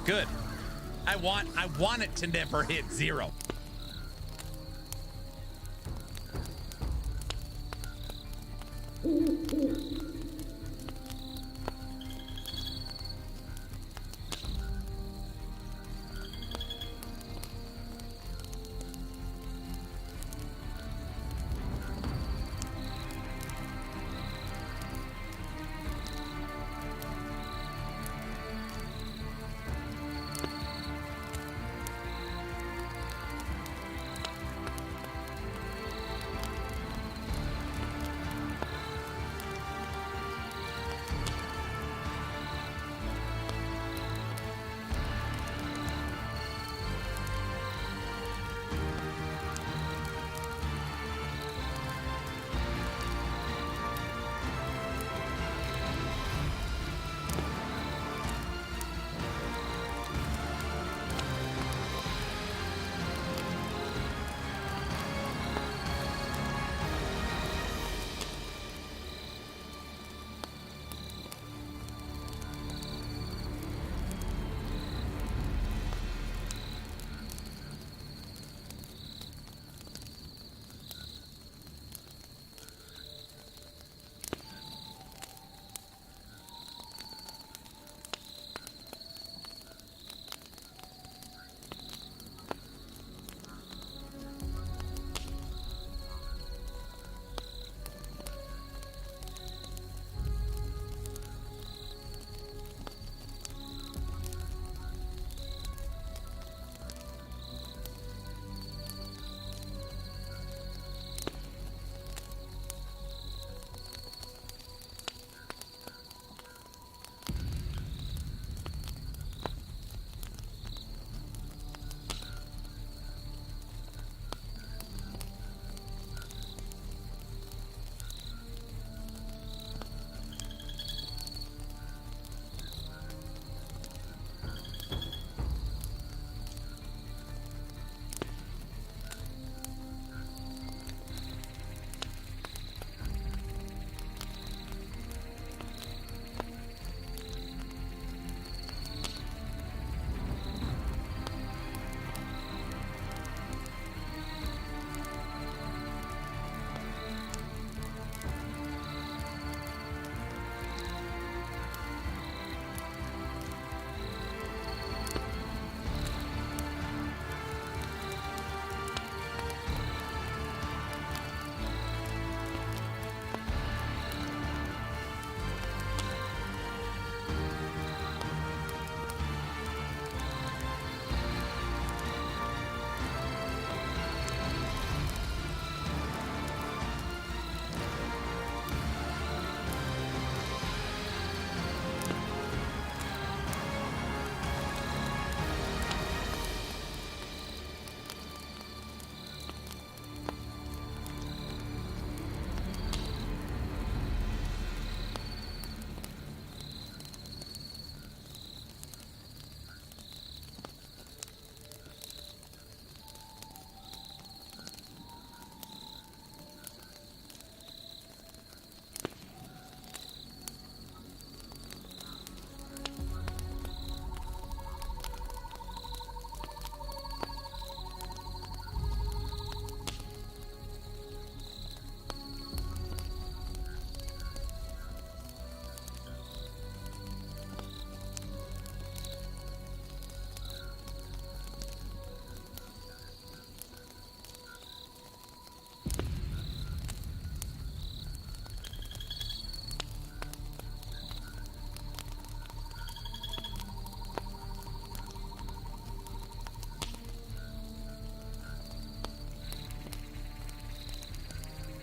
Good. I want it to never hit 0.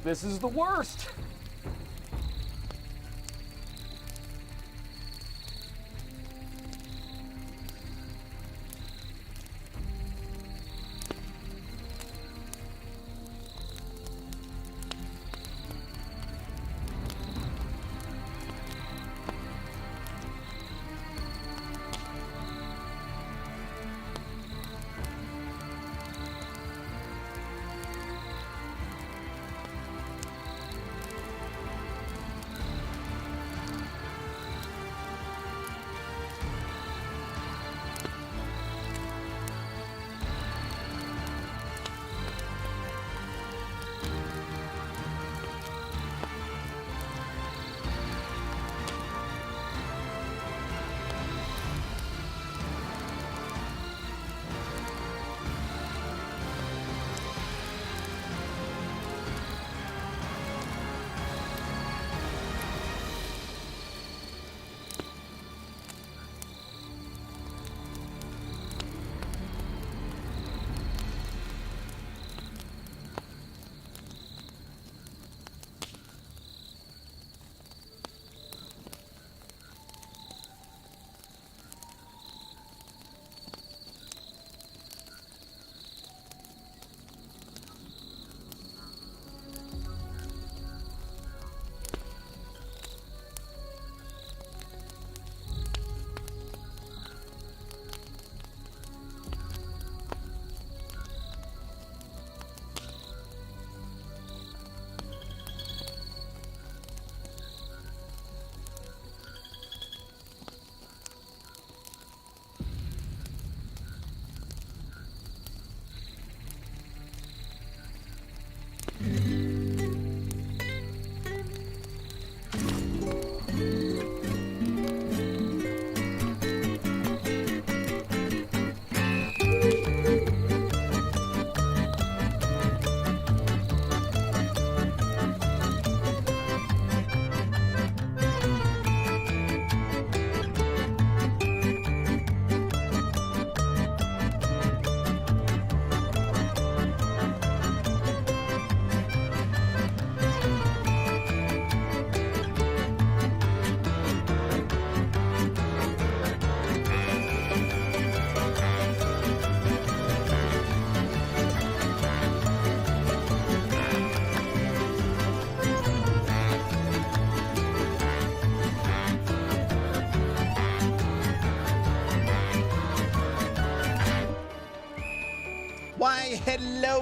This is the worst.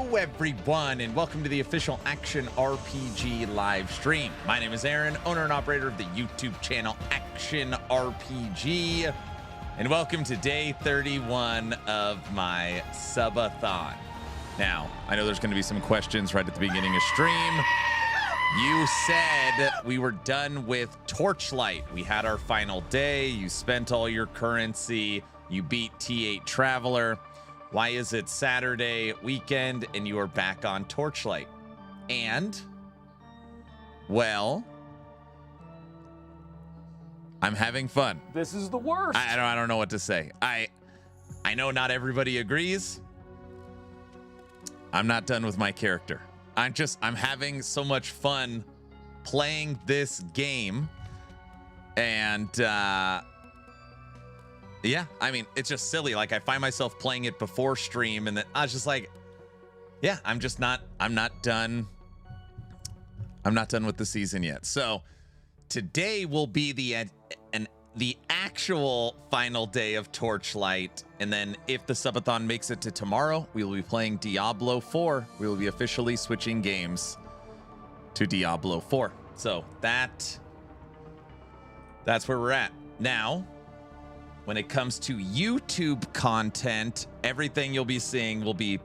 Hello, everyone, and welcome to the official Action RPG live stream. My name is Aaron, owner and operator of the YouTube channel Action RPG, and welcome to day 31 of my Sub-A-Thon. Now, I know there's going to be some questions right at the beginning of stream. You said we were done with Torchlight. We had our final day. You spent all your currency. You beat T8 Traveler. Why is it Saturday weekend and you are back on Torchlight? And, well, I'm having fun. This is the worst. I don't know what to say. I know not everybody agrees. I'm not done with my character. I'm having so much fun playing this game. And, yeah, I mean, it's just silly. Like, I find myself playing it before stream, and then I was just like, yeah, I'm not done. I'm not done with the season yet. So today will be the actual final day of Torchlight. And then if the Subathon makes it to tomorrow, we will be playing Diablo 4. We will be officially switching games to Diablo 4. So that's where we're at. Now, when it comes to YouTube content, everything you'll be seeing will be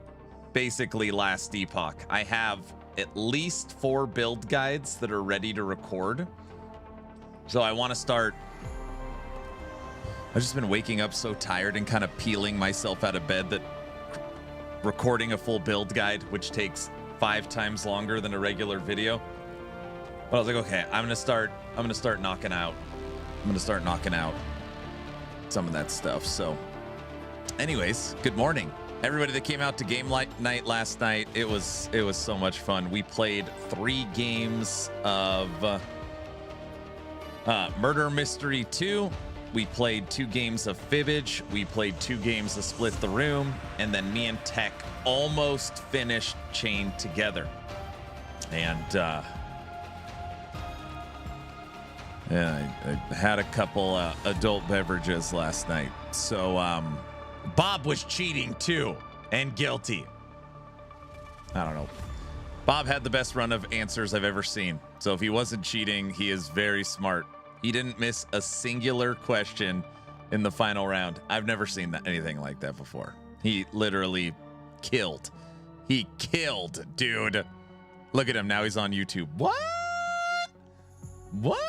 basically last Epoch. I have at least 4 build guides that are ready to record. So I want to start. I've just been waking up so tired and kind of peeling myself out of bed that recording a full build guide, which takes 5 times longer than a regular video. But I was like, okay, I'm gonna start knocking out some of that stuff. So anyways, good morning everybody that came out to game night last night. It was so much fun. We played 3 games of Murder Mystery 2. We played 2 games of Fibbage. We played 2 games of Split the Room. And then me and Tech almost finished Chained Together. And yeah, I had a couple adult beverages last night. So Bob was cheating too and guilty. I don't know. Bob had the best run of answers I've ever seen. So if he wasn't cheating, he is very smart. He didn't miss a singular question in the final round. I've never seen anything like that before. He literally killed. He killed, dude. Look at him. Now he's on YouTube. What? What?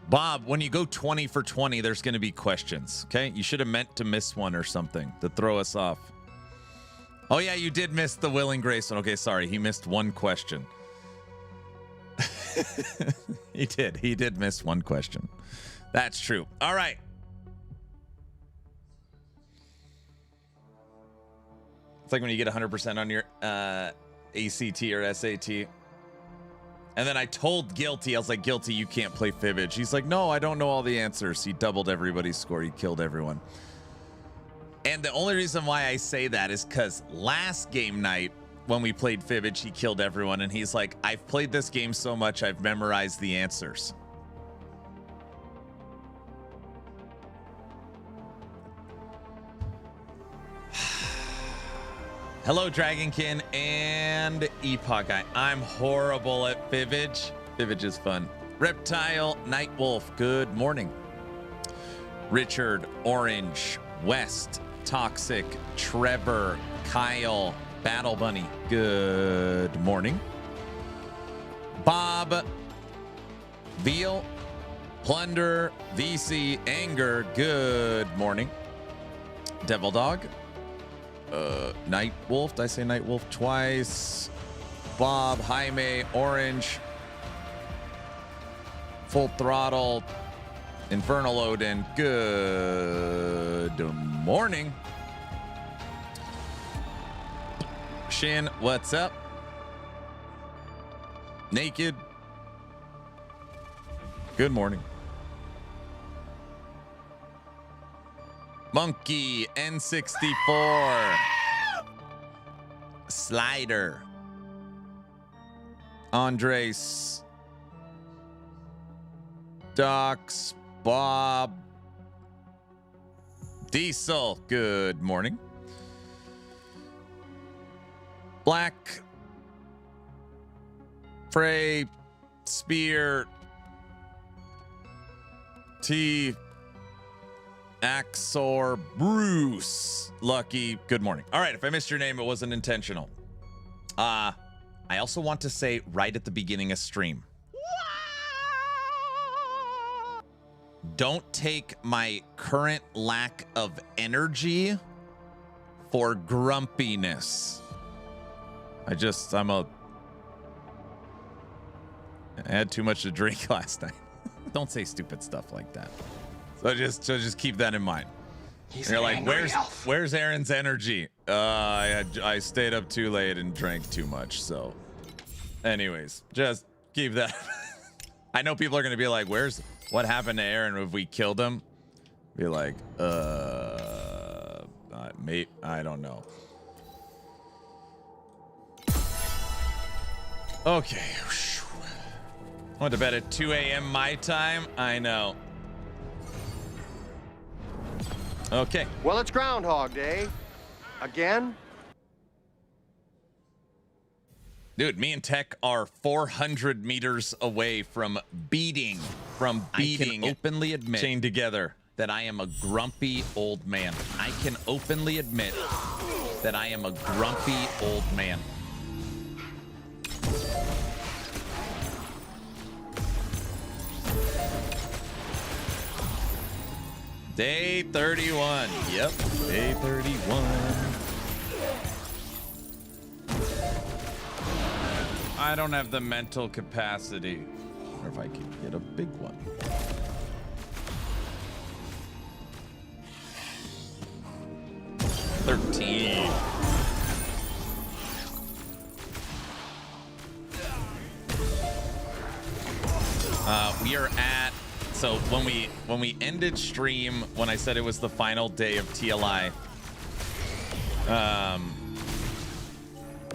Bob, when you go 20 for 20, there's going to be questions, okay? You should have meant to miss one or something to throw us off. Oh, yeah, you did miss the Will and Grace one. Okay, sorry. He missed one question. He did miss one question. That's true. All right. It's like when you get 100% on your ACT or SAT. And then I told Guilty, I was like, Guilty, you can't play Fibbage. He's like, no, I don't know all the answers. He doubled everybody's score. He killed everyone. And the only reason why I say that is because last game night, when we played Fibbage, he killed everyone. And he's like, I've played this game so much, I've memorized the answers. Hello, Dragonkin and Epoch. I'm horrible at Fibbage. Fibbage is fun. Reptile, Nightwolf, good morning. Richard, Orange, West, Toxic, Trevor, Kyle, Battle Bunny, good morning. Bob, Veal, Plunder, VC, Anger, good morning. Devil Dog, Nightwolf, did I say Nightwolf twice? Bob, Jaime, Orange, Full Throttle, Infernal Odin, good morning. Shin, what's up? Naked, good morning. Monkey, N64, Slider, Andres, Docs, Bob, Diesel, good morning. Black, Frey, Spear, T, Axor, Bruce, Lucky, good morning. All right, if I missed your name, it wasn't intentional. I also want to say right at the beginning of stream, don't take my current lack of energy for grumpiness. I had too much to drink last night. Don't say stupid stuff like that. So just keep that in mind. You're like, where's Aaron's energy? I stayed up too late and drank too much. So, anyways, just keep that. I know people are gonna be like, what happened to Aaron if we killed him? Be like, mate, I don't know. Okay. Went to bed at 2 a.m. my time. I know. Okay. Well, it's Groundhog Day. Again? Dude, me and Tech are 400 meters away from beating. I can openly admit, chained together, that I am a grumpy old man. I can openly admit that I am a grumpy old man. Day 31. Yep, day 31. I don't have the mental capacity. Or if I could get a big one. $13. We are at, so when we ended stream, when I said it was the final day of TLI,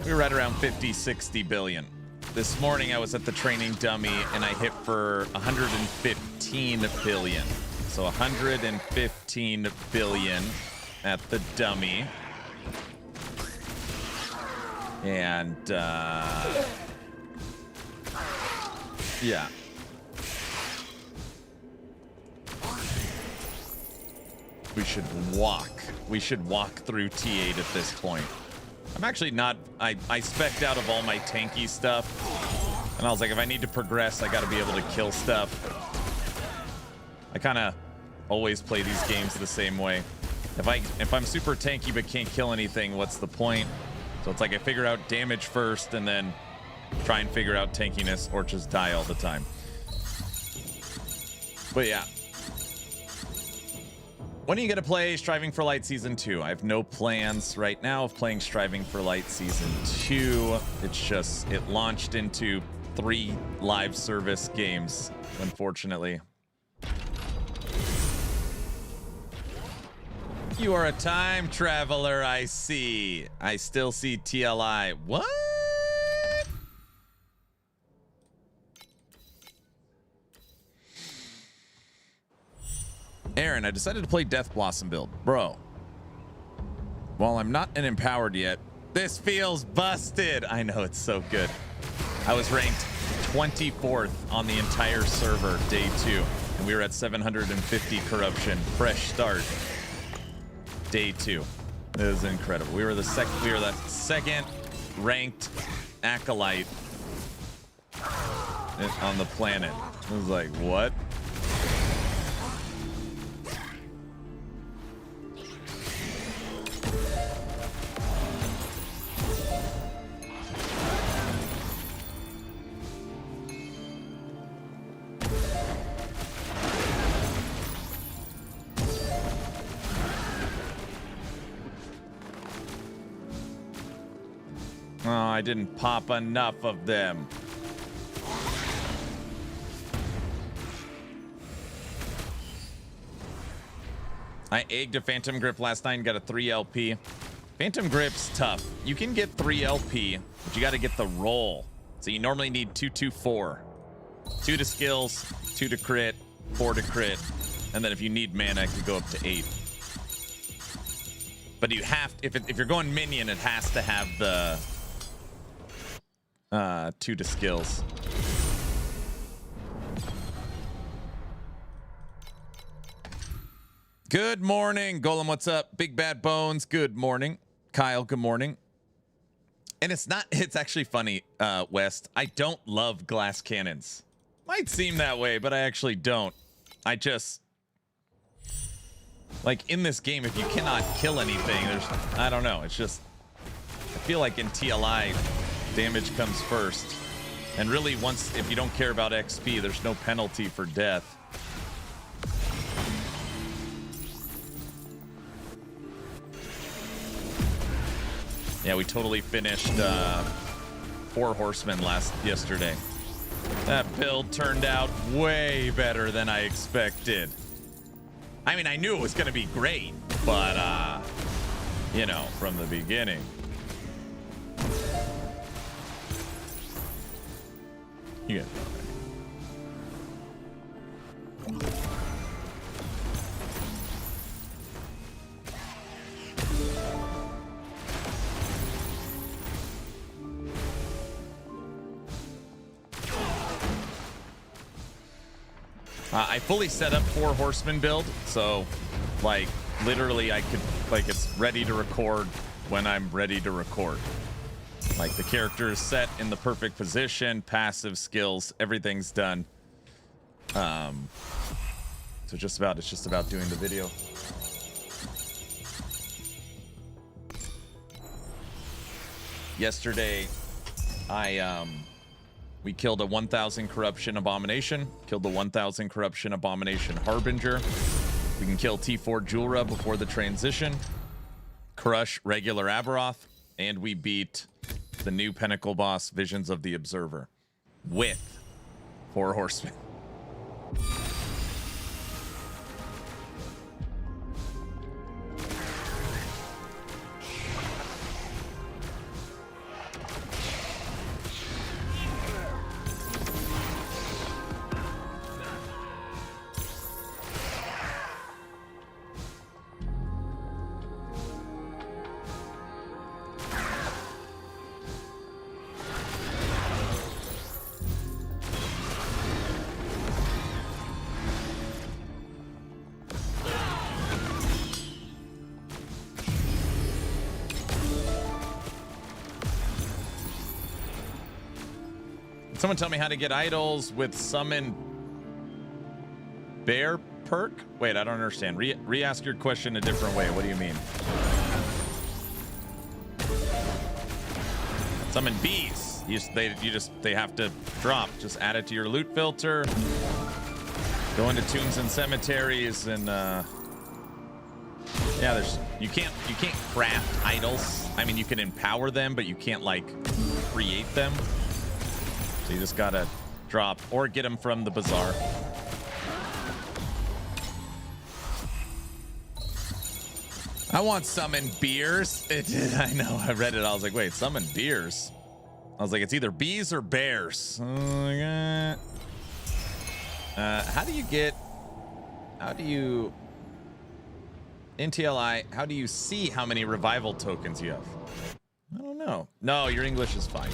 we were at around 50-60 billion. This morning I was at the training dummy and I hit for 115 billion. So 115 billion at the dummy. And yeah. We should walk through T8 at this point. I'm actually not, I spec'd out of all my tanky stuff. And I was like, if I need to progress, I gotta be able to kill stuff. I kind of always play these games the same way. If I'm super tanky but can't kill anything, what's the point? So it's like I figure out damage first and then try and figure out tankiness or just die all the time. But yeah. When are you going to play Striving for Light Season 2? I have no plans right now of playing Striving for Light Season 2. It's just, it launched into 3 live service games, unfortunately. You are a time traveler, I see. I still see TLI. What? Aaron, I decided to play Death Blossom build. Bro, while I'm not an empowered yet, this feels busted. I know, it's so good. I was ranked 24th on the entire server day 2, and we were at 750 corruption. Fresh start. Day 2. It was incredible. We were the second ranked Acolyte on the planet. I was like, what? Oh, I didn't pop enough of them. I egged a Phantom Grip last night and got a 3 LP. Phantom Grip's tough. You can get 3 LP, but you got to get the roll. So you normally need 2, 2, 4. 2 to skills, 2 to crit, 4 to crit. And then if you need mana, it could go up to 8. But you have, if you're going minion, it has to have the 2 to skills. Good morning, Golem. What's up? Big Bad Bones. Good morning, Kyle. Good morning. And it's actually funny, West. I don't love glass cannons. Might seem that way, but I actually don't. I just, like, in this game, if you cannot kill anything, I don't know. It's just, I feel like in TLI, damage comes first. And really, if you don't care about XP, there's no penalty for death. Yeah, we totally finished 4 horsemen yesterday. That build turned out way better than I expected. I mean, I knew it was going to be great, but, you know, from the beginning. You get it. I fully set up 4 horsemen build, so like literally I could, like, it's ready to record when I'm ready to record. Like the character is set in the perfect position, passive skills, everything's done. So it's just about doing the video. Yesterday, we killed a 1000 corruption abomination, killed the 1000 corruption abomination harbinger. We can kill T4 Julra before the transition, crush regular Aberoth, and we beat the new pinnacle boss, Visions of the Observer, with 4 horsemen. Someone tell me how to get idols with summon bear perk? Wait, I don't understand. Re-ask your question a different way. What do you mean? Summon bees. They have to drop. Just add it to your loot filter. Go into tombs and cemeteries, and yeah, you can't craft idols. I mean, you can empower them, but you can't like create them. So you just gotta drop or get them from the bazaar. I want summon beers. I know. I read it. I was like, wait, summon beers. I was like, it's either bees or bears. Oh my god. How do you in TLI? How do you see how many revival tokens you have? I don't know. No, your English is fine.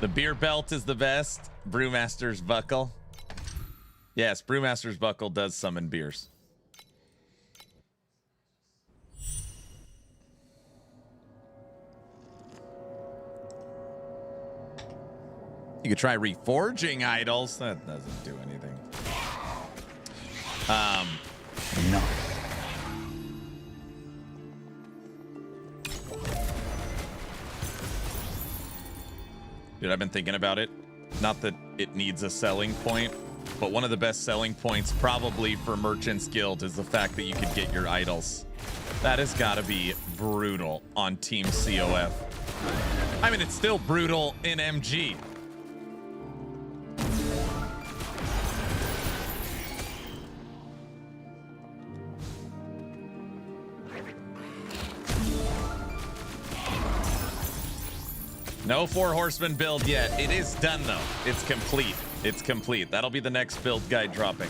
The beer belt is the best. Brewmaster's buckle. Yes, Brewmaster's buckle does summon beers. You could try reforging idols. That doesn't do anything. No. Dude, I've been thinking about it. Not that it needs a selling point, but one of the best selling points probably for Merchant's Guild is the fact that you could get your idols. That has got to be brutal on Team COF. I mean, it's still brutal in MG. No 4 horsemen build yet. It is done though. It's complete. It's complete. That'll be the next build guide dropping.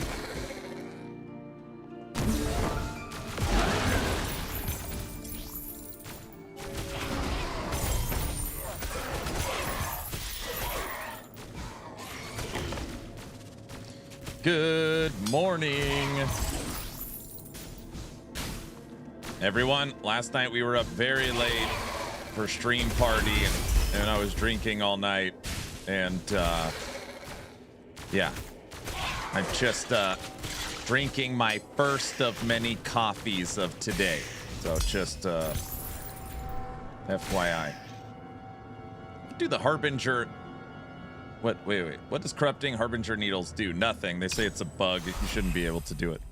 Good morning, everyone. Last night we were up very late for stream party, and I was drinking all night, and yeah, I'm just drinking my first of many coffees of today. So just FYI. Do the Harbinger. Wait. What does corrupting Harbinger needles do? Nothing. They say it's a bug. You shouldn't be able to do it.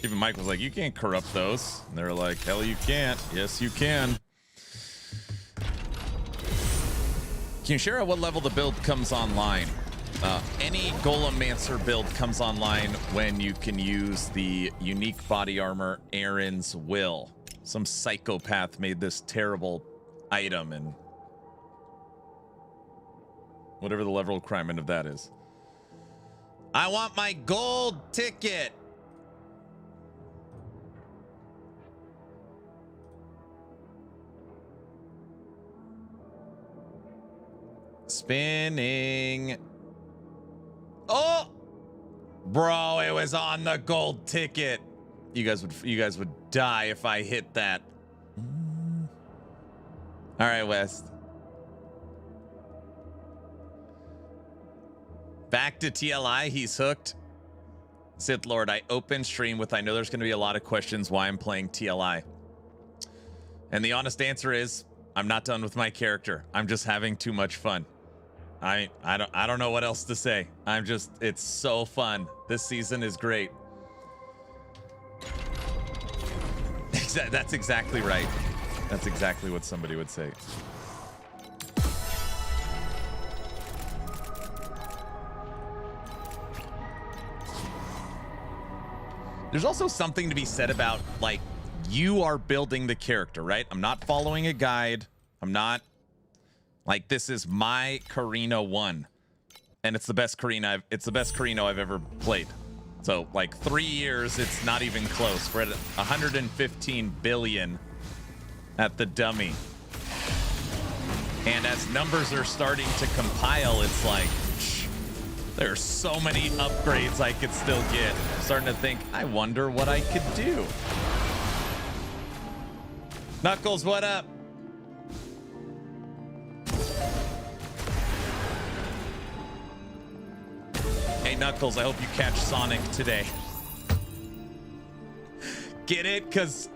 Even Mike was like, you can't corrupt those. And they're like, hell, you can't. Yes, you can. Can you share at what level the build comes online? Any Golemancer build comes online when you can use the unique body armor Aaron's Will. Some psychopath made this terrible item, and whatever the level of crime of that is. I want my gold ticket. Spinning. Oh, bro, it was on the gold ticket. You guys would die if I hit that. All right, West. Back to TLI. He's hooked. Sith Lord, I opened stream with, I know there's going to be a lot of questions why I'm playing TLI. And the honest answer is, I'm not done with my character. I'm just having too much fun. I don't know what else to say. It's so fun. This season is great. That's exactly right. That's exactly what somebody would say. There's also something to be said about, like, you are building the character, right? I'm not following a guide. I'm not, like, this is my Carino 1, and it's the best Carino I've ever played. So, like, 3 years, it's not even close. We're at 115 billion at the dummy. And as numbers are starting to compile, it's like, there's so many upgrades I could still get. I'm starting to think, I wonder what I could do. Knuckles, what up? Hey, Knuckles, I hope you catch Sonic today. Get it? Because...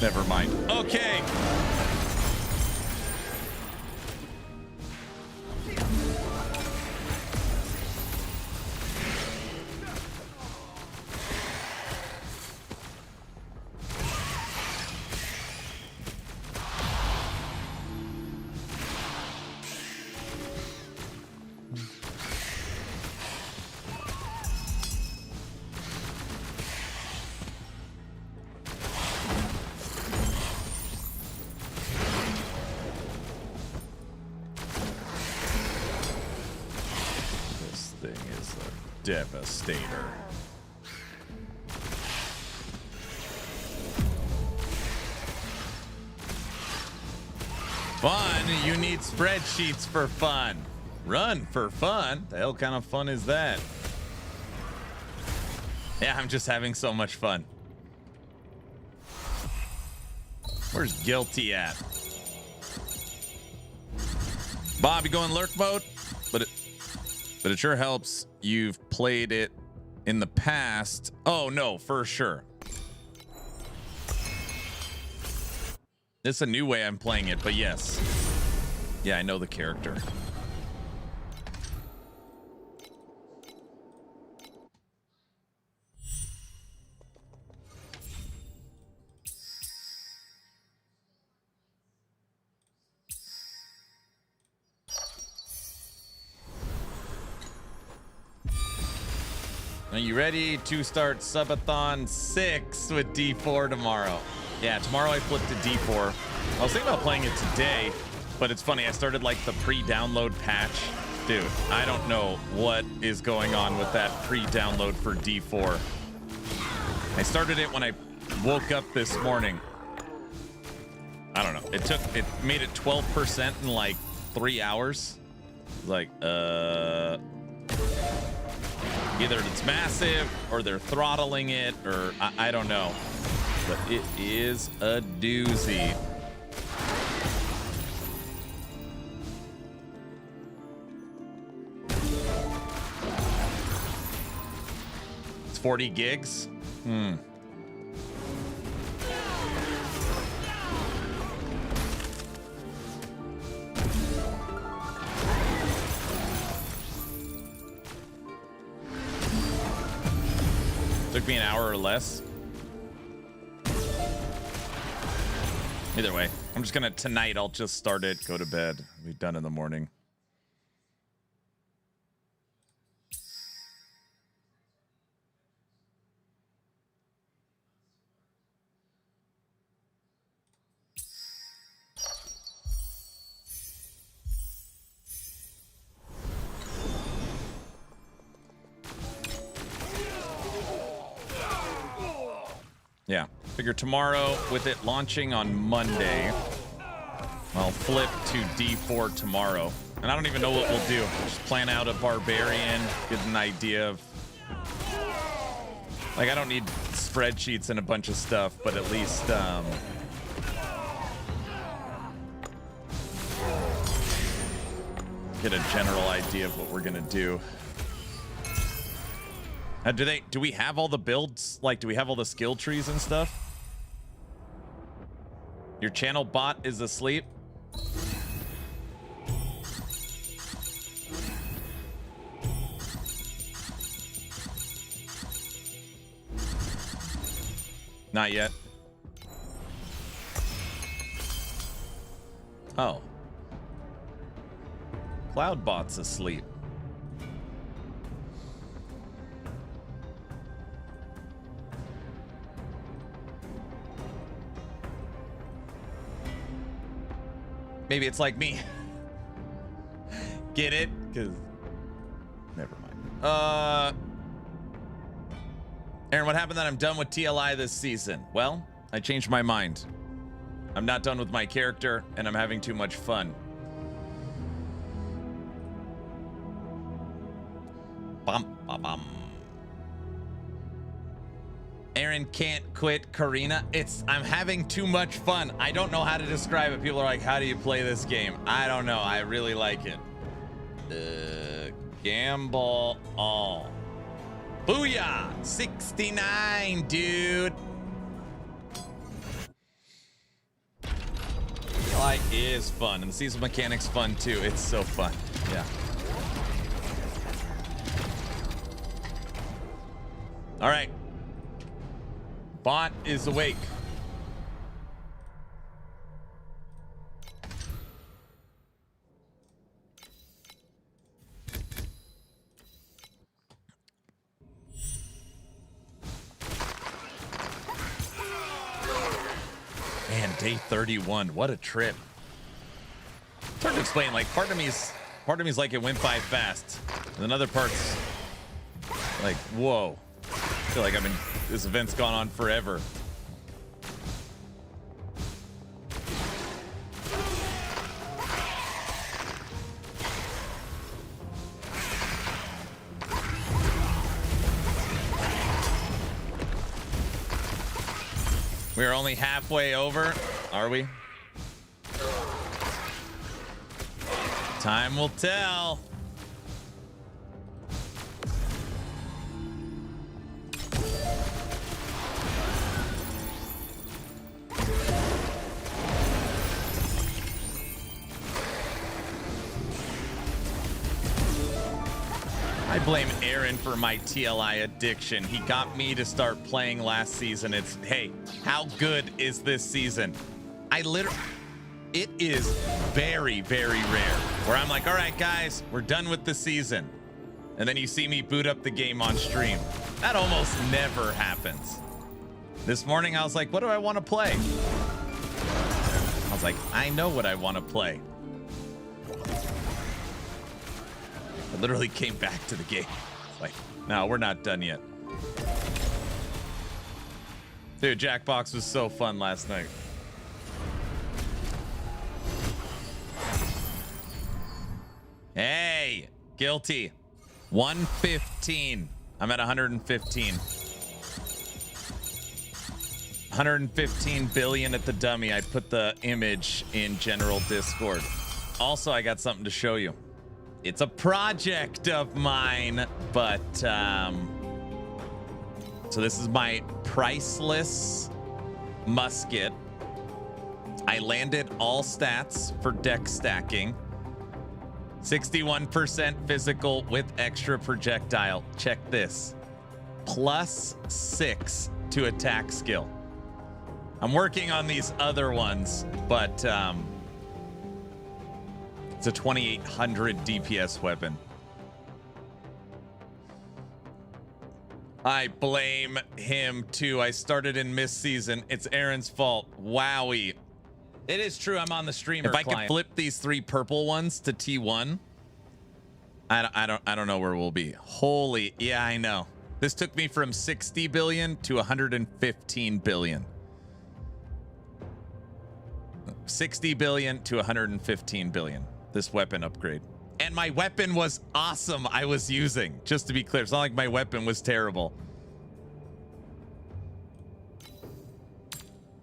never mind. Okay. Devastator. Fun? You need spreadsheets for fun. Run for fun? The hell kind of fun is that? Yeah, I'm just having so much fun. Where's Guilty at? Bob, you going lurk mode? But it sure helps. You've played it in the past. Oh, no, for sure. It's a new way I'm playing it, but yes. Yeah, I know the character. Are you ready to start Subathon 6 with D4 tomorrow? Yeah, tomorrow I flipped to D4. I was thinking about playing it today, but it's funny. I started like the pre-download patch. Dude, I don't know what is going on with that pre-download for D4. I started it when I woke up this morning, I don't know. It made it 12% in like 3 hours. Like, either it's massive or they're throttling it or I don't know. But it is a doozy. It's 40 gigs. Took me an hour or less. Either way, I'm just gonna tonight. I'll just start it, go to bed, be done in the morning. Yeah, figure tomorrow with it launching on Monday, I'll flip to D4 tomorrow. And I don't even know what we'll do. Just plan out a barbarian, get an idea of... Like, I don't need spreadsheets and a bunch of stuff, but at least... get a general idea of what we're gonna do. Do we have all the builds? Like, do we have all the skill trees and stuff? Your channel bot is asleep. Not yet. Oh. Cloudbot's asleep. Maybe it's like me. Get it? Because... Never mind. Aaron, what happened that I'm done with TLI this season? Well, I changed my mind. I'm not done with my character, and I'm having too much fun. Bum, bum, bum. Aaron can't quit Karina. I'm having too much fun. I don't know how to describe it. People are like, how do you play this game? I don't know. I really like it. Gamble all. Booyah! 69, dude. Like is fun, and the season mechanics fun too. It's so fun. Yeah. All right. Bot is awake. Man, day 31. What a trip. It's hard to explain. Like, part of me's like it went by fast, and another part's like, whoa. I feel like this event's gone on forever. We're only halfway over, are we? Time will tell. I blame Aaron for my TLI addiction. He got me to start playing last season. Hey, how good is this season? It is very, very rare where I'm like, all right, guys, we're done with the season. And then you see me boot up the game on stream. That almost never happens. This morning, I was like, what do I want to play? I was like, I know what I want to play. I literally came back to the game. Like, no, we're not done yet. Dude, Jackbox was so fun last night. Hey, guilty. 115. I'm at 115. 115 billion at the dummy. I put the image in general Discord. Also, I got something to show you. It's a project of mine, but so this is my priceless musket. I landed all stats for deck stacking. 61% physical with extra projectile. Check this. +6 to attack skill. I'm working on these other ones, but it's a 2800 DPS weapon. I blame him too. I started in missed season. It's Aaron's fault. Wowie. It is true. I'm on the streamer. If I could flip these 3 purple ones to T1, I don't know where we'll be. Holy, yeah, I know. This took me from 60 billion to 115 billion. 60 billion to 115 billion. This weapon upgrade. And my weapon was awesome. I was using, just to be clear. It's not like my weapon was terrible.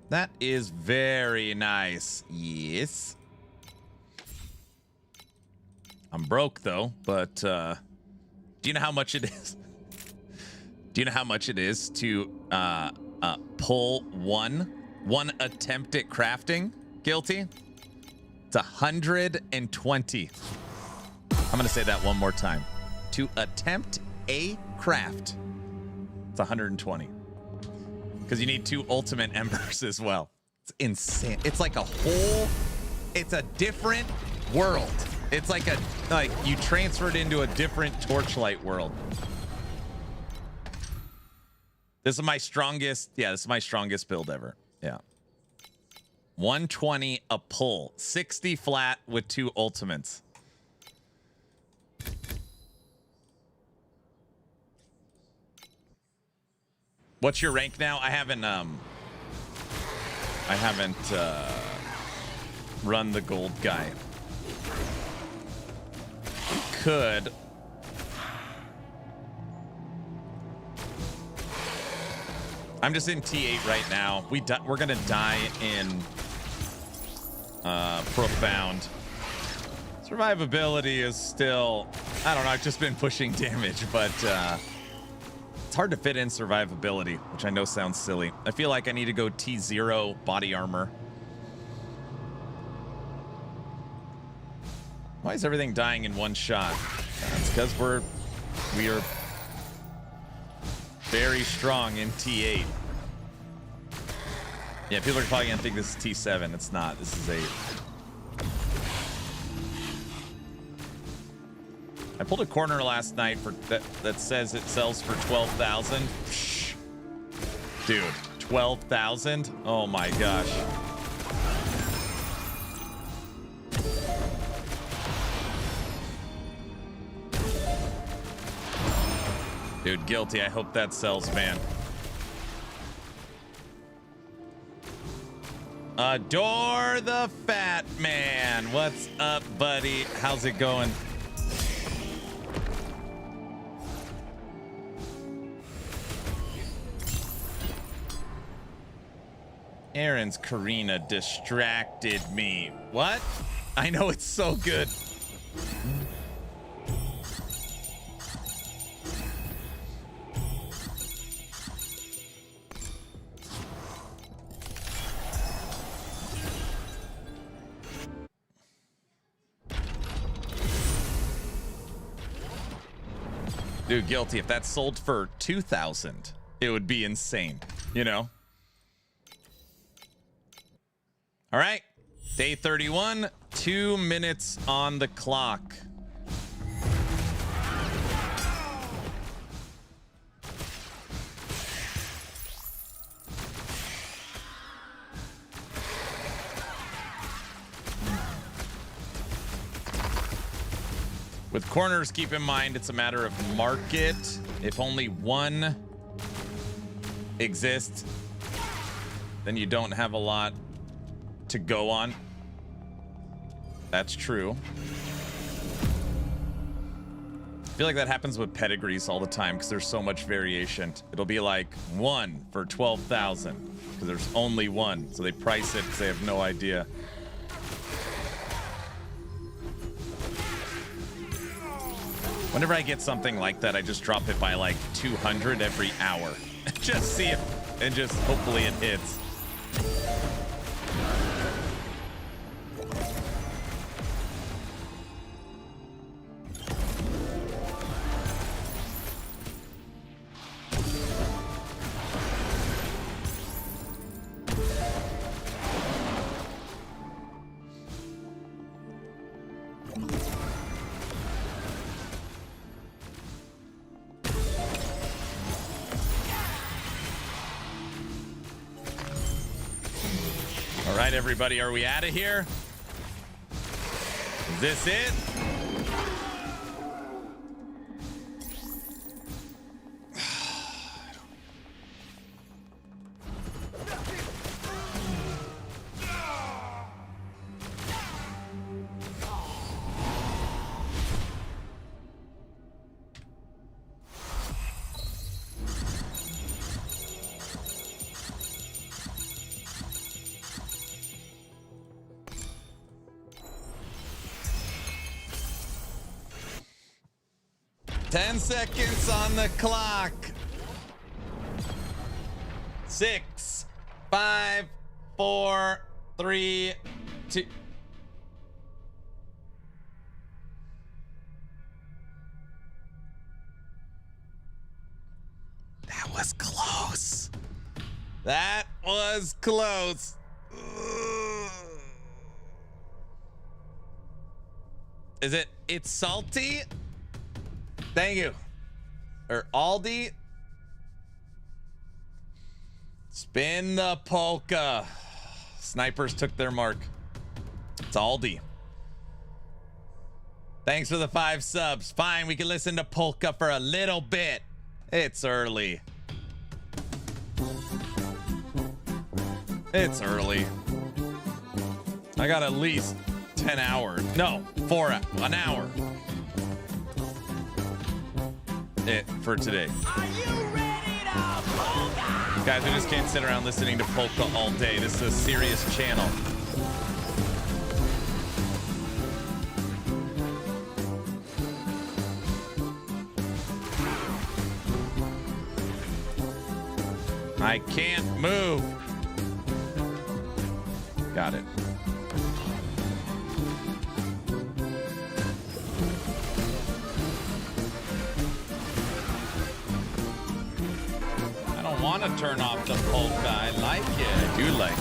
That is very nice. Yes. I'm broke though, but do you know how much it is? Do you know how much it is to pull one attempt at crafting? Guilty? It's 120. I'm gonna say that one more time. To attempt a craft, it's 120. Because you need 2 ultimate embers as well. It's insane. It's like a whole, it's a different world. It's like you transferred into a different Torchlight world. This is my strongest, yeah, this is my strongest build ever. Yeah. 120 a pull, 60 flat with 2 ultimates. What's your rank now? I haven't run the gold guy. We could. I'm just in T8 right now. We're gonna die in profound. Survivability is still, I don't know, I've just been pushing damage, but it's hard to fit in survivability, which I know sounds silly. I feel like I need to go T0 body armor. Why is everything dying in one shot? It's because we are very strong in T8. Yeah, people are probably gonna think this is T7. It's not. This is 8. I pulled a corner last night for that says it sells for 12,000. Dude, 12,000? Oh my gosh. Dude, guilty. I hope that sells, man. Adore the Fat Man. What's up, buddy? How's it going? Aaron's Karina distracted me. What? I know it's so good. Dude, guilty. If that sold for 2,000, it would be insane, you know? All right, day 31, 2 minutes on the clock. With corners, keep in mind it's a matter of market. If only one exists, then you don't have a lot to go on. That's true. feel like that happens with pedigrees all the time because there's so much variation. It'll be like 1 for 12,000 because there's only one. So they price it because they have no idea. Whenever I get something like that, I just drop it by like 200 every hour. Just see it and just hopefully it hits. All right, everybody, are we out of here? Is this it? Seconds on the clock. 6, 5, 4, 3, 2. That was close. That was close. Is it? It's salty. Thank you. Or Aldi. Spin the polka. Snipers took their mark. It's Aldi. Thanks for the 5 subs. Fine, we can listen to polka for a little bit. It's early. It's early. I got at least 10 hours. No, 1 hour. It for today. Are you ready to polka? Guys, we just can't sit around listening to polka all day. This is a serious channel. I can't move. Got it. I want to turn off the polka. I like it. I do like it.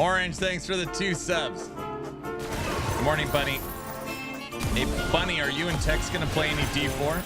Orange, thanks for the 2 subs. Good morning, Bunny. Hey, Bunny, are you and Tex gonna play any D4?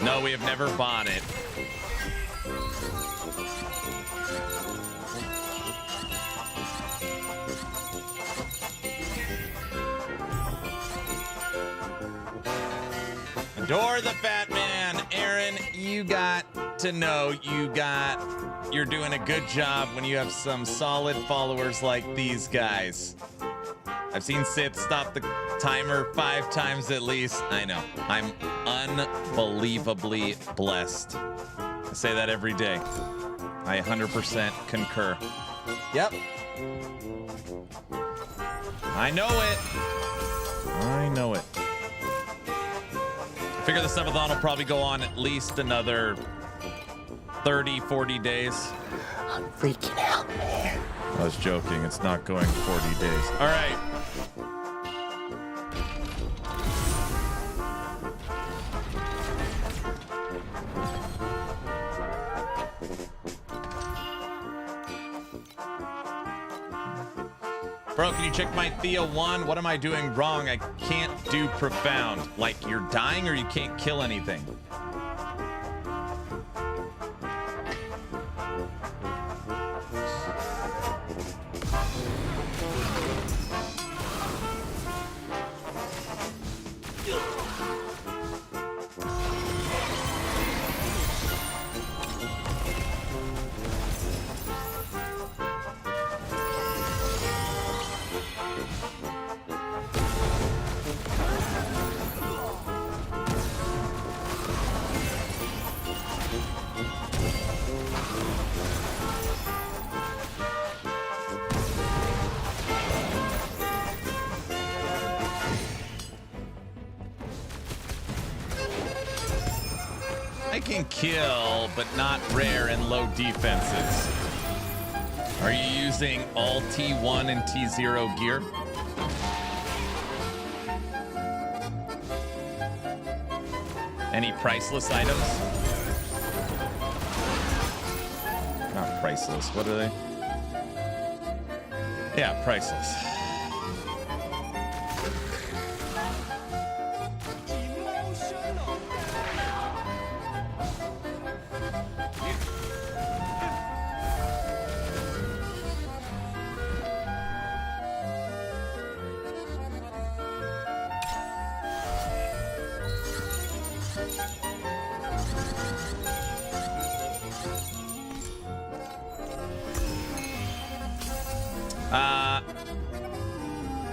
No, we have never bought it. Adore the fat man. Aaron, you got to know you're doing a good job when you have some solid followers like these guys. I've seen Sith stop the timer 5 times at least. I know. I'm unbelievably blessed. I say that every day. I 100% concur. Yep. I know it. I know it. I figure the Subathon will probably go on at least another 30, 40 days. I'm freaking out, man. I was joking. It's not going 40 days. All right. Bro, can you check my Thea 1? What am I doing wrong? I can't do profound. Like, you're dying or you can't kill anything? I can kill, but not rare and low defenses. Are you using all T1 and T0 gear? Any priceless items? Not priceless. What are they? Yeah, priceless.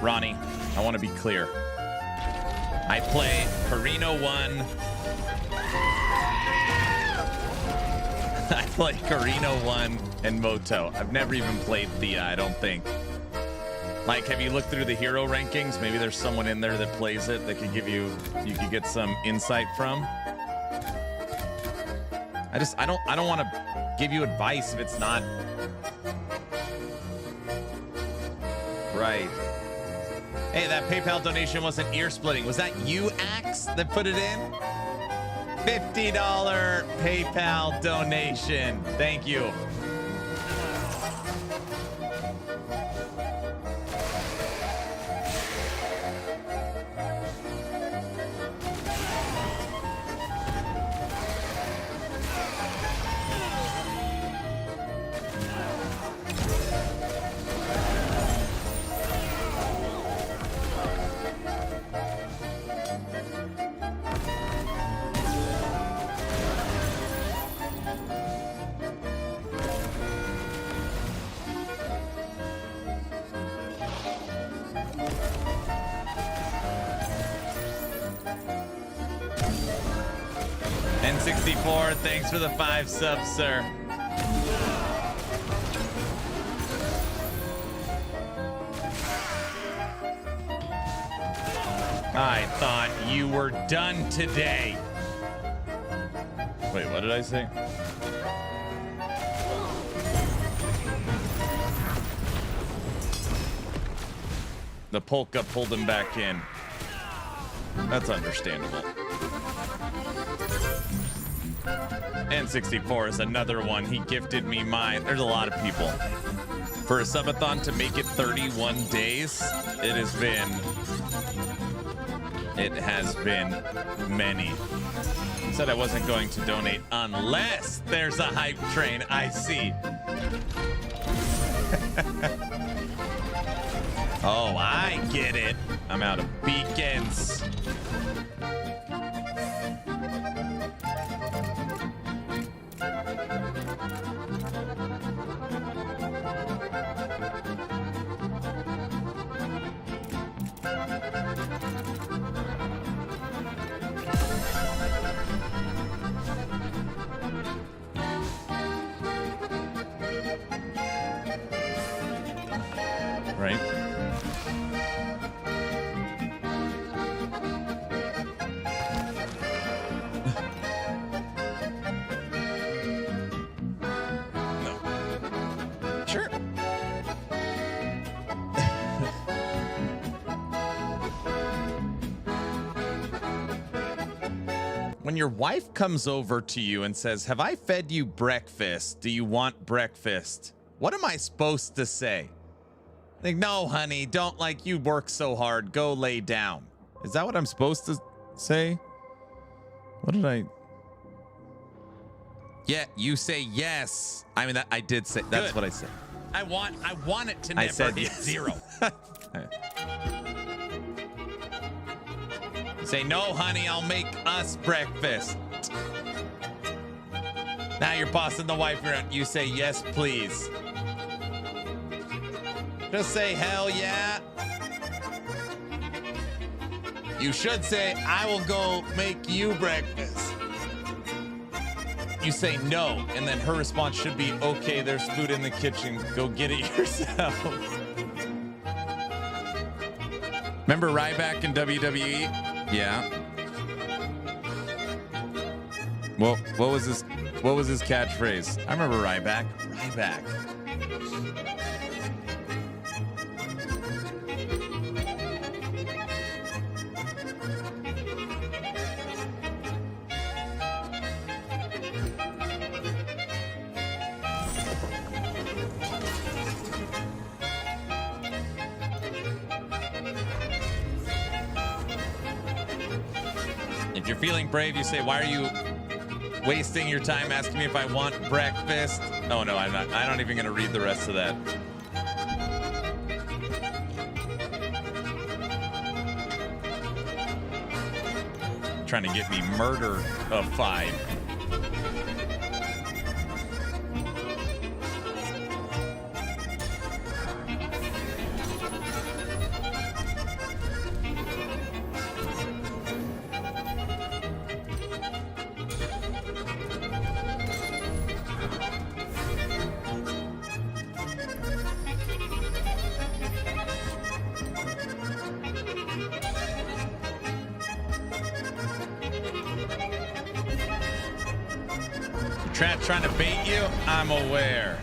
Ronnie, I want to be clear. I play Carino 1. I play Carino 1 and Moto. I've never even played Thea, I don't think. Like, have you looked through the hero rankings? Maybe there's someone in there that plays it that could give you could get some insight from. I don't want to give you advice if it's not right. Hey, that PayPal donation wasn't ear splitting. Was that you, Axe, that put it in? $50 PayPal donation. Thank you. N64, thanks for the 5 subs, sir. I thought you were done today. Wait, what did I say? The polka pulled him back in. That's understandable. N64 is another one. He gifted me mine. There's a lot of people. For a subathon to make it 31 days, it has been many. Said I wasn't going to donate unless there's a hype train. I see. Oh, I get it. I'm out of beacons. Right? No. Sure. when your wife comes over to you and says, "Have I fed you breakfast? Do you want breakfast?" What am I supposed to say? Like, "No, honey, don't, like, you work so hard. Go lay down." Is that what I'm supposed to say? What did I? Yeah, you say yes. I mean, I did say. That's Good. what I said. I want it to I never said be yes. 0. Say, "No, honey, I'll make us breakfast." Now you're bossing the wife around. You say, "Yes, please." Just say, "Hell yeah." You should say, "I will go make you breakfast." You say no, and then her response should be, "Okay, there's food in the kitchen. Go get it yourself." Remember Ryback in WWE? Yeah. Well, what was his catchphrase? I remember Ryback. Ryback. If you're feeling brave, you say, "Why are you wasting your time asking me if I want breakfast?" Oh, no, I'm not. I'm not even going to read the rest of that. Trying to get me murder of 5. Trying to bait you? I'm aware.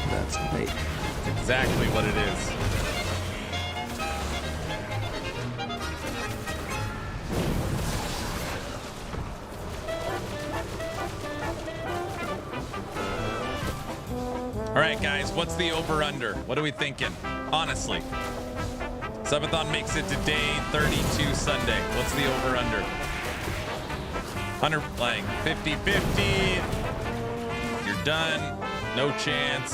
That's great. Exactly what it is. All right, guys, what's the over-under? What are we thinking? Honestly. Subathon makes it to day 32 Sunday. What's the over-under? 100, like 50-50. You're done. No chance.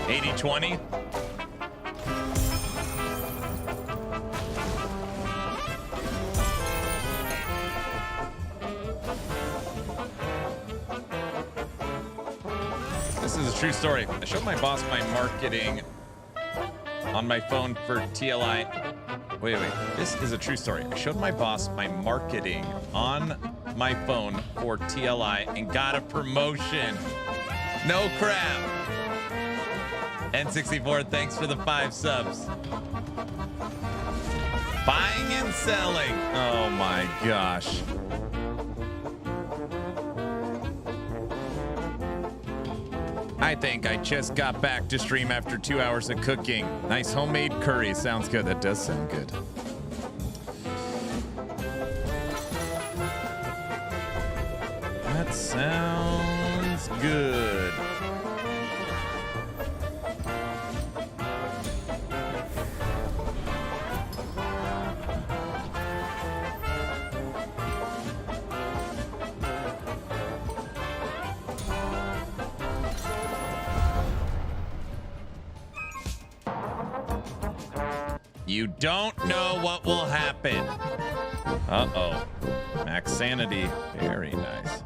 $80-20. This is a true story. I showed my boss my marketing on my phone for TLI. Wait. This is a true story. I showed my boss my marketing on my phone for TLI and got a promotion. No crap. N64, thanks for the 5 subs. Buying and selling. Oh my gosh. I think I just got back to stream after 2 hours of cooking. Nice homemade curry. Sounds good. That does sound good. That sounds good. You don't know what will happen. Uh-oh. Max sanity. Very nice.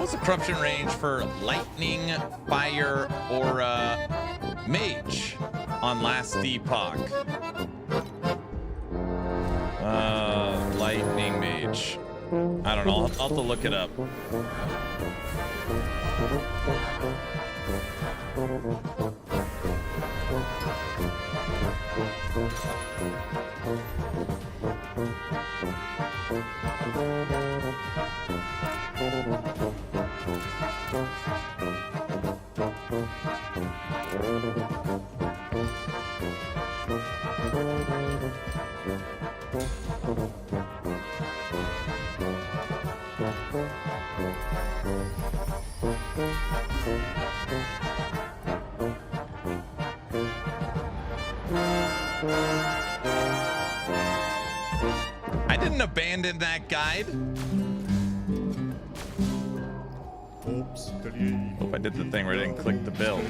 What was the corruption range for lightning, fire, or mage on last Epoch? Lightning mage. I don't know. I'll have to look it up. I didn't abandon that guide. Hope I did the thing where I didn't click the bill.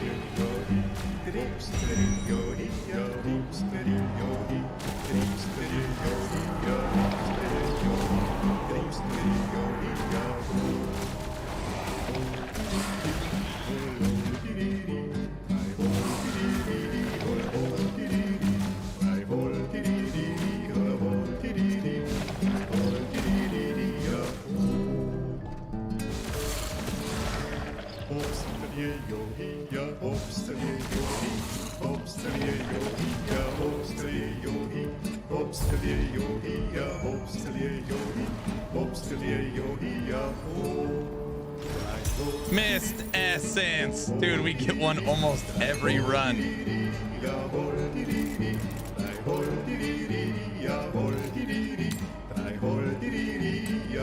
Missed essence. Dude, we get one almost every run.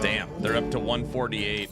Damn, they're up to 148.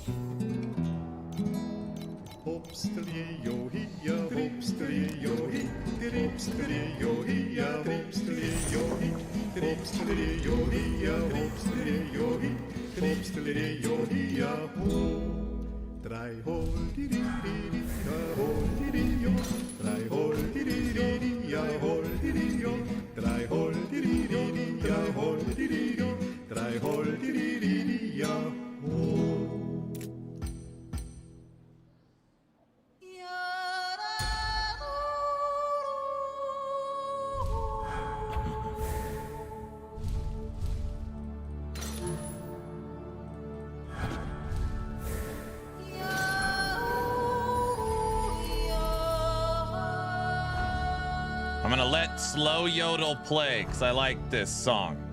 I'm gonna let Slow Yodel play because I like this song.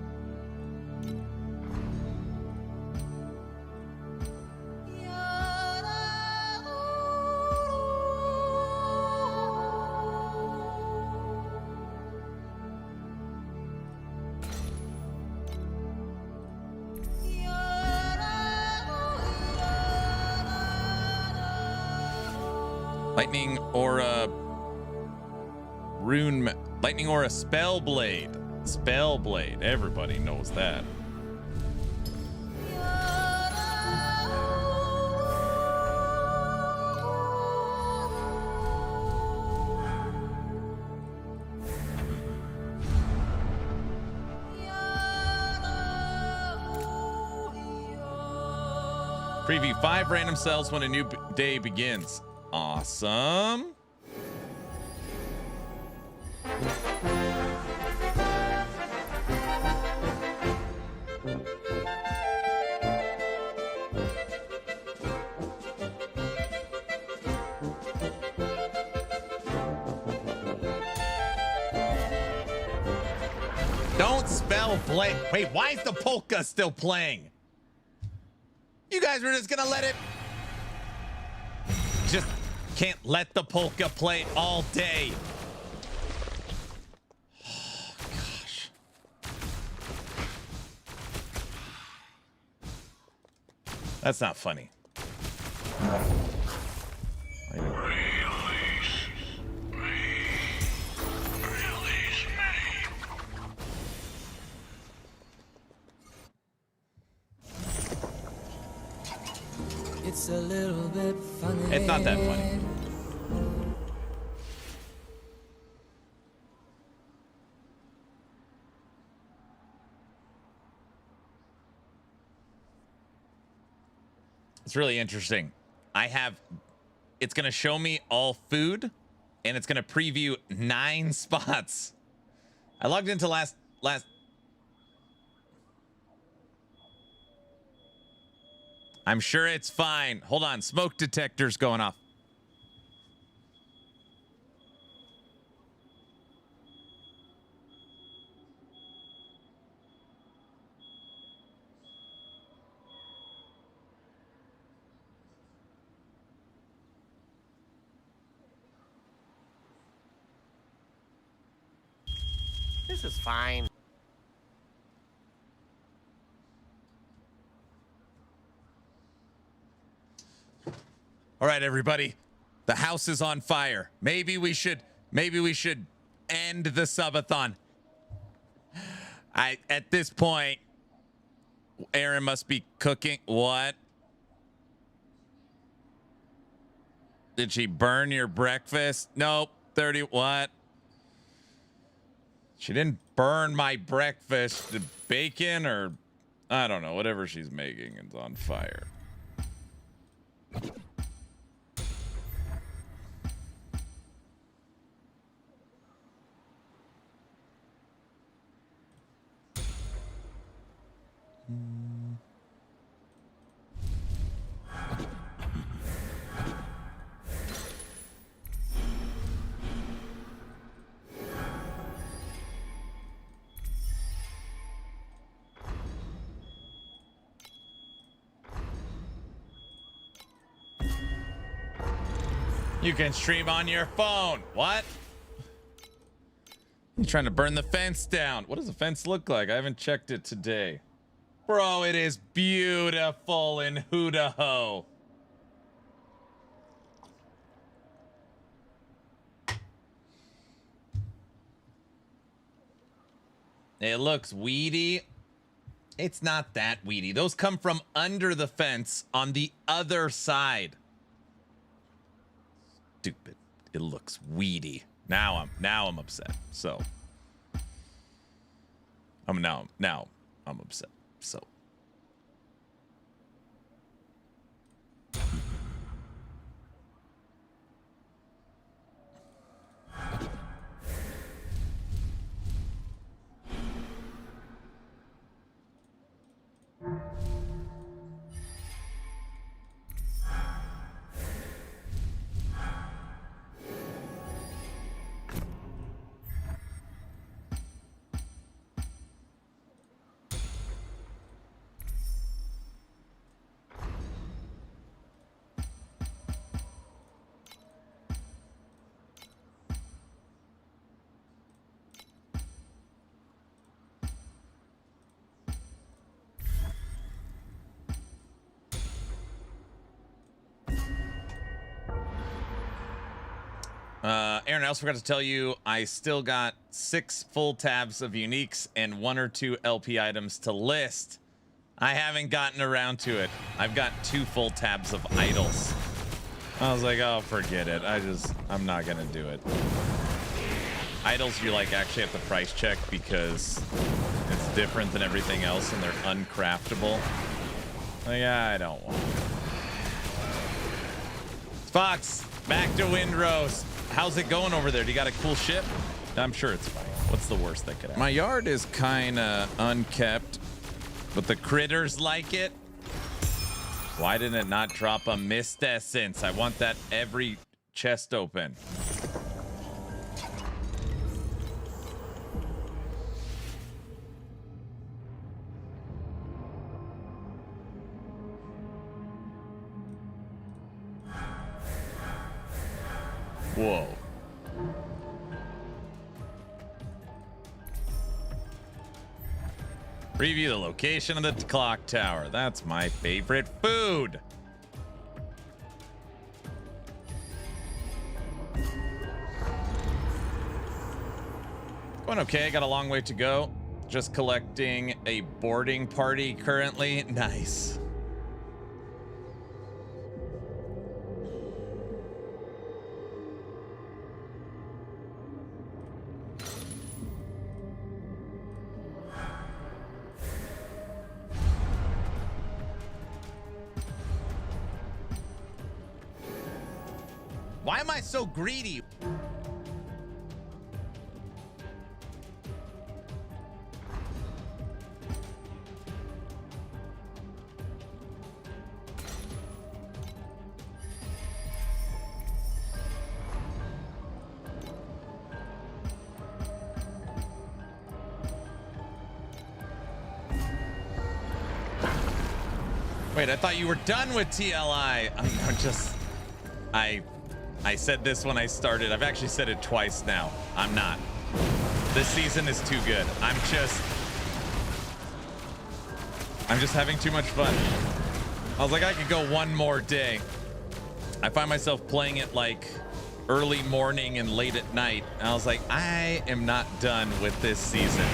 Lightning Aura Rune, Lightning Aura Spellblade. Spellblade, everybody knows that. Preview 5 random cells when a new day begins. Awesome. Don't spell play. Wait, why is the polka still playing? You guys were just gonna let it. Just can't let the polka play all day. Oh, gosh. That's not funny. It's a little bit funny. It's not that funny. It's really interesting. It's going to show me all food, and it's going to preview 9 spots. I logged into last. I'm sure it's fine. Hold on. Smoke detector's going off. This is fine. All right, everybody. The house is on fire. Maybe we should end the Subathon. At this point, Aaron must be cooking. What? Did she burn your breakfast? Nope. 30 what? She didn't burn my breakfast. The bacon or I don't know, whatever she's making is on fire. You can stream on your phone. What? You trying to burn the fence down? What does the fence look like? I haven't checked it today. Bro, it is beautiful in Hoodaho. It looks weedy. It's not that weedy. Those come from under the fence on the other side. Stupid. It looks weedy. Now I'm upset. So I'm upset. So Aaron, I also forgot to tell you, I still got 6 full tabs of uniques and 1 or 2 LP items to list. I haven't gotten around to it. I've got 2 full tabs of idols. I was like, oh, forget it. I'm not gonna do it. Idols, you like actually have to price check because it's different than everything else and they're uncraftable. Like, I don't want it. Fox, back to Windrose. How's it going over there? Do you got a cool ship? I'm sure it's fine. What's the worst that could happen? My yard is kind of unkept, but the critters like it. Why didn't it not drop a mist essence? I want that every chest open. Whoa. Preview the location of the clock tower. That's my favorite food. Going okay, got a long way to go. Just collecting a boarding party currently. Nice. Why am I so greedy? Wait, I thought you were done with TLI. I said this when I started. I've actually said it twice now. I'm not. This season is too good. I'm just having too much fun. I was like, I could go one more day. I find myself playing it like early morning and late at night. And I was like, I am not done with this season.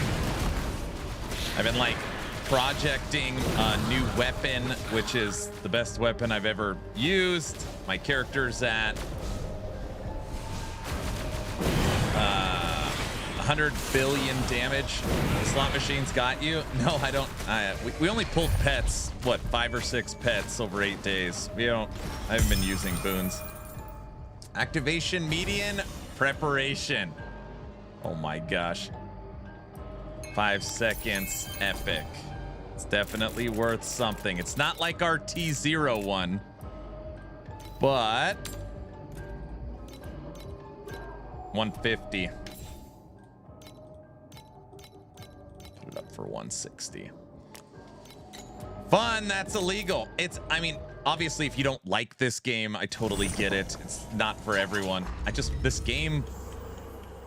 I've been like projecting a new weapon, which is the best weapon I've ever used. My character's at 100 billion damage. The slot machine's got you. No, I don't. We only pulled pets, what, 5 or 6 pets over 8 days. I haven't been using boons. Activation median preparation. Oh my gosh. 5 seconds, epic. It's definitely worth something. It's not like our T01, but 150. Put it up for 160. Fun, that's illegal. I mean, obviously, if you don't like this game, I totally get it. It's not for everyone. This game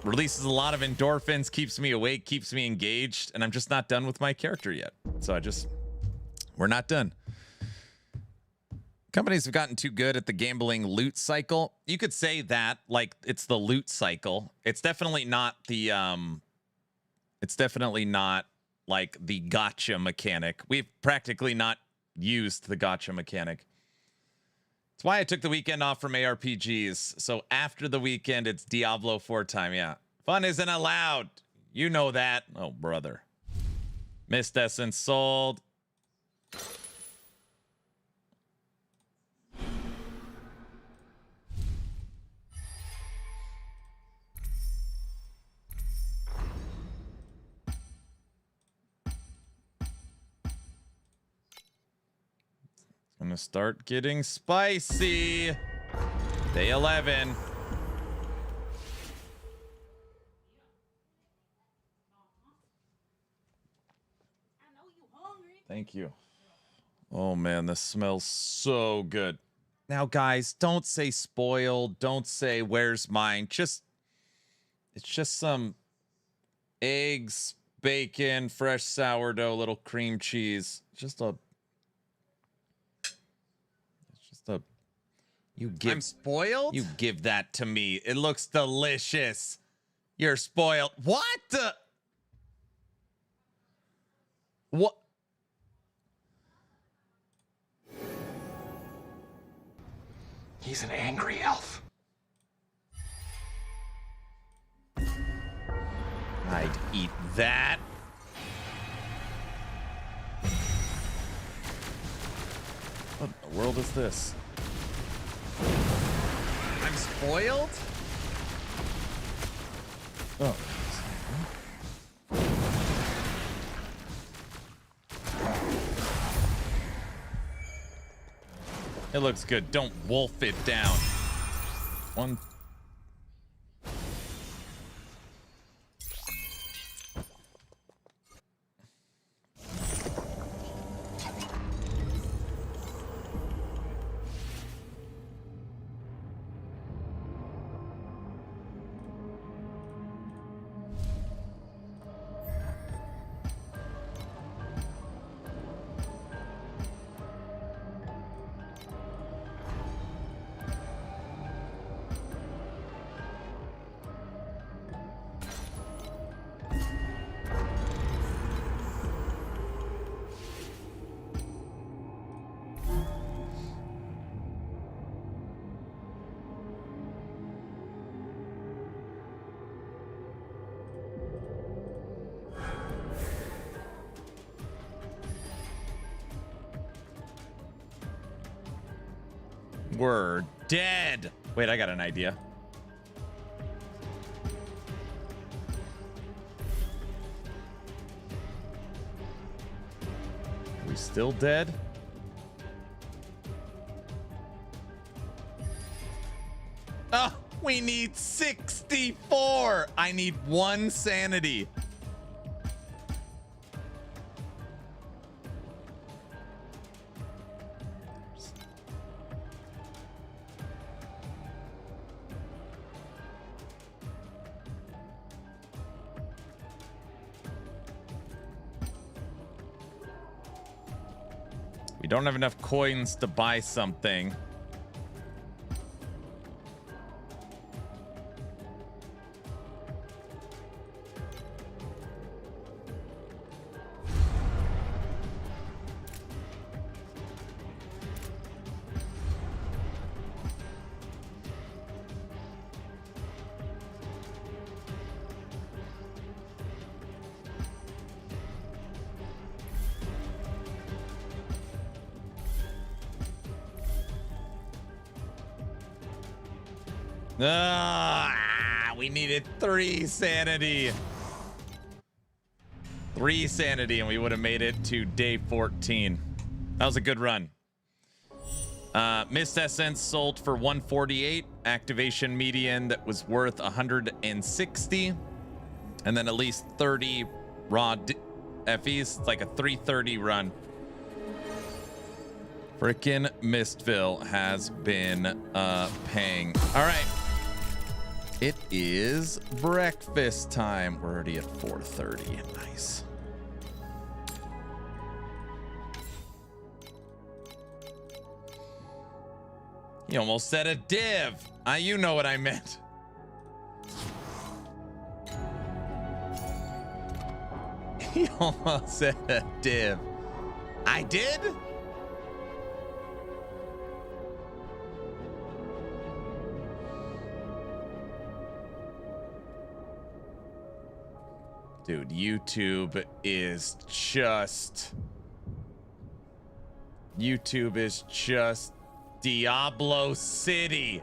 releases a lot of endorphins, keeps me awake, keeps me engaged, and I'm just not done with my character yet. So we're not done. Companies have gotten too good at the gambling loot cycle. You could say that, like, it's the loot cycle. It's definitely not like the gotcha mechanic. We've practically not used the gotcha mechanic. That's why I took the weekend off from ARPGs. So after the weekend, it's Diablo 4 time. Yeah. Fun isn't allowed. You know that. Oh, brother. Mist Essence sold. Gonna start getting spicy. Day 11. Thank you. Oh man, this smells so good. Now, guys, don't say spoiled. Don't say where's mine. It's just some eggs, bacon, fresh sourdough, little cream cheese. I'm spoiled? You give that to me. It looks delicious. You're spoiled. What the? What? He's an angry elf. I'd eat that. What in the world is this? I'm spoiled? Oh. It looks good. Don't wolf it down. One. We're dead. Wait, I got an idea. Are we still dead? Oh, we need 64. I need 1 sanity. We don't have enough coins to buy something. We needed 3 sanity. 3 sanity, and we would have made it to day 14. That was a good run. Mist Essence sold for 148. Activation median that was worth 160. And then at least 30 raw FEs. It's like a 330 run. Frickin' Mistville has been paying. All right. It is breakfast time. We're already at 4:30. Nice. You almost said a div. You know what I meant. You almost said a div. I did? Dude, YouTube is just Diablo City.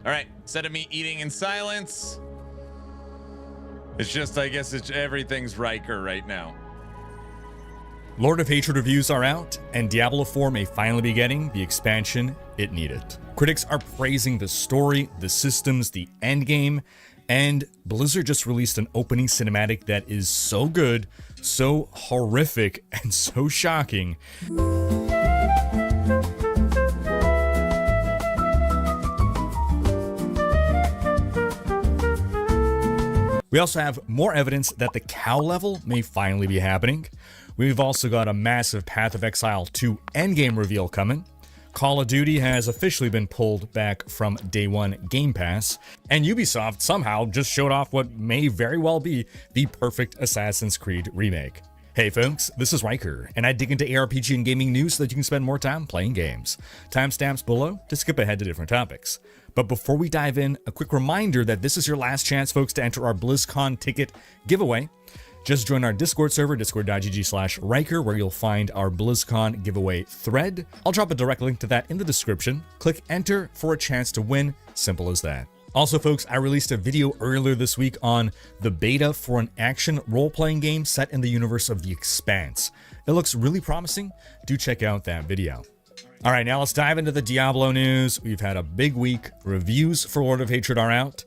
All right, instead of me eating in silence, it's just, I guess everything's Riker right now. Lord of Hatred reviews are out, and Diablo 4 may finally be getting the expansion it needed. Critics are praising the story, the systems, the endgame, and Blizzard just released an opening cinematic that is so good, so horrific, and so shocking. We also have more evidence that the cow level may finally be happening. We've also got a massive Path of Exile 2 endgame reveal coming. Call of Duty has officially been pulled back from Day 1 Game Pass. And Ubisoft somehow just showed off what may very well be the perfect Assassin's Creed remake. Hey folks, this is Riker, and I dig into ARPG and gaming news so that you can spend more time playing games. Timestamps below to skip ahead to different topics. But before we dive in, a quick reminder that this is your last chance, folks, to enter our BlizzCon ticket giveaway. Just join our Discord server, discord.gg/Riker, where you'll find our BlizzCon giveaway thread. I'll drop a direct link to that in the description. Click enter for a chance to win. Simple as that. Also, folks, I released a video earlier this week on the beta for an action role-playing game set in the universe of The Expanse. It looks really promising. Do check out that video. All right, now let's dive into the Diablo news. We've had a big week. Reviews for Lord of Hatred are out,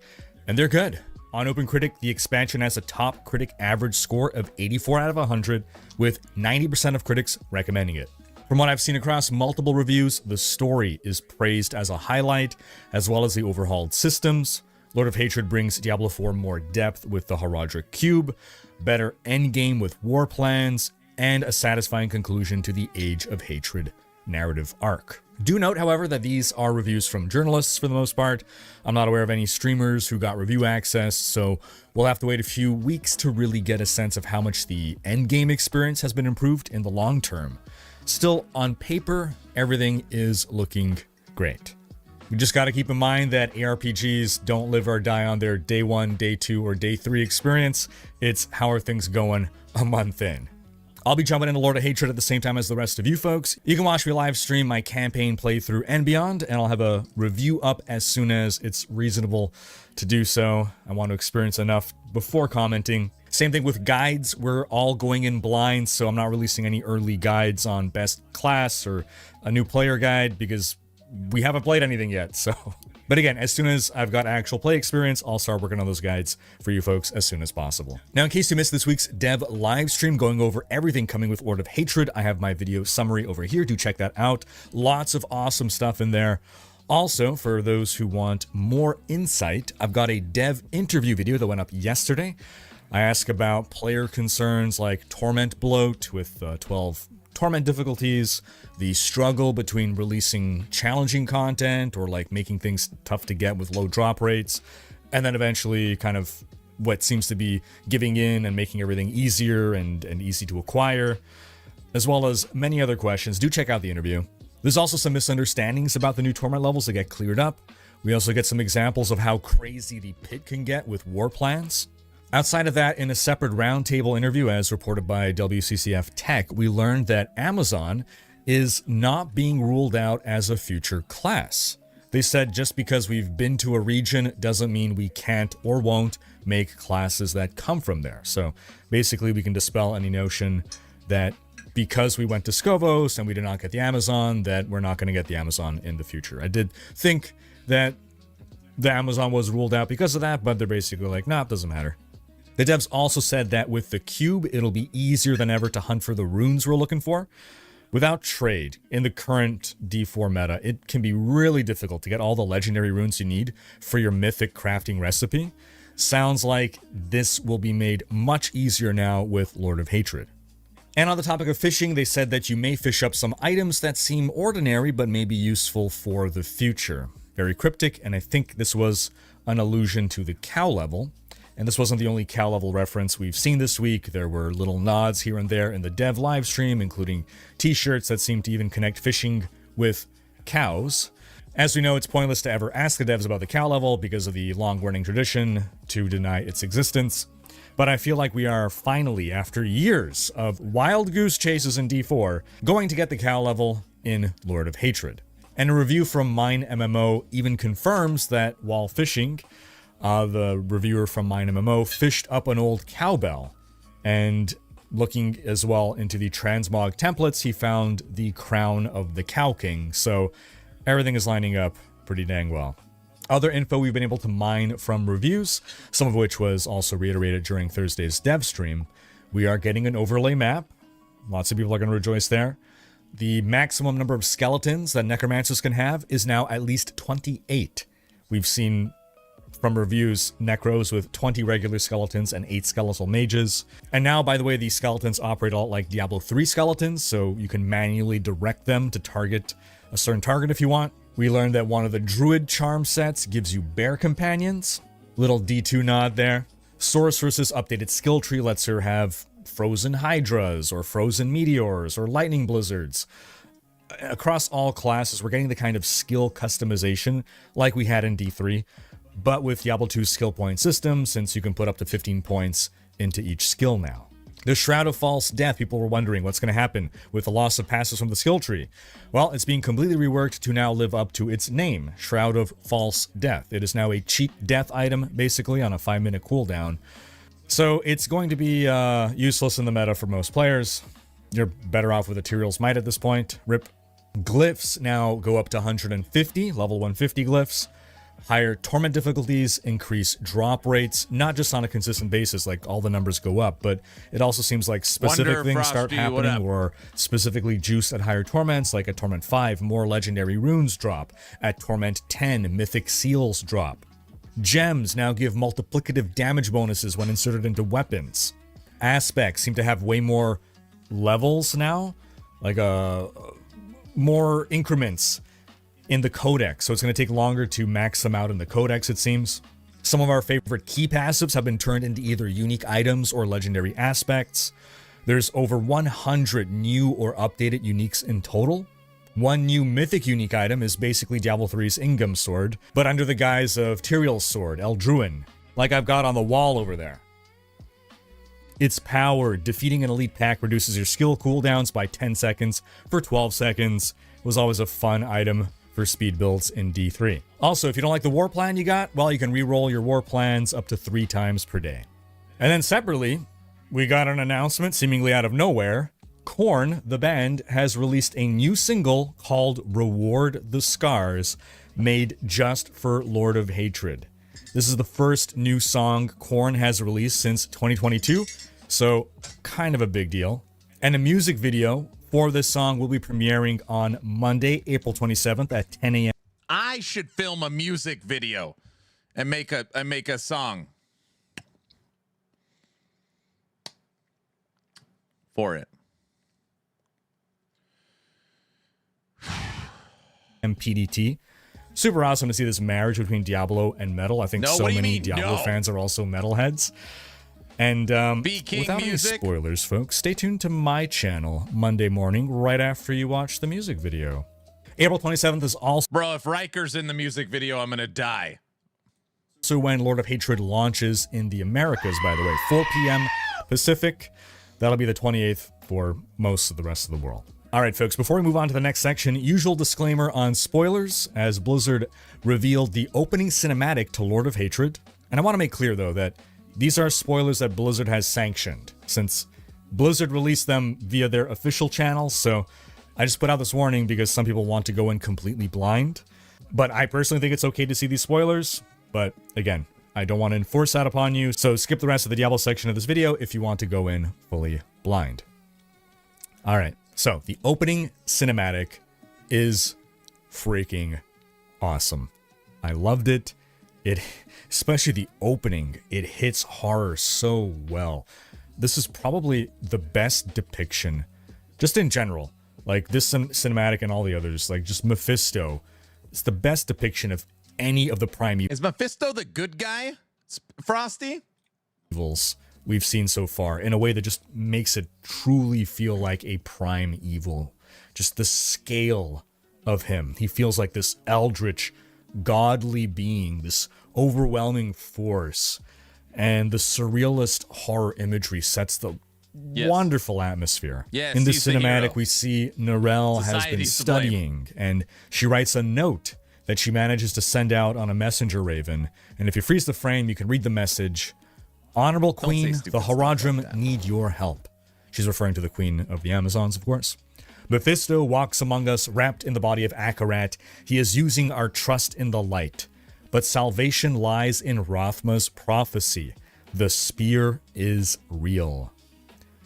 and they're good. On OpenCritic, the expansion has a top critic average score of 84 out of 100, with 90% of critics recommending it. From what I've seen across multiple reviews, the story is praised as a highlight, as well as the overhauled systems. Lord of Hatred brings Diablo 4 more depth with the Horadric Cube, better endgame with war plans, and a satisfying conclusion to the Age of Hatred narrative arc. Do note, however, that these are reviews from journalists for the most part. I'm not aware of any streamers who got review access, so we'll have to wait a few weeks to really get a sense of how much the endgame experience has been improved in the long term. Still, on paper, everything is looking great. We just got to keep in mind that ARPGs don't live or die on their day 1, day 2, or day 3 experience. It's how are things going a month in. I'll be jumping into Lord of Hatred at the same time as the rest of you folks. You can watch me live stream my campaign playthrough and beyond, and I'll have a review up as soon as it's reasonable to do so. I want to experience enough before commenting. Same thing with guides. We're all going in blind, so I'm not releasing any early guides on best class or a new player guide because we haven't played anything yet, so... But again, as soon as I've got actual play experience, I'll start working on those guides for you folks as soon as possible. Now, in case you missed this week's dev live stream going over everything coming with Lord of Hatred, I have my video summary over here. Do check that out. Lots of awesome stuff in there. Also, for those who want more insight, I've got a dev interview video that went up yesterday. I ask about player concerns like torment bloat with 12 torment difficulties, the struggle between releasing challenging content or like making things tough to get with low drop rates, and then eventually kind of what seems to be giving in and making everything easier and easy to acquire, as well as many other questions. Do check out the interview. There's also some misunderstandings about the new torment levels that get cleared up. We also get some examples of how crazy the pit can get with war plans. Outside of that, in a separate roundtable interview as reported by WCCF Tech, we learned that Amazon is not being ruled out as a future class. They said just because we've been to a region doesn't mean we can't or won't make classes that come from there. So basically we can dispel any notion that because we went to Scovos and we did not get the Amazon, that we're not going to get the Amazon in the future. I did think that the Amazon was ruled out because of that, but they're basically like, nah, it doesn't matter. The devs also said that with the cube, it'll be easier than ever to hunt for the runes we're looking for. Without trade, in the current D4 meta, it can be really difficult to get all the legendary runes you need for your mythic crafting recipe. Sounds like this will be made much easier now with Lord of Hatred. And on the topic of fishing, they said that you may fish up some items that seem ordinary but may be useful for the future. Very cryptic, and I think this was an allusion to the cow level. And this wasn't the only cow level reference we've seen this week. There were little nods here and there in the dev live stream, including t-shirts that seem to even connect fishing with cows. As we know, it's pointless to ever ask the devs about the cow level because of the long-running tradition to deny its existence. But I feel like we are finally, after years of wild goose chases in D4, going to get the cow level in Lord of Hatred. And a review from Mine MMO even confirms that while fishing, the reviewer from Mine MMO fished up an old cowbell, and looking as well into the transmog templates, he found the crown of the Cow King, so everything is lining up pretty dang well. Other info we've been able to mine from reviews, some of which was also reiterated during Thursday's dev stream. We are getting an overlay map. Lots of people are going to rejoice there. The maximum number of skeletons that necromancers can have is now at least 28. We've seen from reviews necros with 20 regular skeletons and 8 skeletal mages. And now, by the way, these skeletons operate a lot like Diablo 3 skeletons, so you can manually direct them to target a certain target if you want. We learned that one of the druid charm sets gives you bear companions. Little D2 nod there. Sorceress's updated skill tree lets her have frozen hydras or frozen meteors or lightning blizzards. Across all classes, we're getting the kind of skill customization like we had in D3, but with Diablo 2's skill point system, since you can put up to 15 points into each skill now. The Shroud of False Death, people were wondering what's going to happen with the loss of passes from the skill tree. Well, it's being completely reworked to now live up to its name, Shroud of False Death. It is now a cheap death item, basically, on a 5-minute cooldown. So it's going to be useless in the meta for most players. You're better off with Ethereal's Might at this point. RIP. Glyphs now go up to 150, level 150 glyphs. Higher torment difficulties increase drop rates, not just on a consistent basis, like all the numbers go up, but it also seems like specific things start happening or specifically juiced at higher torments, like at Torment 5, more legendary runes drop. At Torment 10, mythic seals drop. Gems now give multiplicative damage bonuses when inserted into weapons. Aspects seem to have way more levels now, like more increments in the codex, so it's going to take longer to max them out in the codex, it seems. Some of our favorite key passives have been turned into either unique items or legendary aspects. There's over 100 new or updated uniques in total. One new mythic unique item is basically Diablo 3's Ingam sword, but under the guise of Tyrael's sword, Eldruin, like I've got on the wall over there. Its power, defeating an elite pack reduces your skill cooldowns by 10 seconds for 12 seconds. It was always a fun item for speed builds in D3. Also, if you don't like the war plan you got, well, you can re-roll your war plans up to 3 times per day. And then separately, we got an announcement seemingly out of nowhere. Korn, the band, has released a new single called Reward the Scars, made just for Lord of Hatred. This is the first new song Korn has released since 2022, so kind of a big deal. And a music video for this song will be premiering on Monday, April 27th at 10 a.m. I should film a music video and make a song for it. PDT. Super awesome to see this marriage between Diablo and metal. I think No, so what do you many mean? Diablo No. fans are also metalheads. And Be King without music. any spoilers, folks, stay tuned to my channel Monday morning right after you watch the music video. April 27th is also Bro, if Riker's in the music video, I'm gonna die. when Lord of Hatred launches in the Americas, by the way, 4 p.m. Pacific. That'll be the 28th for most of the rest of the world. All right, folks, before we move on to the next section, usual disclaimer on spoilers, as Blizzard revealed the opening cinematic to Lord of Hatred. And I want to make clear, though, that these are spoilers that Blizzard has sanctioned, since Blizzard released them via their official channels, so I just put out this warning because some people want to go in completely blind. But I personally think it's okay to see these spoilers, but again, I don't want to enforce that upon you, so skip the rest of the Diablo section of this video if you want to go in fully blind. All right. So, the opening cinematic is freaking awesome. I loved it. Especially the opening, it hits horror so well. This is probably the best depiction, just in general. Like, this cinematic and all the others, like, just Mephisto. It's the best depiction of any of the primeval Is Mephisto the good guy, Frosty? evils we've seen so far, in a way that just makes it truly feel like a prime evil. Just the scale of him. He feels like this eldritch, godly being, this overwhelming force, and the surrealist horror imagery sets the wonderful atmosphere. Yes, in this he's the cinematic, hero. we see Narelle has been Society's to blame. studying, and she writes a note that she manages to send out on a messenger raven. And if you freeze the frame, you can read the message. Honorable say Queen, stupid the stuff Haradrim like that. need your help. She's referring to the Queen of the Amazons, of course. Mephisto walks among us, wrapped in the body of Akarat. He is using our trust in the light. But salvation lies in Rothma's prophecy. The spear is real.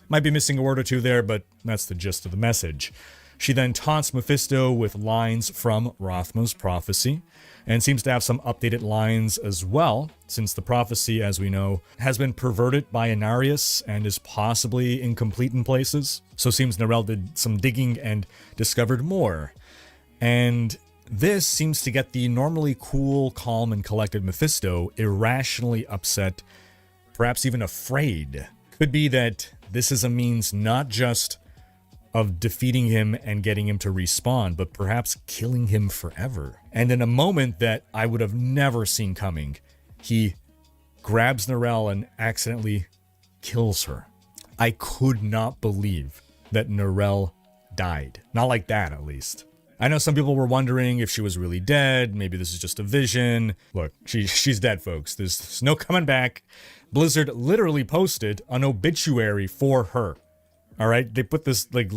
Might be missing a word or two there, but that's the gist of the message. She then taunts Mephisto with lines from Rothma's prophecy, and seems to have some updated lines as well, since the prophecy, as we know, has been perverted by Inarius and is possibly incomplete in places. So seems Narelle did some digging and discovered more. And this seems to get the normally cool, calm, and collected Mephisto irrationally upset, perhaps even afraid. Could be that this is a means not just of defeating him and getting him to respawn, but perhaps killing him forever. And in a moment that I would have never seen coming, he grabs Narelle and accidentally kills her. I could not believe that Narelle died. Not like that, at least. I know some people were wondering if she was really dead. Maybe this is just a vision. Look, she's dead, folks. There's no coming back. Blizzard literally posted an obituary for her. All right, they put this like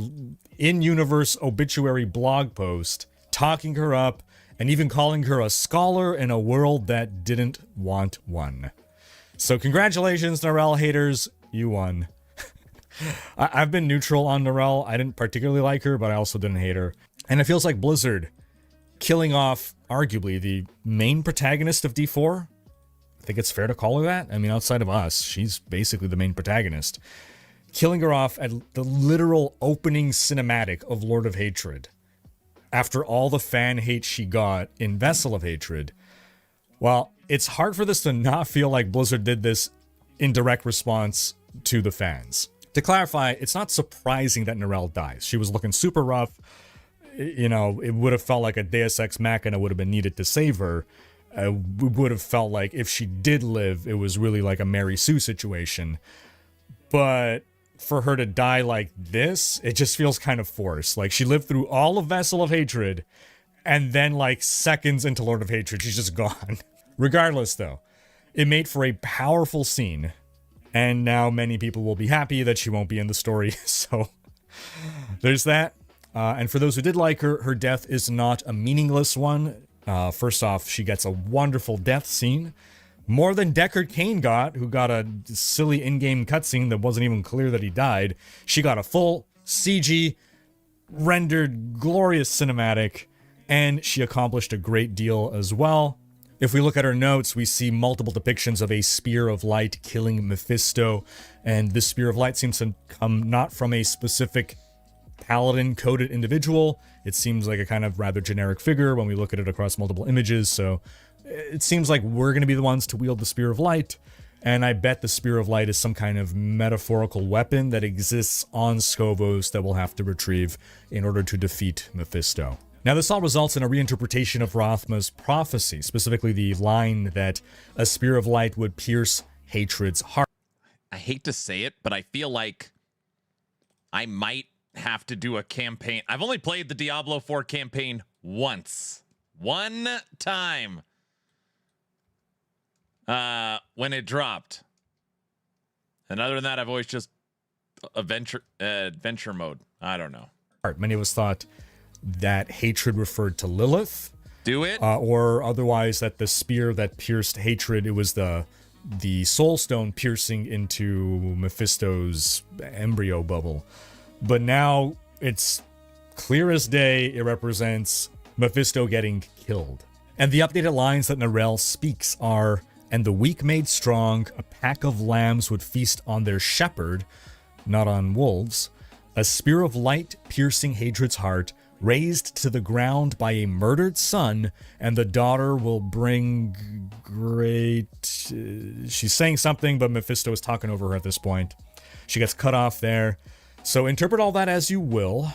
in-universe obituary blog post talking her up and even calling her a scholar in a world that didn't want one. So congratulations, Narelle haters, you won. I've been neutral on Narelle. I didn't particularly like her, but I also didn't hate her. And it feels like Blizzard killing off arguably the main protagonist of D4. I think it's fair to call her that. I mean, outside of us, she's basically the main protagonist. Killing her off at the literal opening cinematic of Lord of Hatred. after all the fan hate she got in Vessel of Hatred, well, it's hard for this to not feel like Blizzard did this in direct response to the fans. To clarify, it's not surprising that Narelle dies. She was looking super rough. You know, it would have felt like a Deus Ex Machina would have been needed to save her. It would have felt like if she did live, it was really like a Mary Sue situation. But for her to die like this, it just feels kind of forced. Like, she lived through all of Vessel of Hatred, and then like seconds into Lord of Hatred, she's just gone. Regardless, though, it made for a powerful scene, and now many people will be happy that she won't be in the story, so there's that. And for those who did like her, her death is not a meaningless one. First off, she gets a wonderful death scene. More than Deckard Cain got, who got a silly in-game cutscene that wasn't even clear that he died. She got a full CG, rendered, glorious cinematic, and she accomplished a great deal as well. If we look at her notes, we see multiple depictions of a Spear of Light killing Mephisto, and this Spear of Light seems to come not from a specific paladin-coded individual. It seems like a kind of rather generic figure when we look at it across multiple images, so it seems like we're going to be the ones to wield the Spear of Light, and I bet the Spear of Light is some kind of metaphorical weapon that exists on Scovos that we'll have to retrieve in order to defeat Mephisto. Now, this all results in a reinterpretation of Rathma's prophecy, specifically the line that a Spear of Light would pierce Hatred's heart. I hate to say it, but I feel like I might have to do a campaign. I've only played the Diablo 4 campaign once. One time. When it dropped. And other than that, I've always just adventure mode. I don't know. Many of us thought that Hatred referred to Lilith. Do it? Or otherwise that the spear that pierced Hatred, it was the soul stone piercing into Mephisto's embryo bubble. But now it's clear as day it represents Mephisto getting killed. And the updated lines that Narelle speaks are, "And the weak made strong, a pack of lambs would feast on their shepherd, not on wolves. A spear of light piercing Hatred's heart, raised to the ground by a murdered son, and the daughter will bring great..." She's saying something, but Mephisto is talking over her at this point. She gets cut off there. So interpret all that as you will.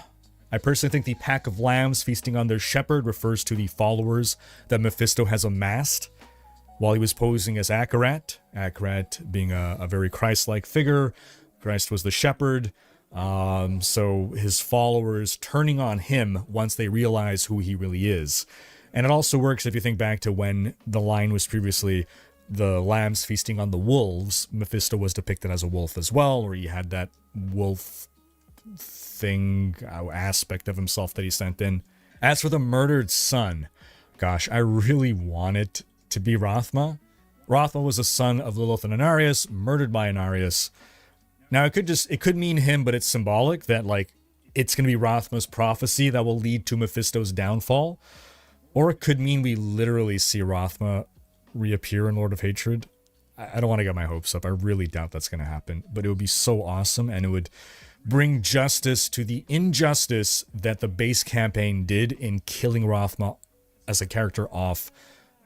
I personally think the pack of lambs feasting on their shepherd refers to the followers that Mephisto has amassed while he was posing as Acolyte. Acolyte being a very Christ-like figure. Christ was the shepherd. So his followers turning on him once they realize who he really is. And it also works if you think back to when the line was previously the lambs feasting on the wolves. Mephisto was depicted as a wolf as well, or he had that wolf thing, aspect of himself that he sent in. As for the murdered son, gosh, I really want it to be Rathma. Rathma was a son of Lilith and Inarius, murdered by Inarius. Now, it could mean him, but it's symbolic that, like, it's going to be Rathma's prophecy that will lead to Mephisto's downfall. Or it could mean we literally see Rathma reappear in Lord of Hatred. I don't want to get my hopes up. I really doubt that's going to happen. But it would be so awesome, and it would bring justice to the injustice that the base campaign did in killing Rathma as a character off.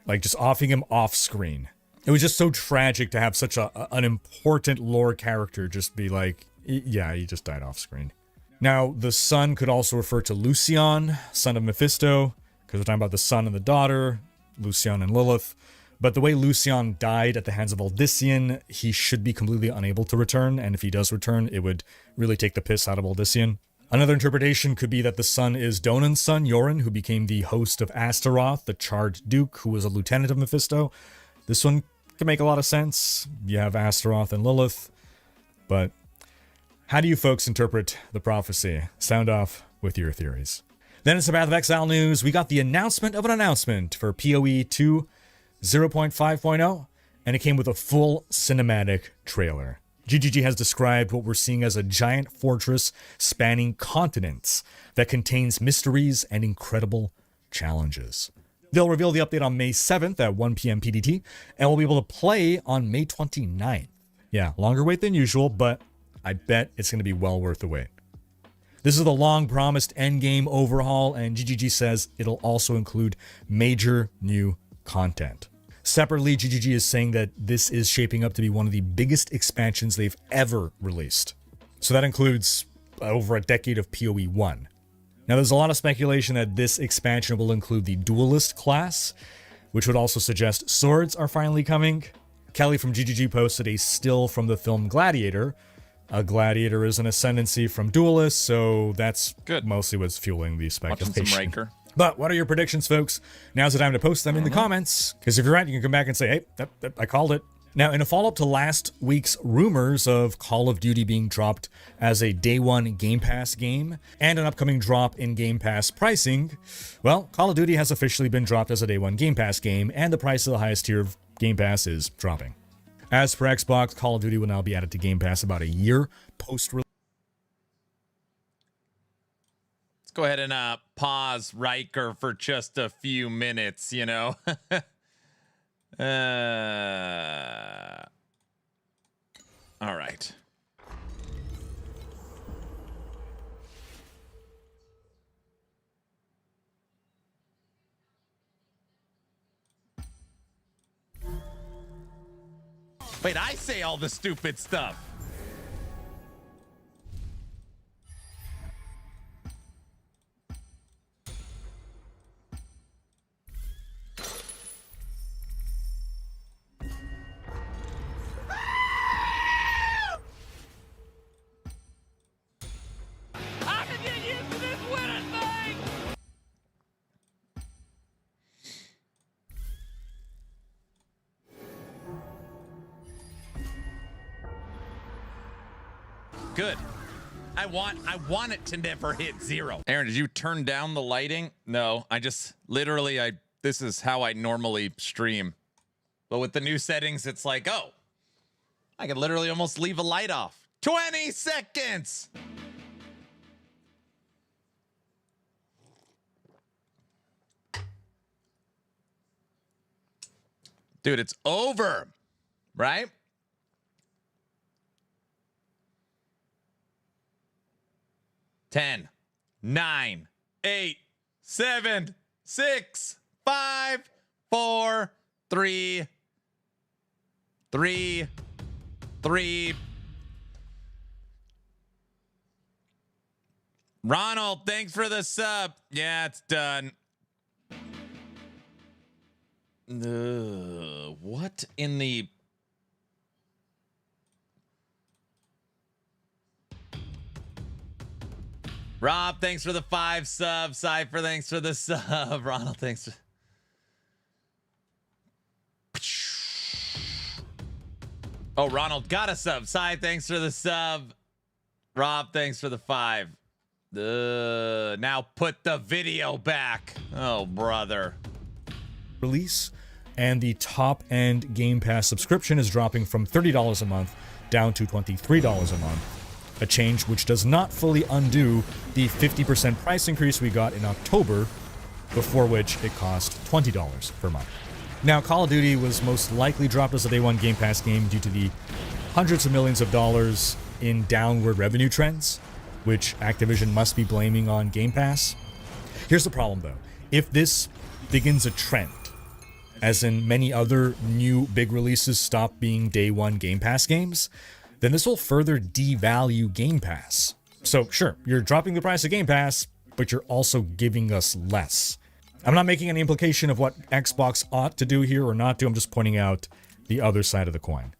Like, just offing him off screen. It was just so tragic to have such an important lore character just be like, yeah, he just died off screen. Now, the son could also refer to Lucian, son of Mephisto, because we're talking about the son and the daughter, Lucian and Lilith. But the way Lucian died at the hands of Aldyssian, he should be completely unable to return, and if he does return, it would really take the piss out of Aldyssian. Another interpretation could be that the son is Donan's son, Yoren, who became the host of Astaroth, the Charged Duke, who was a lieutenant of Mephisto. This one can make a lot of sense. You have Astaroth and Lilith, but how do you folks interpret the prophecy? Sound off with your theories. Then in some Path of Exile news, we got the announcement of an announcement for PoE 2 0.5.0, and it came with a full cinematic trailer. GGG has described what we're seeing as a giant fortress spanning continents that contains mysteries and incredible challenges. They'll reveal the update on May 7th at 1 p.m. PDT, and we'll be able to play on May 29th. Yeah, longer wait than usual, but I bet it's going to be well worth the wait. This is the long-promised endgame overhaul, and GGG says it'll also include major new content. Separately, GGG is saying that this is shaping up to be one of the biggest expansions they've ever released. So that includes over a decade of PoE 1. Now, there's a lot of speculation that this expansion will include the Duelist class, which would also suggest swords are finally coming. Kelly from GGG posted a still from the film Gladiator. A gladiator is an ascendancy from Duelist, so that's good. Mostly what's fueling the speculation. Watching some Riker. But what are your predictions, folks? Now's the time to post them in the comments, because if you're right, you can come back and say, hey, I called it. Now, in a follow-up to last week's rumors of Call of Duty being dropped as a Day 1 Game Pass game and an upcoming drop in Game Pass pricing, well, Call of Duty has officially been dropped as a Day 1 Game Pass game, and the price of the highest tier of Game Pass is dropping. As for Xbox, Call of Duty will now be added to Game Pass about a year post-release. Let's go ahead and pause Riker for just a few minutes, you know. All right. Wait, I say all the stupid stuff. Good. I want it to never hit 0. Aaron, did you turn down the lighting? No, I just literally this is how I normally stream. But with the new settings, it's like, oh, I could literally almost leave a light off. 20 seconds. Dude, it's over, right? Ten, 9, 8, 7, 6, 5, 4, 3, 3, 3. Ronald, thanks for the sub. Yeah, it's done. What in the... Rob, thanks for the 5 subs. Cypher, thanks for the sub. Ronald, thanks. Oh, Ronald got a sub. Cy, thanks for the sub. Rob, thanks for the 5. Now put the video back. Oh, brother. Release, and the top-end Game Pass subscription is dropping from $30 a month down to $23 a month. A change which does not fully undo the 50% price increase we got in October, before which it cost $20 per month. Now, Call of Duty was most likely dropped as a Day 1 Game Pass game due to the hundreds of millions of dollars in downward revenue trends, which Activision must be blaming on Game Pass. Here's the problem, though. If this begins a trend, as in many other new big releases stop being Day 1 Game Pass games, then this will further devalue Game Pass. So sure, you're dropping the price of Game Pass, but you're also giving us less. I'm not making any implication of what Xbox ought to do here or not do. I'm just pointing out the other side of the coin.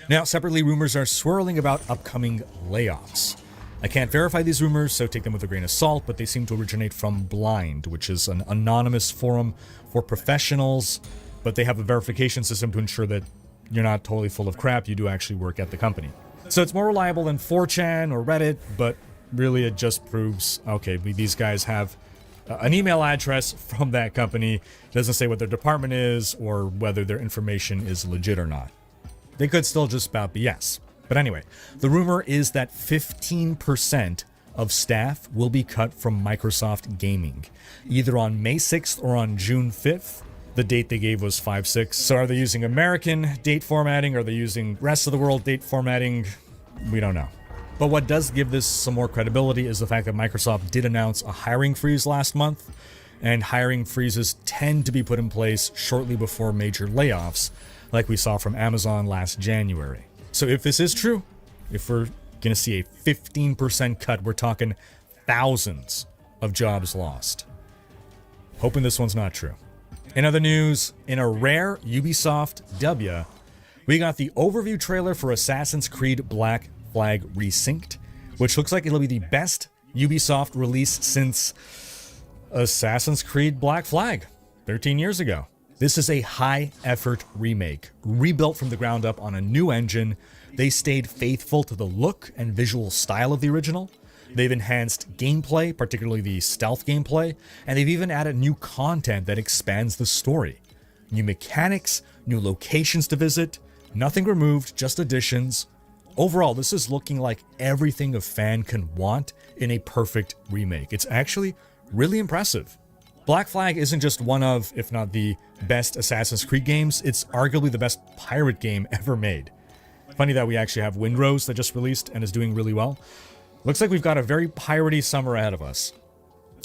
Now, separately, rumors are swirling about upcoming layoffs. I can't verify these rumors, so take them with a grain of salt, but they seem to originate from Blind, which is an anonymous forum for professionals, but they have a verification system to ensure that you're not totally full of crap, you do actually work at the company. So it's more reliable than 4chan or Reddit, but really it just proves, okay, these guys have an email address from that company. It doesn't say what their department is or whether their information is legit or not. They could still just spout BS. But anyway, the rumor is that 15% of staff will be cut from Microsoft Gaming, either on May 6th or on June 5th. The date they gave was 5/6. So are they using American date formatting? Are they using rest of the world date formatting? We don't know. But what does give this some more credibility is the fact that Microsoft did announce a hiring freeze last month, and hiring freezes tend to be put in place shortly before major layoffs, like we saw from Amazon last January. So if this is true, if we're going to see a 15% cut, we're talking thousands of jobs lost. Hoping this one's not true. In other news, in a rare Ubisoft W, we got the overview trailer for Assassin's Creed Black Flag Resynced, which looks like it'll be the best Ubisoft release since Assassin's Creed Black Flag 13 years ago. This is a high-effort remake, rebuilt from the ground up on a new engine. They stayed faithful to the look and visual style of the original. They've enhanced gameplay, particularly the stealth gameplay, and they've even added new content that expands the story. New mechanics, new locations to visit, nothing removed, just additions. Overall, this is looking like everything a fan can want in a perfect remake. It's actually really impressive. Black Flag isn't just one of, if not the best Assassin's Creed games, it's arguably the best pirate game ever made. Funny that we actually have Windrose that just released and is doing really well. Looks like we've got a very piratey summer ahead of us.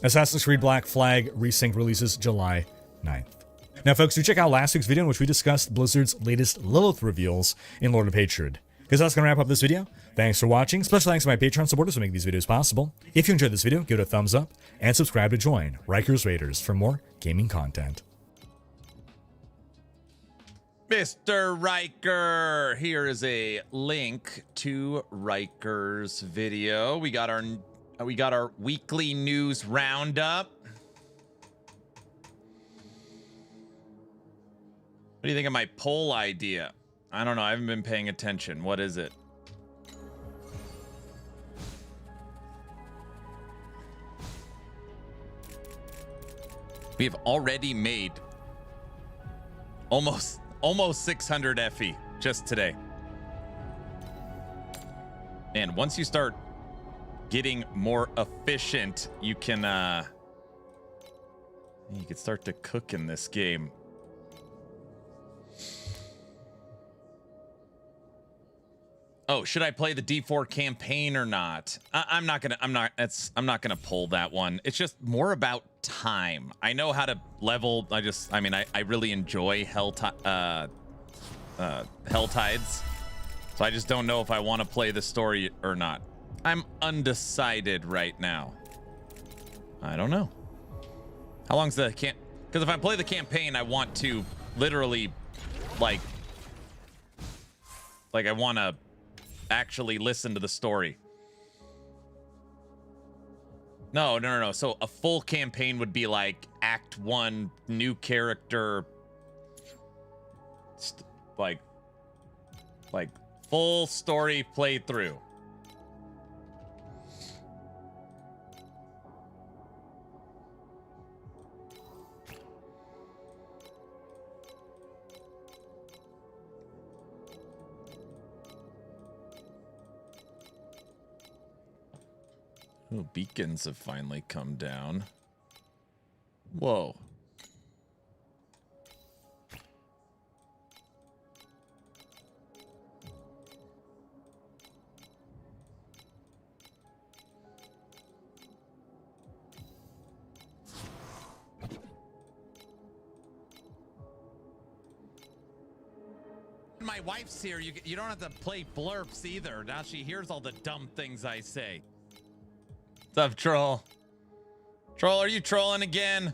Assassin's Creed Black Flag Resynced releases July 9th. Now folks, do check out last week's video in which we discussed Blizzard's latest Lilith reveals in Lord of Hatred. Because that's going to wrap up this video. Thanks for watching. Special thanks to my Patreon supporters who make these videos possible. If you enjoyed this video, give it a thumbs up and subscribe to join Riker's Raiders for more gaming content. Mr. Riker, here is a link to Riker's video. We got our weekly news roundup. What do you think of my poll idea? I don't know. I haven't been paying attention. What is it? We have already made almost 600 FE just today. And once you start getting more efficient, you can start to cook in this game. Oh, should I play the D4 campaign or not? I'm not gonna pull that one. It's just more about time. I know how to level. I really enjoy Helltides. So I just don't know if I want to play the story or not. I'm undecided right now. I don't know. How long's the because if I play the campaign, I want to literally like I want to actually listen to the story. No. So a full campaign would be like Act 1, new character, like full story playthrough. Oh, beacons have finally come down. Whoa. My wife's here. You don't have to play blurps either. Now she hears all the dumb things I say. What's up, troll? Troll, are you trolling again?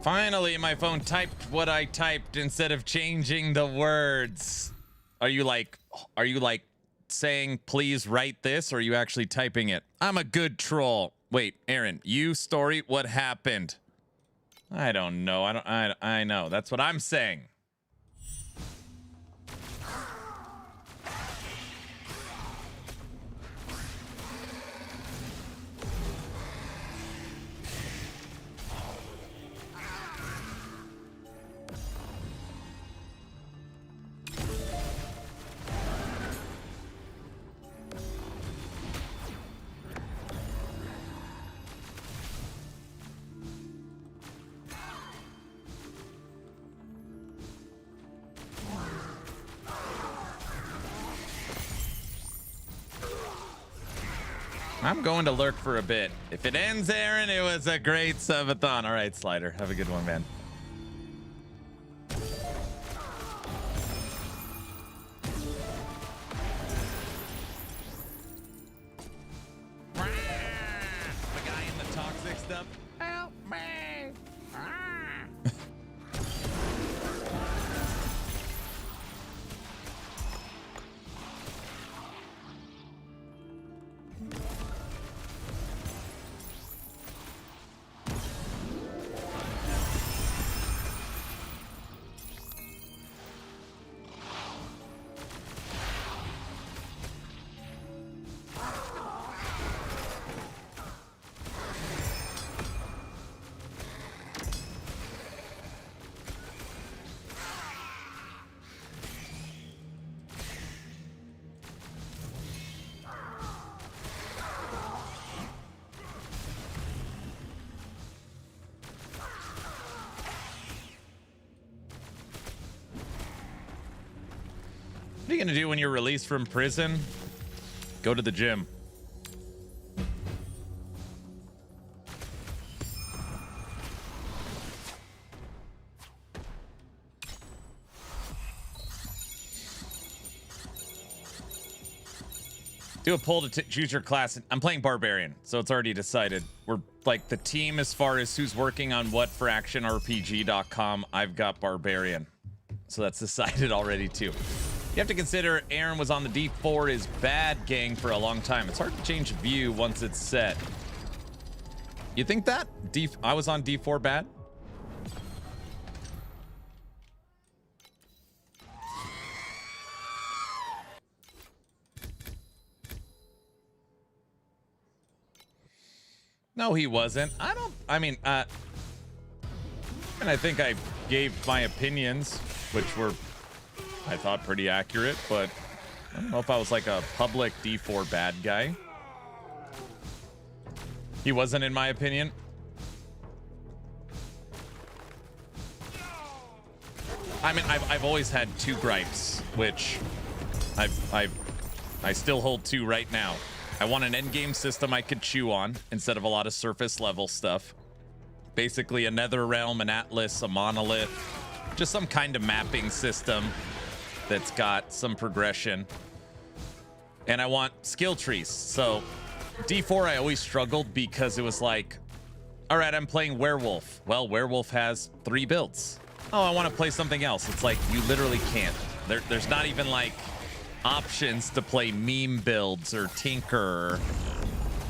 Finally, my phone typed what I typed instead of changing the words. Are you like saying please write this, or are you actually typing it? I'm a good troll. Wait, Aaron, you story what happened? I don't know. I know. That's what I'm saying. I'm going to lurk for a bit. If it ends, Aaron, it was a great Subathon. All right, Slider. Have a good one, man. The guy in the toxic stuff. Help me. What are you gonna do when you're released from prison? Go to the gym. Do a poll to choose your class. I'm playing Barbarian, so it's already decided. We're like the team as far as who's working on what for actionrpg.com. I've got Barbarian, so that's decided already too. You have to consider Aaron was on the D4 is bad gang for a long time. It's hard to change view once it's set. You think that? I was on D4 bad? No, he wasn't. And I think I gave my opinions, which were, I thought, pretty accurate, but I don't know if I was like a public D4 bad guy. He wasn't, in my opinion. I mean, I've always had two gripes, which I still hold to right now. I want an endgame system I could chew on instead of a lot of surface level stuff. Basically a Netherrealm, an Atlas, a Monolith, just some kind of mapping system that's got some progression. And I want skill trees. So D4 I always struggled because it was like, all right, I'm playing Werewolf. Well, Werewolf has 3 builds. Oh, I want to play something else. It's like you literally can't. There's not even like options to play meme builds or tinker.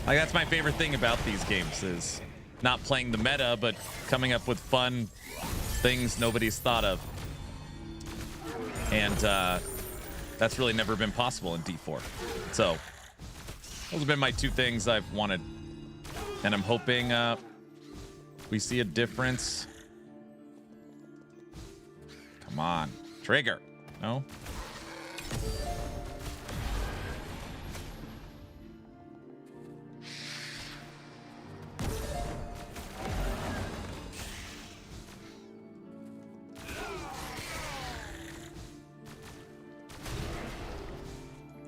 Like, that's my favorite thing about these games is not playing the meta, but coming up with fun things nobody's thought of. And that's really never been possible in D4. So those have been my 2 things I've wanted. And I'm hoping we see a difference. Come on. Trigger. No?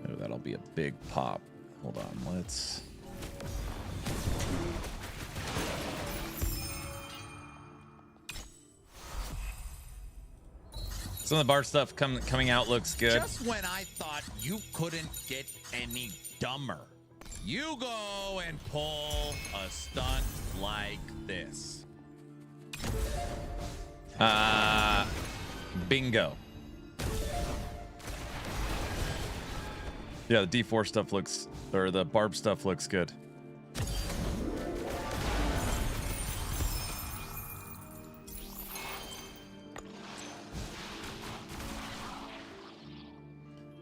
Oh, that'll be a big pop. Hold on, let's... Some of the bar stuff coming out looks good. Just when I thought you couldn't get any dumber, you go and pull a stunt like this. Bingo. Yeah, the D4 stuff looks, or the barb stuff looks good.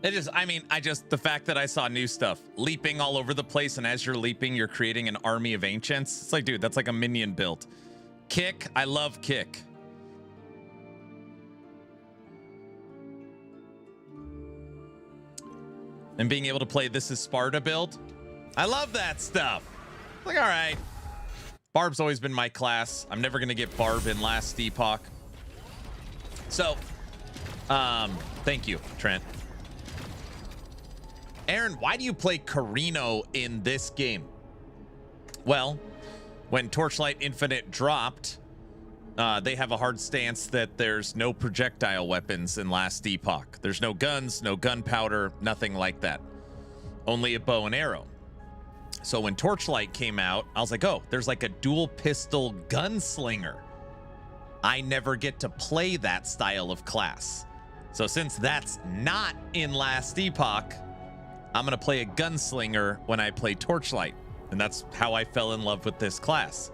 It is, I mean, the fact that I saw new stuff leaping all over the place, and as you're leaping, you're creating an army of ancients. It's like, dude, that's like a minion build. Kick, I love kick. And being able to play This is Sparta build. I love that stuff. Like, all right. Barb's always been my class. I'm never going to get Barb in last Epoch. So, thank you, Trent. Aaron, why do you play Carino in this game? Well, when Torchlight Infinite dropped, they have a hard stance that there's no projectile weapons in Last Epoch. There's no guns, no gunpowder, nothing like that. Only a bow and arrow. So when Torchlight came out, I was like, oh, there's like a dual pistol gunslinger. I never get to play that style of class. So since that's not in Last Epoch, I'm going to play a gunslinger when I play Torchlight. And that's how I fell in love with this class.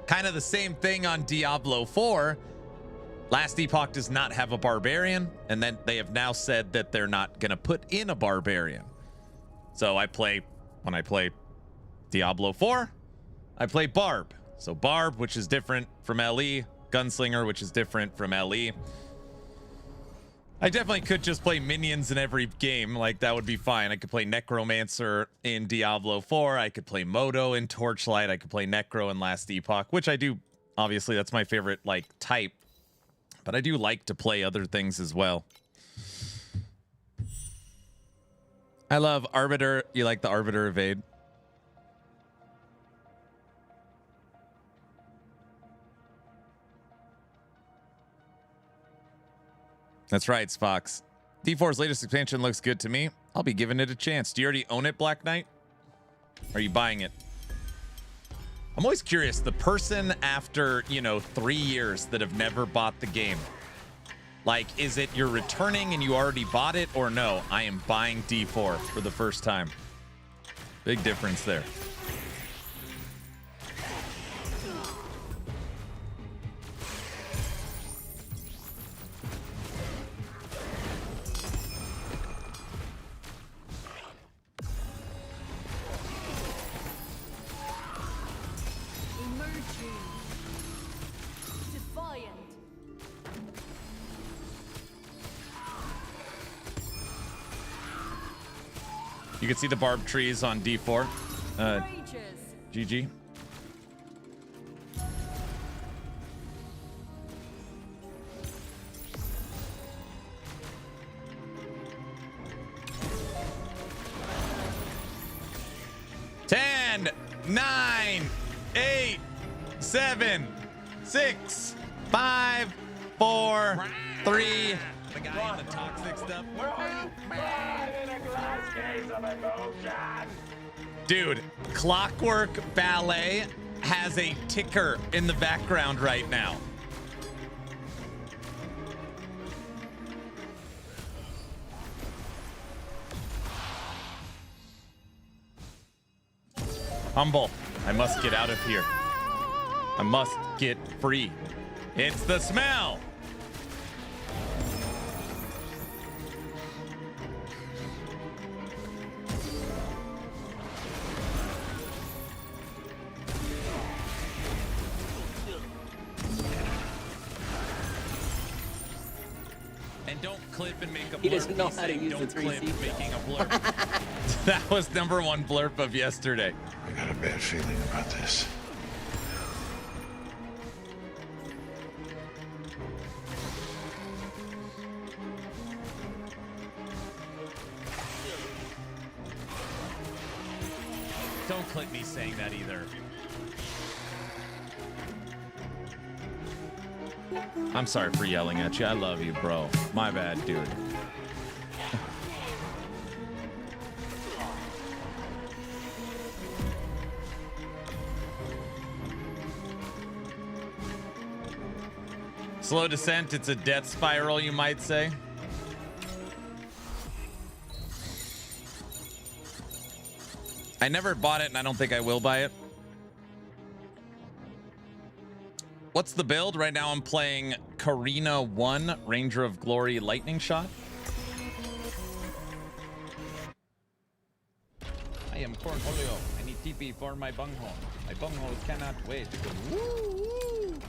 Kind of the same thing on Diablo 4. Last Epoch does not have a barbarian, and then they have now said that they're not going to put in a barbarian. So when I play Diablo 4, I play Barb. So Barb, which is different from LE, Gunslinger, which is different from LE. I definitely could just play minions in every game. Like, that would be fine. I could play Necromancer in Diablo 4. I could play Moto in Torchlight. I could play Necro in Last Epoch, which I do. Obviously, that's my favorite, like, type. But I do like to play other things as well. I love Arbiter. You like the Arbiter Evade? That's right, Spox. D4's latest expansion looks good to me. I'll be giving it a chance. Do you already own it, Black Knight? Are you buying it? I'm always curious. The person after, 3 years that have never bought the game. Like, is it you're returning and you already bought it, or no, I am buying D4 for the first time? Big difference there. You can see the barb trees on D4. GG. Ten, 9, 8, 7, 6, 5, 4, 3. The guy in the toxic stuff. Dude, Clockwork Ballet has a ticker in the background right now. Humble, I must get out of here. I must get free. It's the smell. Clip and make a blurb. He doesn't know how to use the 3C. Making a blurb. That was #1 blurb of yesterday. I got a bad feeling about this. Don't clip me saying that either. I'm sorry for yelling at you. I love you, bro. My bad, dude. Slow descent. It's a death spiral, you might say. I never bought it, and I don't think I will buy it. What's the build? Right now I'm playing Karina 1, Ranger of Glory Lightning Shot. I am Cornholio. I need TP for my bunghole. My bunghole cannot wait. Woo, woo.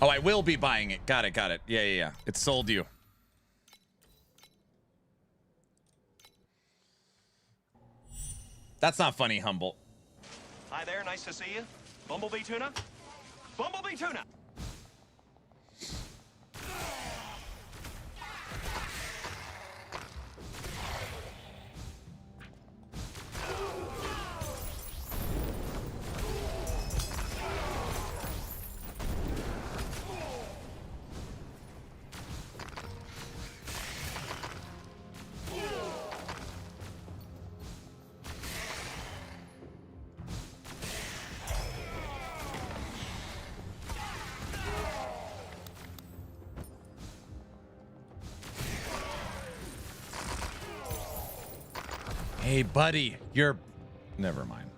Oh, I will be buying it. Got it, got it. Yeah. It sold you. That's not funny, Humble. Hi there, nice to see you. Bumblebee tuna? Bumblebee tuna! Hey, buddy, you're... Never mind.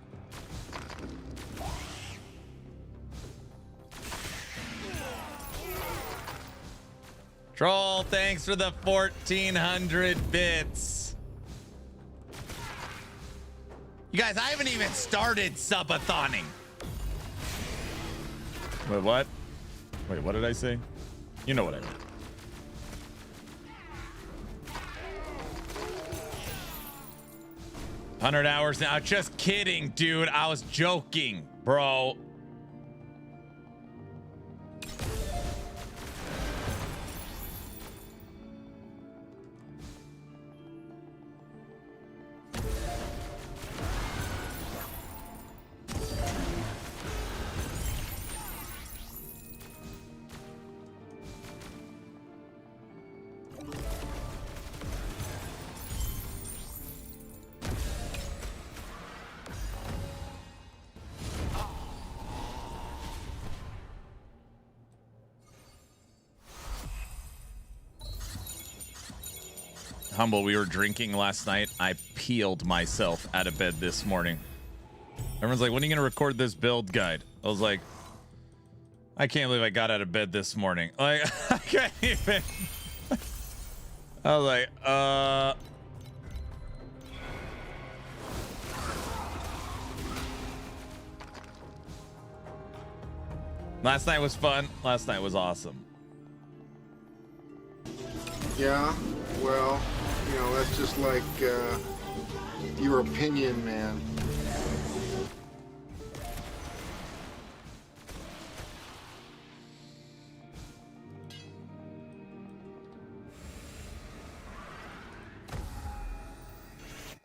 Troll, thanks for the 1,400 bits. You guys, I haven't even started Sub-A-Thoning. Wait, what? Wait, what did I say? You know what I mean. $100 hours now. Just kidding, dude. I was joking, bro. Humble, we were drinking last night. I peeled myself out of bed this morning. Everyone's like, when are you going to record this build guide? I was like, I can't believe I got out of bed this morning. Like, I can't even. I was like, Last night was fun. Last night was awesome. Yeah, well, you know, that's just like your opinion, man.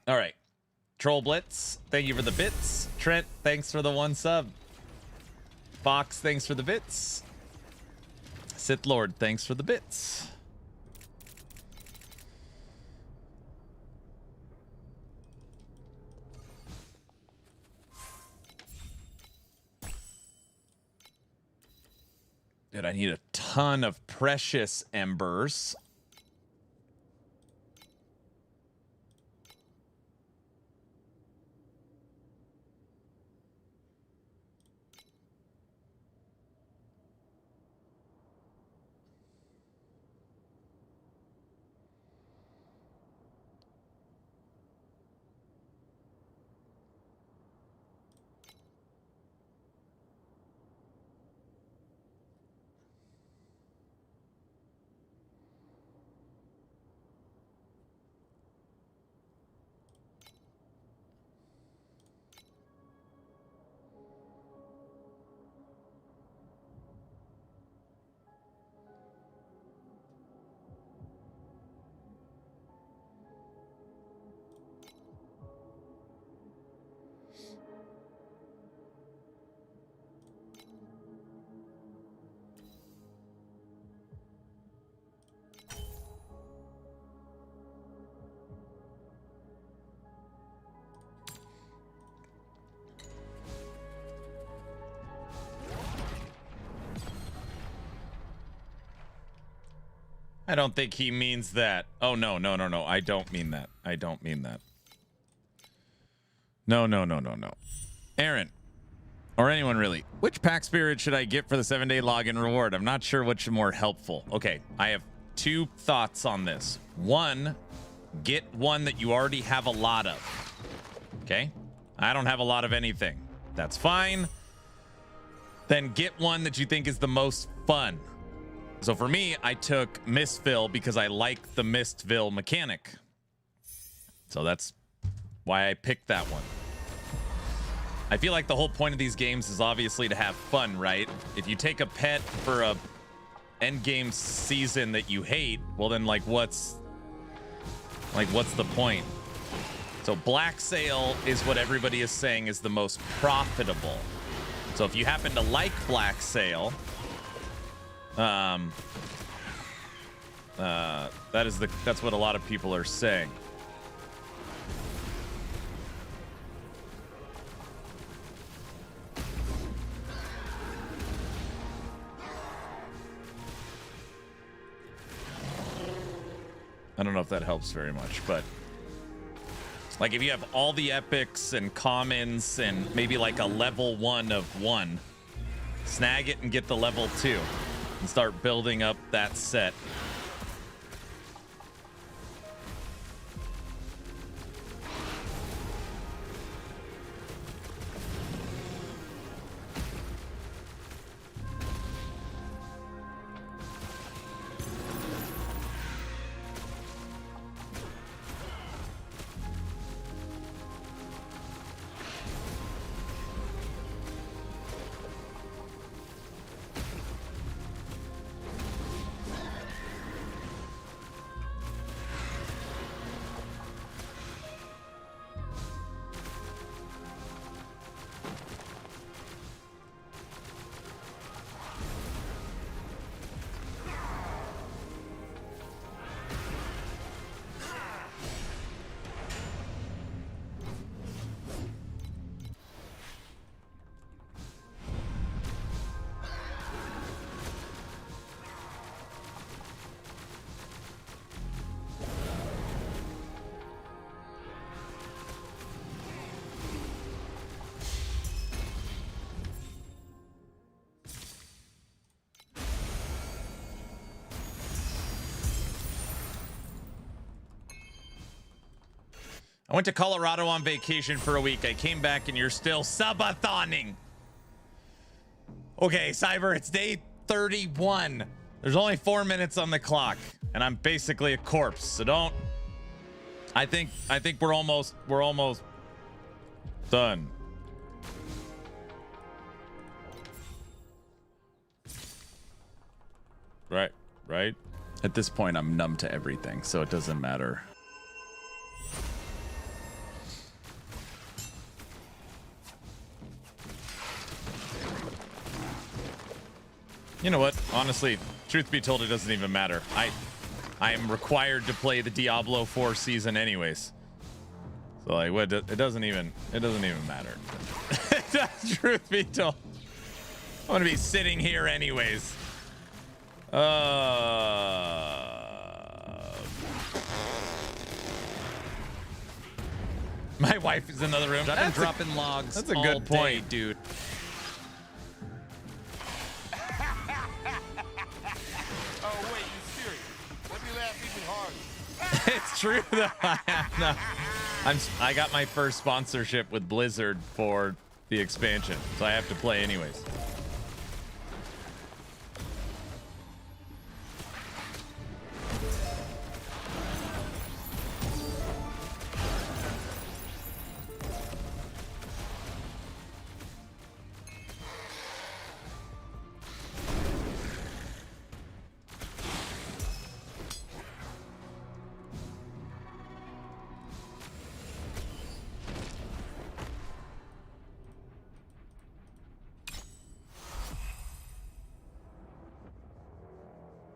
All right. Troll Blitz, thank you for the bits. Trent, thanks for the 1 sub. Fox, thanks for the bits. Sith Lord, thanks for the bits. Dude, I need a ton of precious embers. I don't think he means that. Oh, no. I don't mean that. I don't mean that. No. Aaron, or anyone really, which pack spirit should I get for the 7-day login reward? I'm not sure which is more helpful. Okay, I have 2 thoughts on this. 1, get one that you already have a lot of. Okay? I don't have a lot of anything. That's fine. Then get one that you think is the most fun. So for me, I took Mistville because I like the Mistville mechanic. So that's why I picked that one. I feel like the whole point of these games is obviously to have fun, right? If you take a pet for a end game season that you hate, well then what's the point? So Black Sail is what everybody is saying is the most profitable. So if you happen to like Black Sail, that's what a lot of people are saying. I don't know if that helps very much, but like if you have all the epics and commons and maybe like a level 1 of 1, snag it and get the level 2 and start building up that set. I went to Colorado on vacation for a week. I came back and you're still Subathoning. Okay, Cyber, it's day 31. There's only 4 minutes on the clock, and I'm basically a corpse. So don't. I think we're almost done. Right. At this point, I'm numb to everything, so it doesn't matter. You know what? Honestly, truth be told, it doesn't even matter. I am required to play the Diablo 4 season anyways. So like, what? It doesn't even matter. Truth be told, I'm gonna be sitting here anyways. My wife is in another room. I've been dropping logs. That's a all good point, day, dude. It's true though. I got my first sponsorship with Blizzard for the expansion, so I have to play anyways.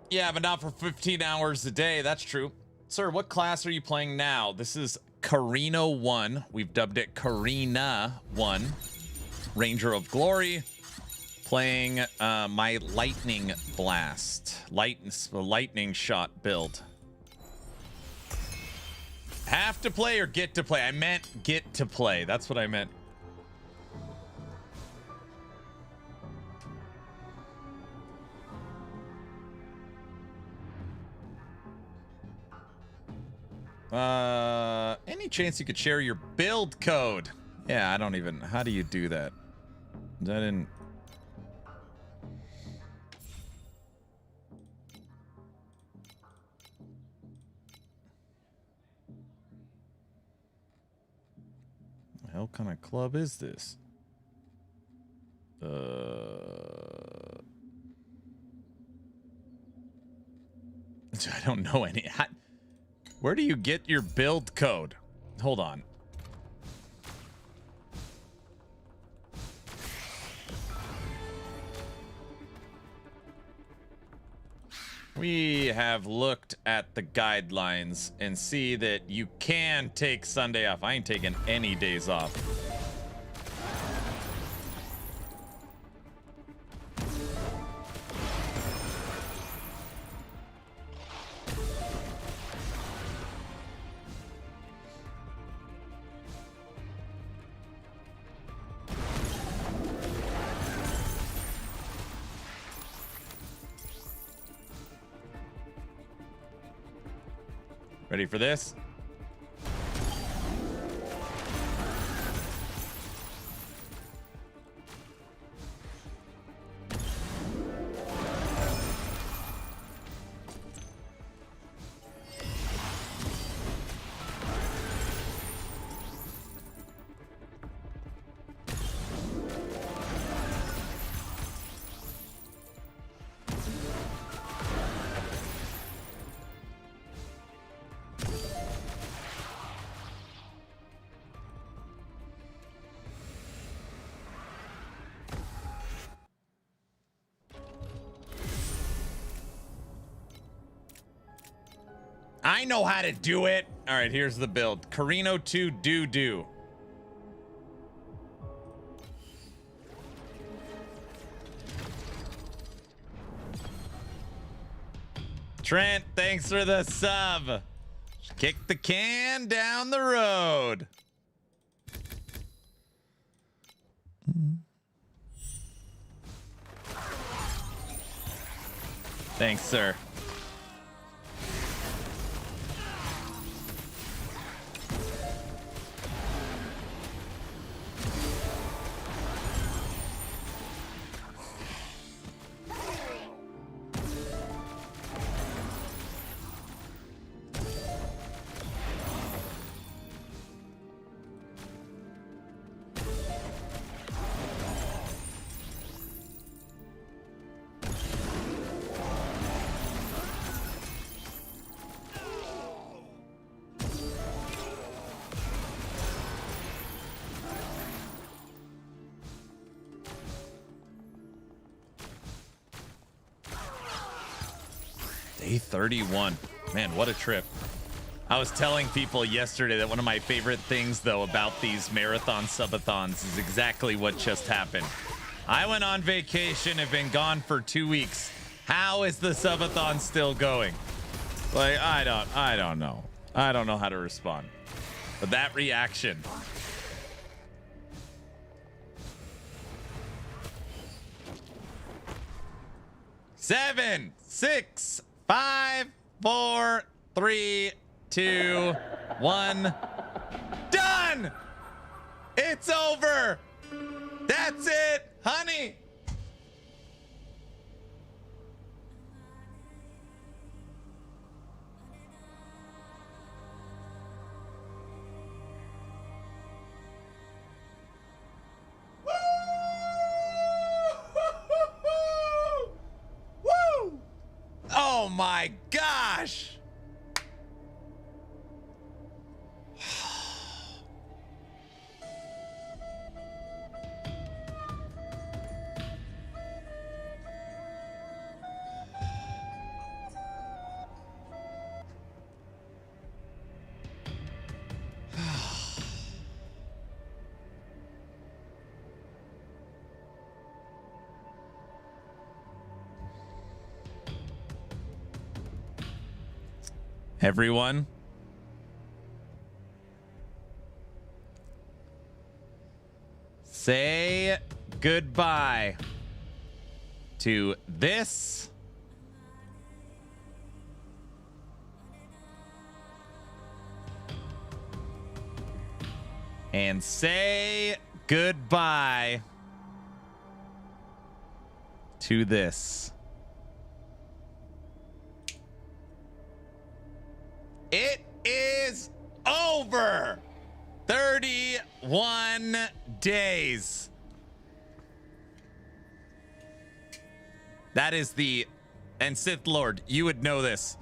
Yeah, but not for 15 hours a day. That's true. Sir, what class are you playing now? This is Carino 1. We've dubbed it Karina 1. Ranger of Glory. Playing my Lightning Blast. Lightning Shot build. Have to play or get to play? I meant get to play. That's what I meant. Any chance you could share your build code? Yeah, I don't even. How do you do that? I didn't. The hell kind of club is this? I don't know any. Where do you get your build code? Hold on. We have looked at the guidelines and see that you can take Sunday off. I ain't taking any days off. Ready for this? I know how to do it. All right, here's the build. Carino 2 do. Trent, thanks for the sub. Kick the can down the road. Thanks, sir. Day 31. Man, what a trip. I was telling people yesterday that one of my favorite things, though, about these marathon subathons is exactly what just happened. I went on vacation, have been gone for 2 weeks. How is the subathon still going? Like, I don't know. I don't know how to respond. But that reaction. Seven, 6, 5, 4, 3, 2, 1. Done! It's over! That's it, honey! Woo! Oh my gosh! Everyone, say goodbye to this and say goodbye to this. It is over. 31 days. That is and Sith Lord, you would know this.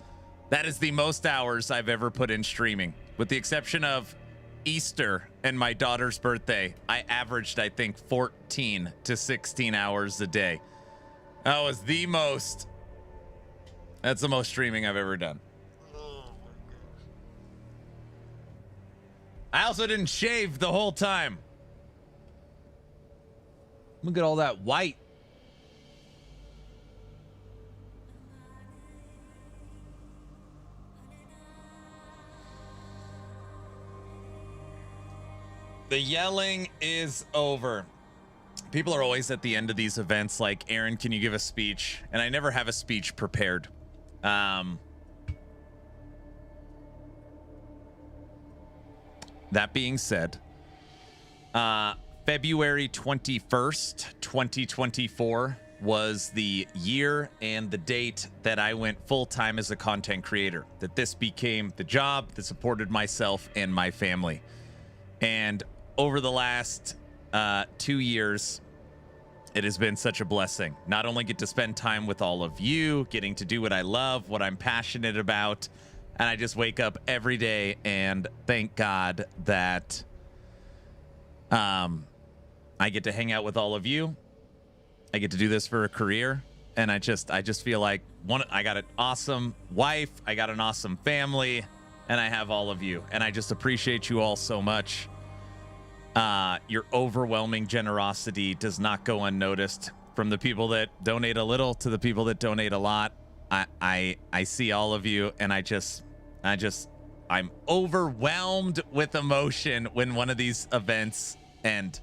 That is the most hours I've ever put in streaming. With the exception of Easter and my daughter's birthday, I averaged, I think, 14 to 16 hours a day. That was the most. That's the most streaming I've ever done. I also didn't shave the whole time. Look at all that white. The yelling is over. People are always at the end of these events like, Aaron, can you give a speech? And I never have a speech prepared. That being said, February 21st, 2024 was the year and the date that I went full-time as a content creator, that this became the job that supported myself and my family. And over the last 2 years, it has been such a blessing. Not only get to spend time with all of you, getting to do what I love, what I'm passionate about, and I just wake up every day and thank God that I get to hang out with all of you. I get to do this for a career, and I just feel like I got an awesome wife, I got an awesome family, and I have all of you, and I just appreciate you all so much. Your overwhelming generosity does not go unnoticed, from the people that donate a little to the people that donate a lot. I see all of you, and I'm overwhelmed with emotion when one of these events end.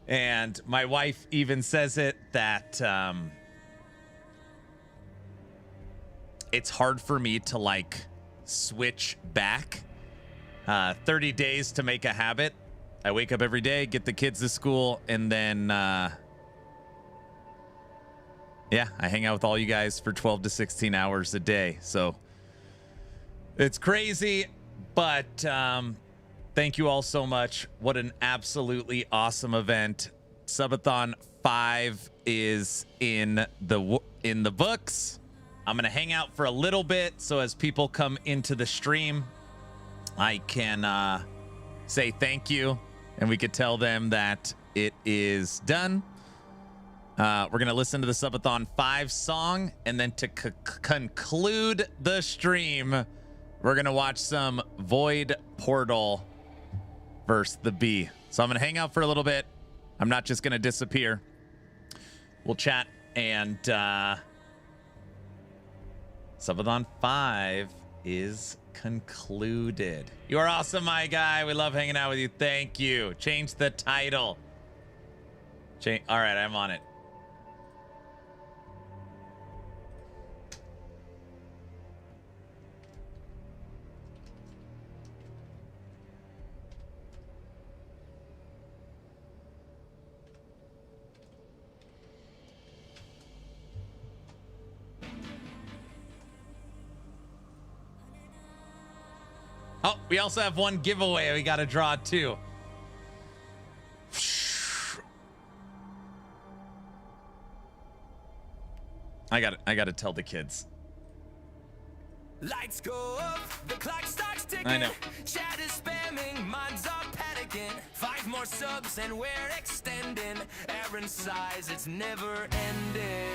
And my wife even says it, that it's hard for me to like switch back. 30 days to make a habit. I wake up every day, get the kids to school, and then yeah, I hang out with all you guys for 12 to 16 hours a day. So it's crazy, but thank you all so much. What an absolutely awesome event. Subathon 5 is in the books. I'm going to hang out for a little bit, so as people come into the stream, I can say thank you, and we could tell them that it is done. We're going to listen to the Subathon 5 song, and then to conclude the stream, we're going to watch some Void Portal versus the Bee. So I'm going to hang out for a little bit. I'm not just going to disappear. We'll chat, and Subathon 5 is concluded. You are awesome, my guy. We love hanging out with you. Thank you. Change the title. All right, I'm on it. Oh, we also have one giveaway we got to draw too. I got to tell the kids. Lights go up, the clock starts ticking. I know. Chat is spamming, minds are panicking. 5 more subs and we're extending. Aaron sighs, it's never ending.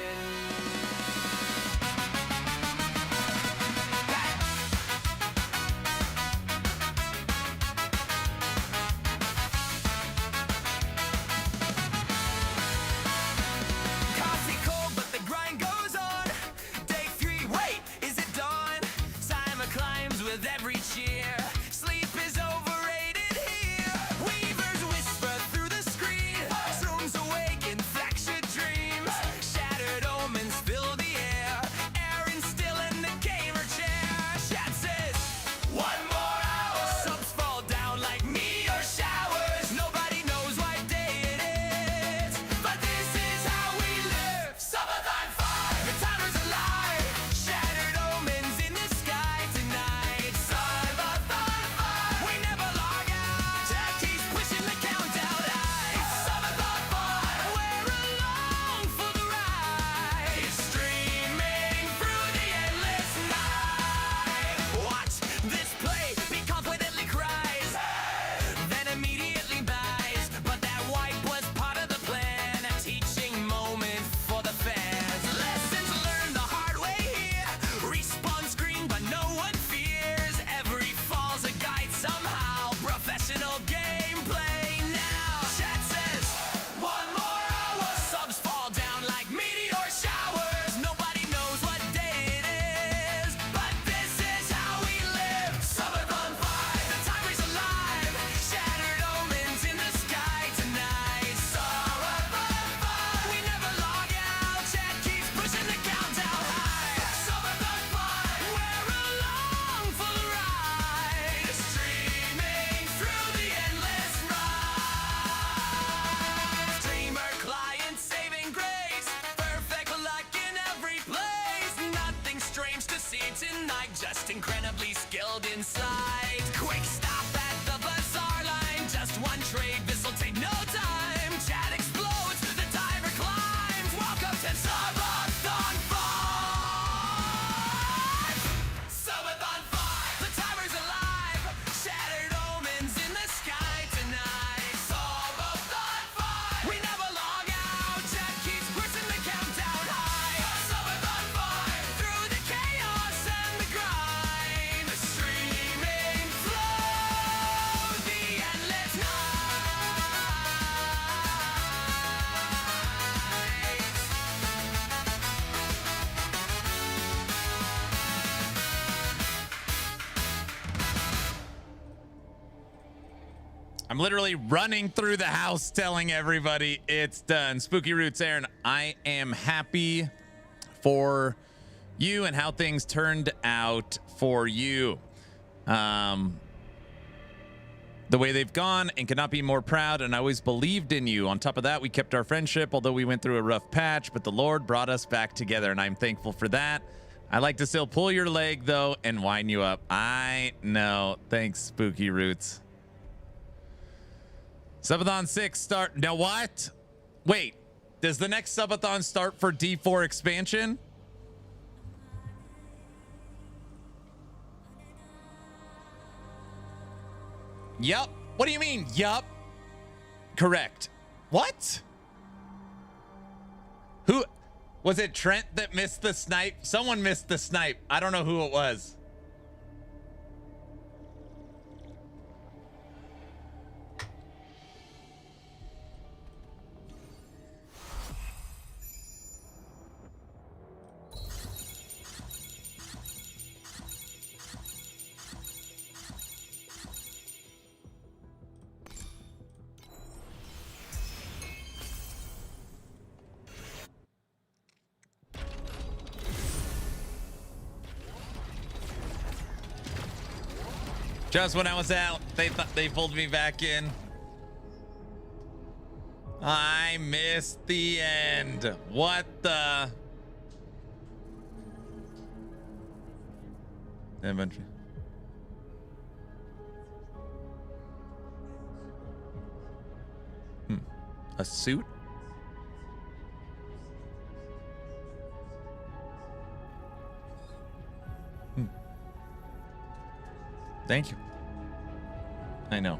Dreams, shattered omens fill just incredibly skilled inside. Quick stop at the bazaar line. Just one trade, this'll take no time. Chat explodes, the timer climbs. Welcome to Subathon 5. Subathon 5. The timer's alive. Shattered omens in the sky tonight. Subathon 5. We never log out. Chat keeps pushing the countdown high. Subathon 5. Through the chaos and the grind. The streaming flow. The endless night. I'm literally running through the house telling everybody it's done. Spooky Roots, Aaron, I am happy for you and how things turned out for you. The way they've gone, and could not be more proud, and I always believed in you. On top of that, we kept our friendship, although we went through a rough patch, but the Lord brought us back together, and I'm thankful for that. I like to still pull your leg, though, and wind you up. I know. Thanks, Spooky Roots. Subathon 6 start. Now what? Wait, does the next Subathon start for D4 expansion? Yup. What do you mean, yup? Correct. What? Who? Was it Trent that missed the snipe? Someone missed the snipe. I don't know who it was. Just when I was out, they pulled me back in. I missed the end. What the? Inventory. A suit? Thank you. I know.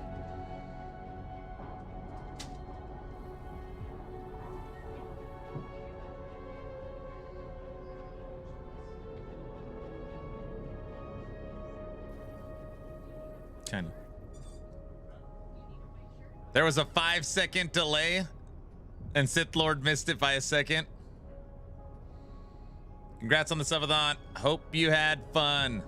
Kind of. There was a 5-second delay, and Sith Lord missed it by a second. Congrats on the Subathon. Hope you had fun.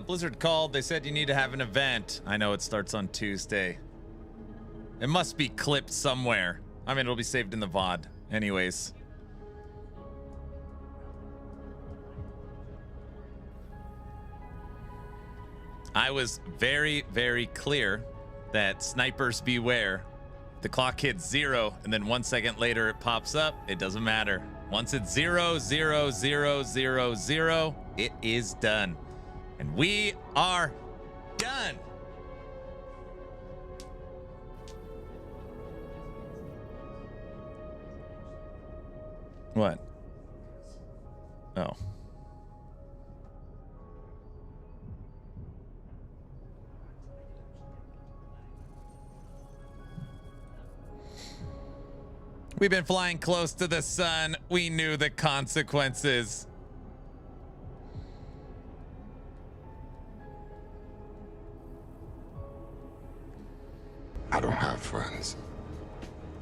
Blizzard called. They said you need to have an event. I know it starts on Tuesday. It must be clipped somewhere. I mean, it'll be saved in the VOD anyways. I was very, very clear that snipers beware. The clock hits 0, and then 1 second later it pops up. It doesn't matter. Once it's 0, 0, 0, 0, 0, it is done. And we are done. What? Oh. We've been flying close to the sun. We knew the consequences. I don't have friends.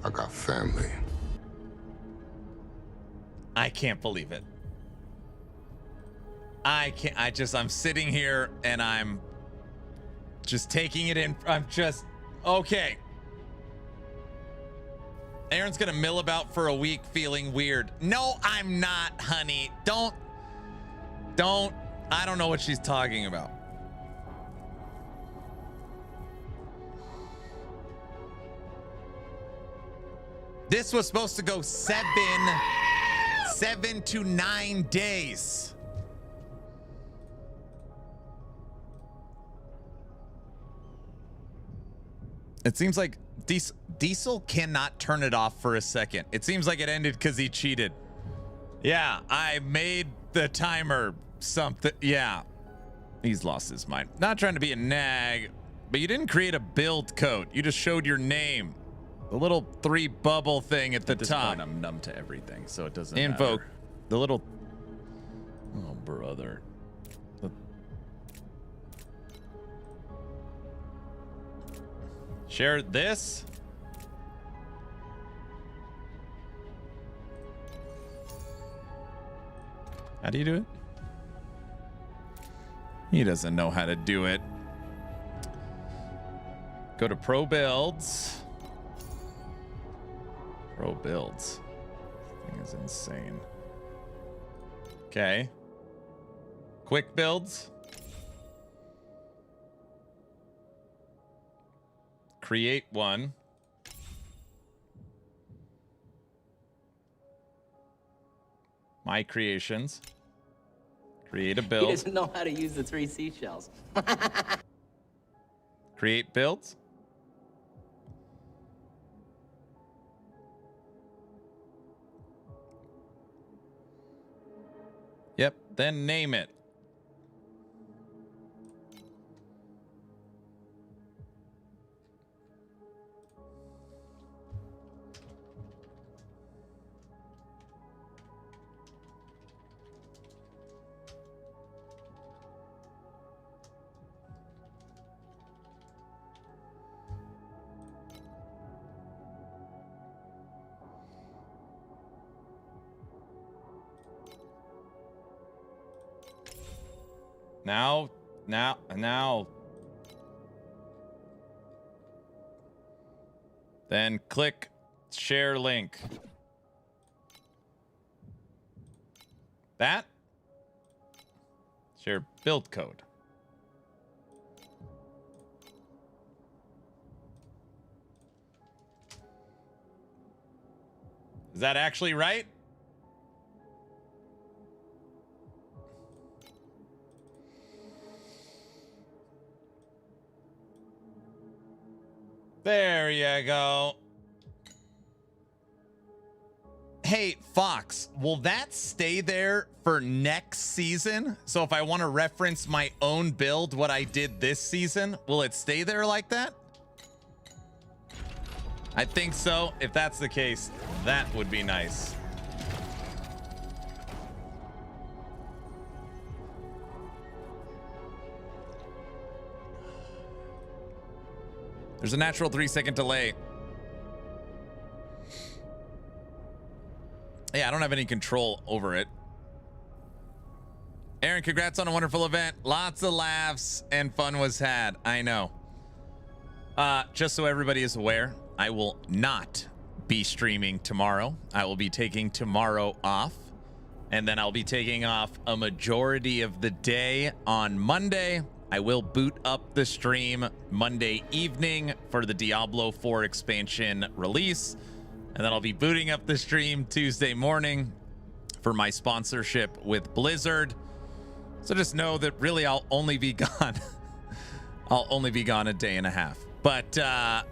I got family. I can't believe it. I'm sitting here and I'm just taking it in. I'm just, okay. Aaron's gonna mill about for a week feeling weird. No, I'm not, honey. Don't. I don't know what she's talking about. This was supposed to go 7 to 9 days. It seems like Diesel cannot turn it off for a second. It seems like it ended because he cheated. Yeah, I made the timer something. Yeah, he's lost his mind. Not trying to be a nag, but you didn't create a build code. You just showed your name. The little 3 bubble thing at the top. Point, I'm numb to everything, so it doesn't Invoke. matter. The little... Oh, brother. Share this. How do you do it? He doesn't know how to do it. Go to Pro Builds. Pro Builds. This thing is insane. Okay. Quick Builds. Create one. My creations. Create a He build. doesn't know how to use the 3 seashells. Create builds. Yep, then name it. Now. Then click share link. That? Share build code. Is that actually right? There you go. Hey, Fox, will that stay there for next season? So if I want to reference my own build, what I did this season, will it stay there like that? I think so. If that's the case, that would be nice. There's a natural 3-second delay. Yeah, I don't have any control over it. Aaron, congrats on a wonderful event. Lots of laughs and fun was had. I know. Just so everybody is aware, I will not be streaming tomorrow. I will be taking tomorrow off. And then I'll be taking off a majority of the day on Monday. I will boot up the stream Monday evening for the Diablo 4 expansion release. And then I'll be booting up the stream Tuesday morning for my sponsorship with Blizzard. So just know that really I'll only be gone. I'll only be gone a day and a half. But yeah,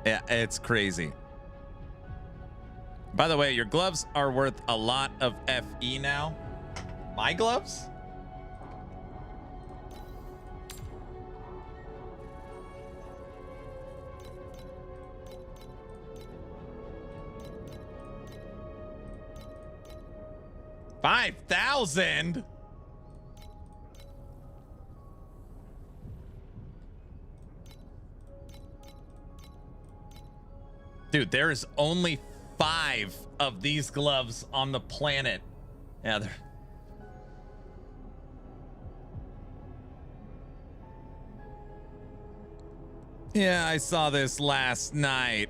it's crazy. By the way, your gloves are worth a lot of FE now. My gloves? $5,000? Dude, there is only 5 of these gloves on the planet. Yeah, they're... Yeah, I saw this last night.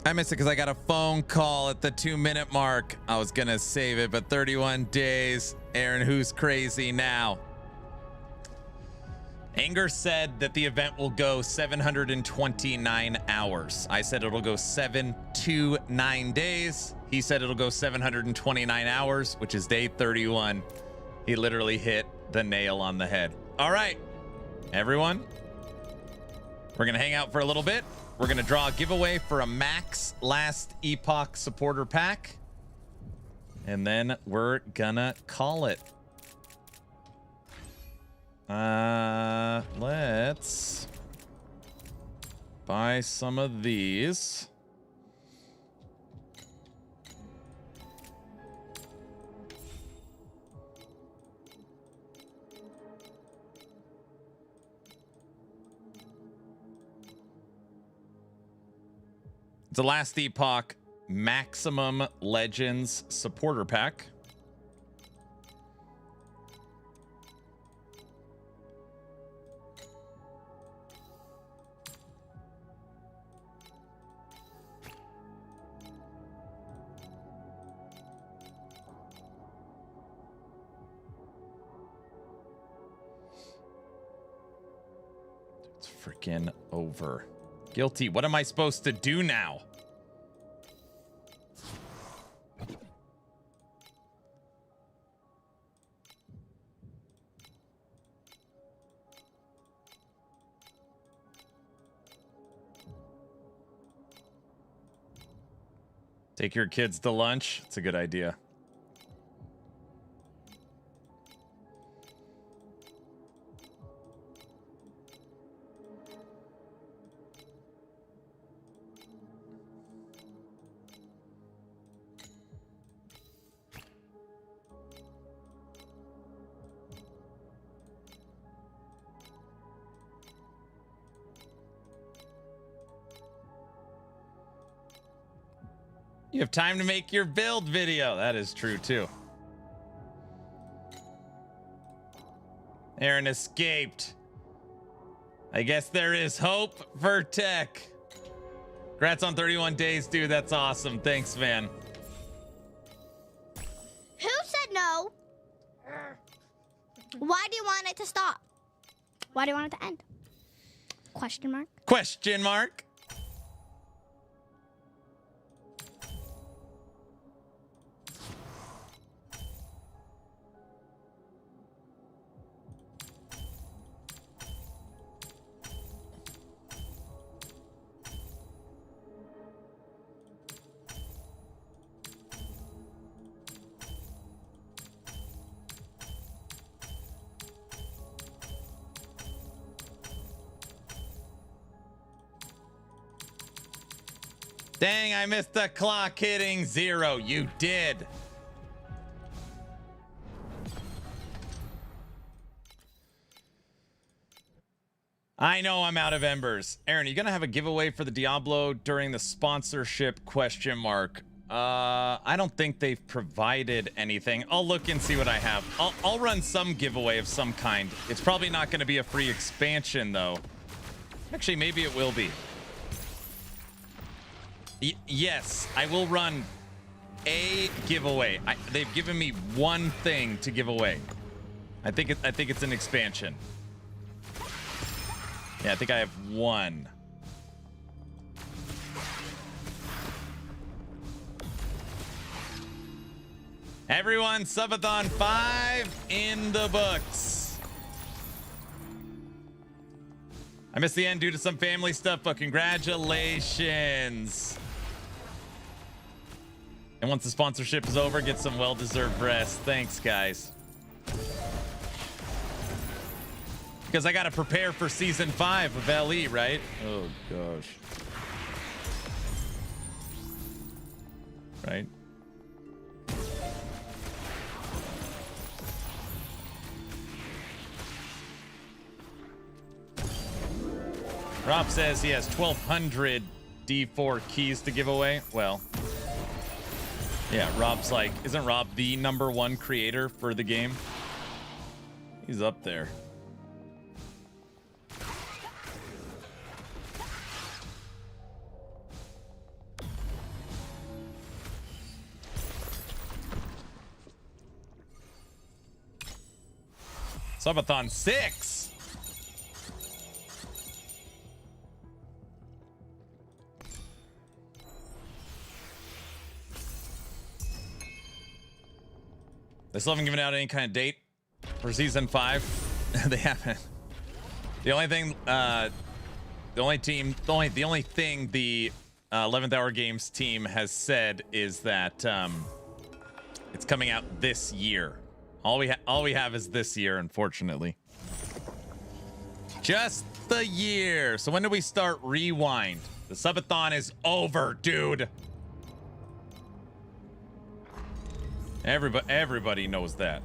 I missed it because I got a phone call at the 2-minute mark. I was going to save it, but 31 days. Aaron, who's crazy now? Anger said that the event will go 729 hours. I said it'll go 7 to 9 days. He said it'll go 729 hours, which is day 31. He literally hit the nail on the head. All right, everyone. We're going to hang out for a little bit. We're going to draw a giveaway for a max last Epoch supporter pack. And then we're going to call it. Let's buy some of these. It's the last Epoch Maximum Legends supporter pack. It's freaking over. Guilty. What am I supposed to do now? Take your kids to lunch. It's a good idea. You have time to make your build video. That is true, too. Aaron escaped. I guess there is hope for tech. Congrats on 31 days, dude. That's awesome. Thanks, man. Who said no? Why do you want it to stop? Why do you want it to end? Question mark? Question mark? Dang, I missed the clock hitting 0. You did. I know I'm out of embers. Aaron, are you going to have a giveaway for the Diablo during the sponsorship question mark? I don't think they've provided anything. I'll look and see what I have. I'll run some giveaway of some kind. It's probably not going to be a free expansion, though. Actually, maybe it will be. Yes, I will run a giveaway. They've given me one thing to give away. I think it's an expansion. Yeah, I think I have one. Everyone, Subathon 5 in the books. I missed the end due to some family stuff, but congratulations. And once the sponsorship is over, get some well-deserved rest. Thanks, guys. Because I got to prepare for season 5 of LE, right? Oh, gosh. Right? Rob says he has 1,200 D4 keys to give away. Well, yeah, Rob's like, isn't Rob the #1 creator for the game? He's up there. Subathon 6. They still haven't given out any kind of date for season 5. They haven't. The only thing, the only thing the 11th Hour Games team has said is that it's coming out this year. All we have is this year, unfortunately. Just the year. So when do we start Rewind? The Subathon is over, dude. Everybody knows that.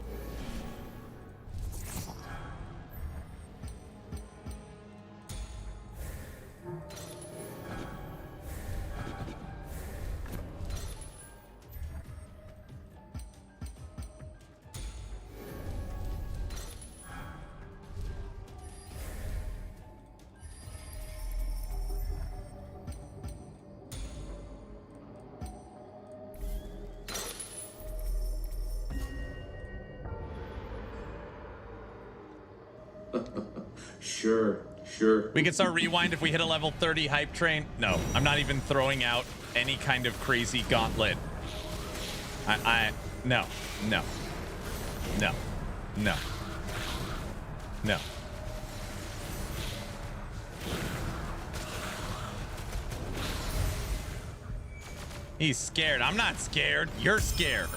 Sure. We can start Rewind if we hit a level 30 hype train. No, I'm not even throwing out any kind of crazy gauntlet. No. He's scared. I'm not scared. You're scared.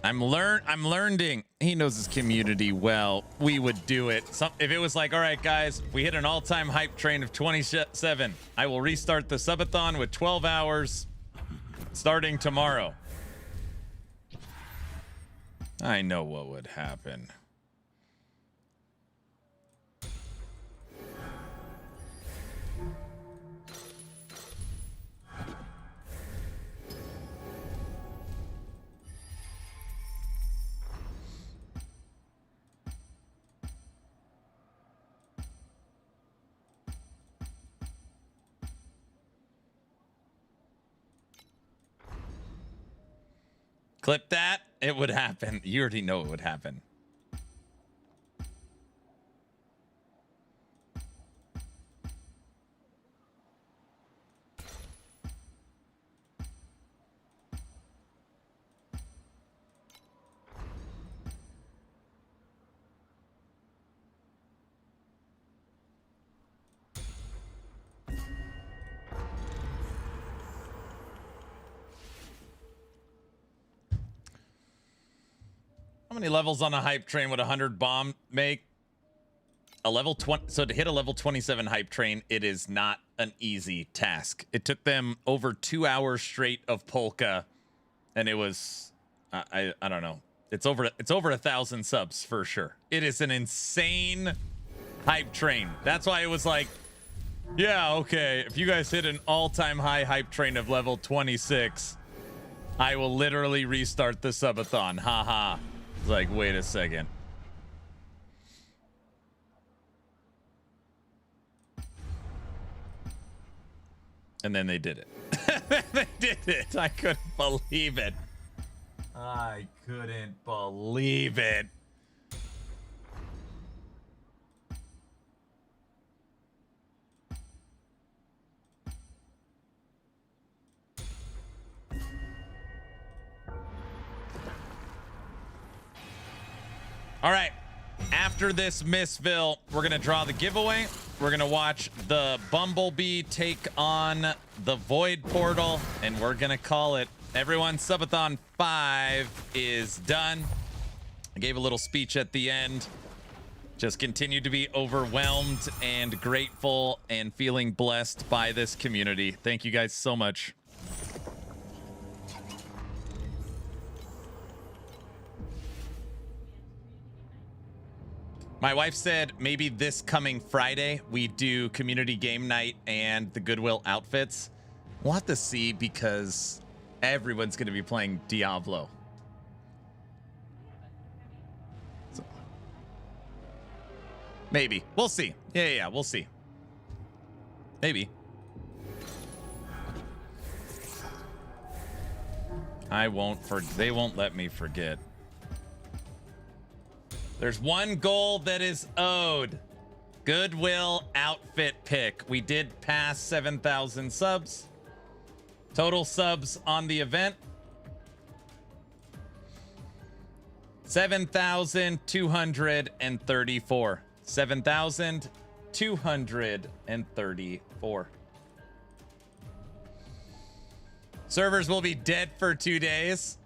I'm learning. He knows his community well. We would do it. If it was like, all right, guys, if we hit an all-time hype train of 27, I will restart the Subathon with 12 hours starting tomorrow. I know what would happen. Clip that. It would happen. You already know it would happen. How many levels on a hype train would 100 bomb make? A level 20. So to hit a level 27 hype train, it is not an easy task. It took them over 2 hours straight of polka, and it was I don't know. It's over 1,000 subs for sure. It is an insane hype train. That's why it was like, yeah, okay. If you guys hit an all-time high hype train of level 26, I will literally restart the Subathon. Haha. It's like, wait a second. And then they did it. They did it. I couldn't believe it. I couldn't believe it. All right, after this Missville, we're gonna draw the giveaway. We're gonna watch the Bumblebee take on the Void Portal, and we're gonna call it. Everyone, Subathon 5 is done. I gave a little speech at the end. Just continue to be overwhelmed and grateful and feeling blessed by this community. Thank you guys so much. My wife said maybe this coming Friday we do community game night and the Goodwill outfits. We'll have to see because everyone's going to be playing Diablo. So, maybe. We'll see. Yeah, we'll see. Maybe. They won't let me forget. There's one goal that is owed. Goodwill outfit pick. We did pass 7,000 subs. Total subs on the event. 7,234. 7,234. Servers will be dead for 2 days.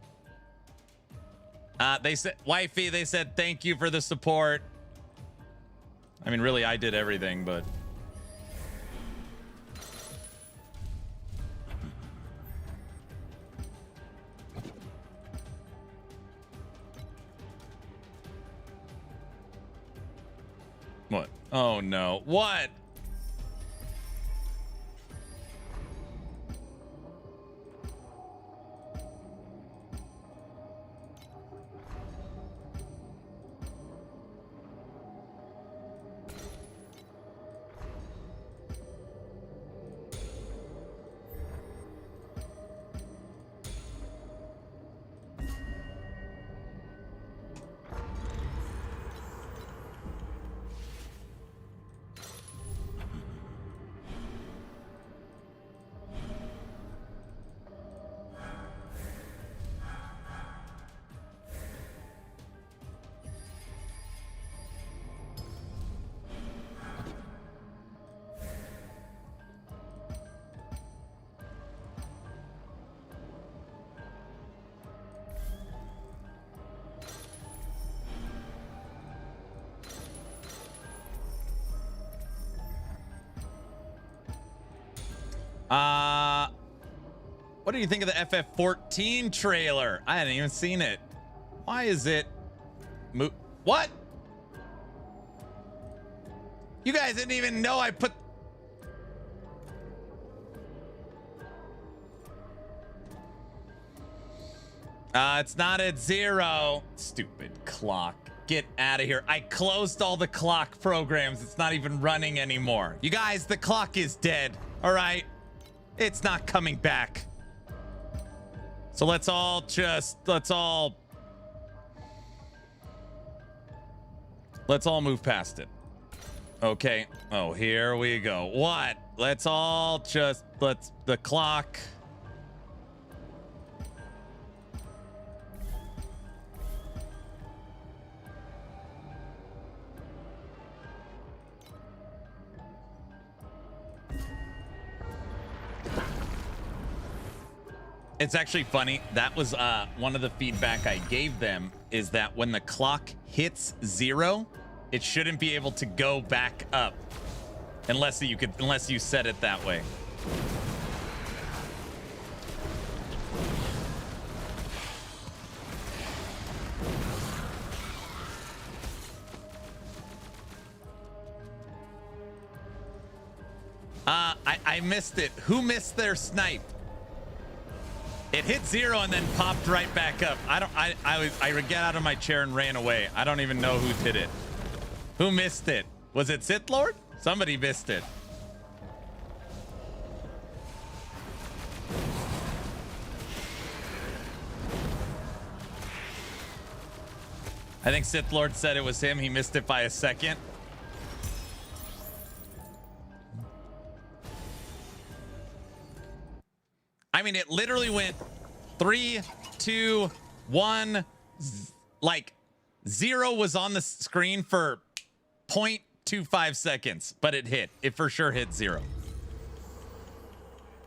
They said, wifey, they said, thank you for the support. I mean, really, I did everything, but. What? Oh, no. What? What do you think of the FF14 trailer? I hadn't even seen it. Why is it what? You guys didn't even know I put it's not at 0. Stupid clock. Get out of here. I closed all the clock programs. It's not even running anymore. You guys, the clock is dead. All right. It's not coming back. So let's all move past it. Okay. Oh, here we go. What? Let's the clock. It's actually funny. That was one of the feedback I gave them, is that when the clock hits 0, it shouldn't be able to go back up unless you set it that way. I missed it. Who missed their snipe? It hit 0 and then popped right back up. I got out of my chair and ran away. I don't even know who did it. Who missed it? Was it Sith Lord? Somebody missed it. I think Sith Lord said it was him. He missed it by a second. I mean, it literally went 3, 2, 1. Like 0 was on the screen for 0.25 seconds, but it hit. It for sure hit 0.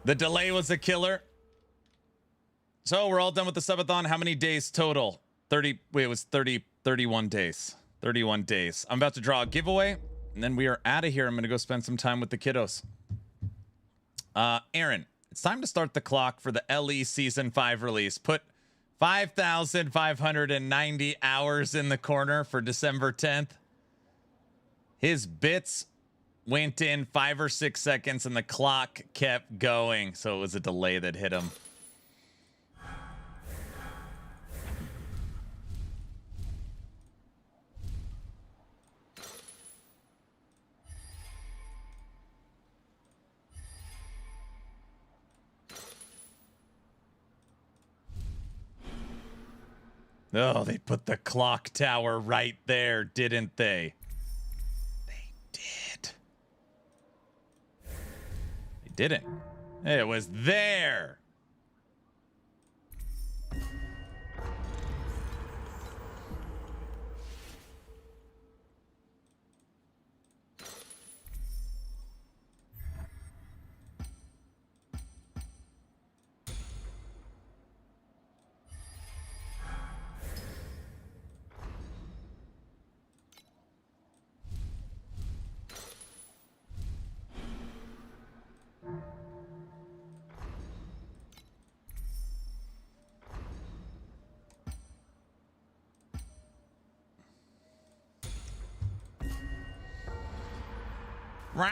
The delay was a killer. So we're all done with the subathon. How many days total? 30. Wait, it was 31 days. 31 days. I'm about to draw a giveaway, and then we are out of here. I'm going to go spend some time with the kiddos. Aaron. It's time to start the clock for the LE Season 5 release. Put 5,590 hours in the corner for December 10th. His bits went in 5 or 6 seconds and the clock kept going. So it was a delay that hit him. Oh, they put the clock tower right there, didn't they? They did. They didn't. It was there. Rah!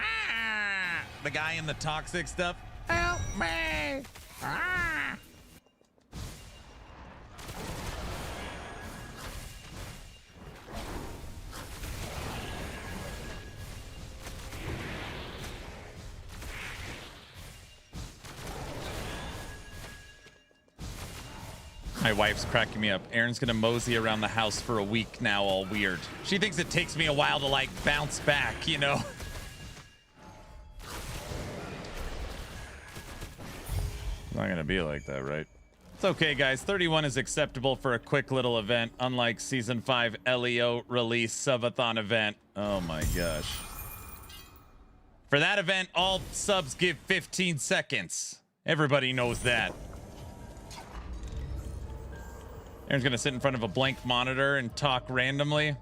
The guy in the toxic stuff. Help me! Ah! My wife's cracking me up. Erin's gonna mosey around the house for a week now, all weird. She thinks it takes me a while to like bounce back, you know? Not gonna be like that, right? It's okay, guys. 31 is acceptable for a quick little event, unlike Season 5 LEO release Subathon event. Oh my gosh. For that event, all subs give 15 seconds. Everybody knows that. Aaron's gonna sit in front of a blank monitor and talk randomly.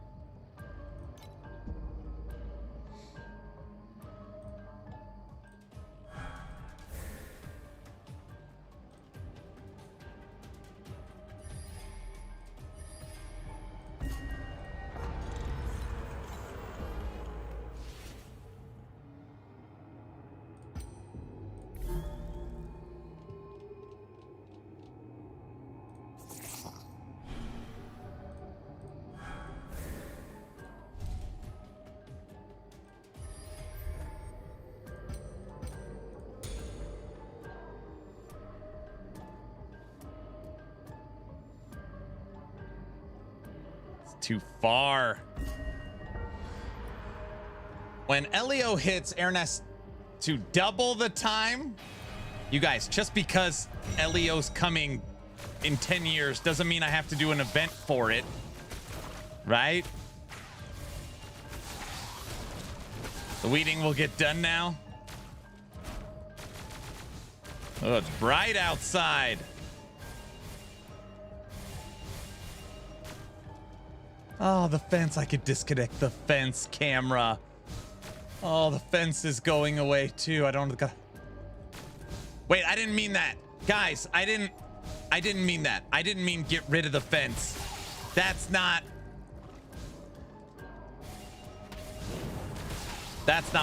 Too far. When LEO hits, Aaron has to double the time. You guys, just because LEO's coming in 10 years doesn't mean I have to do an event for it, right? The weeding will get done now. Oh, it's bright outside. Oh, the fence. I could disconnect the fence camera. Oh, the fence is going away too. I don't got. Wait, I didn't mean that. Guys, I didn't mean that. I didn't mean get rid of the fence. That's not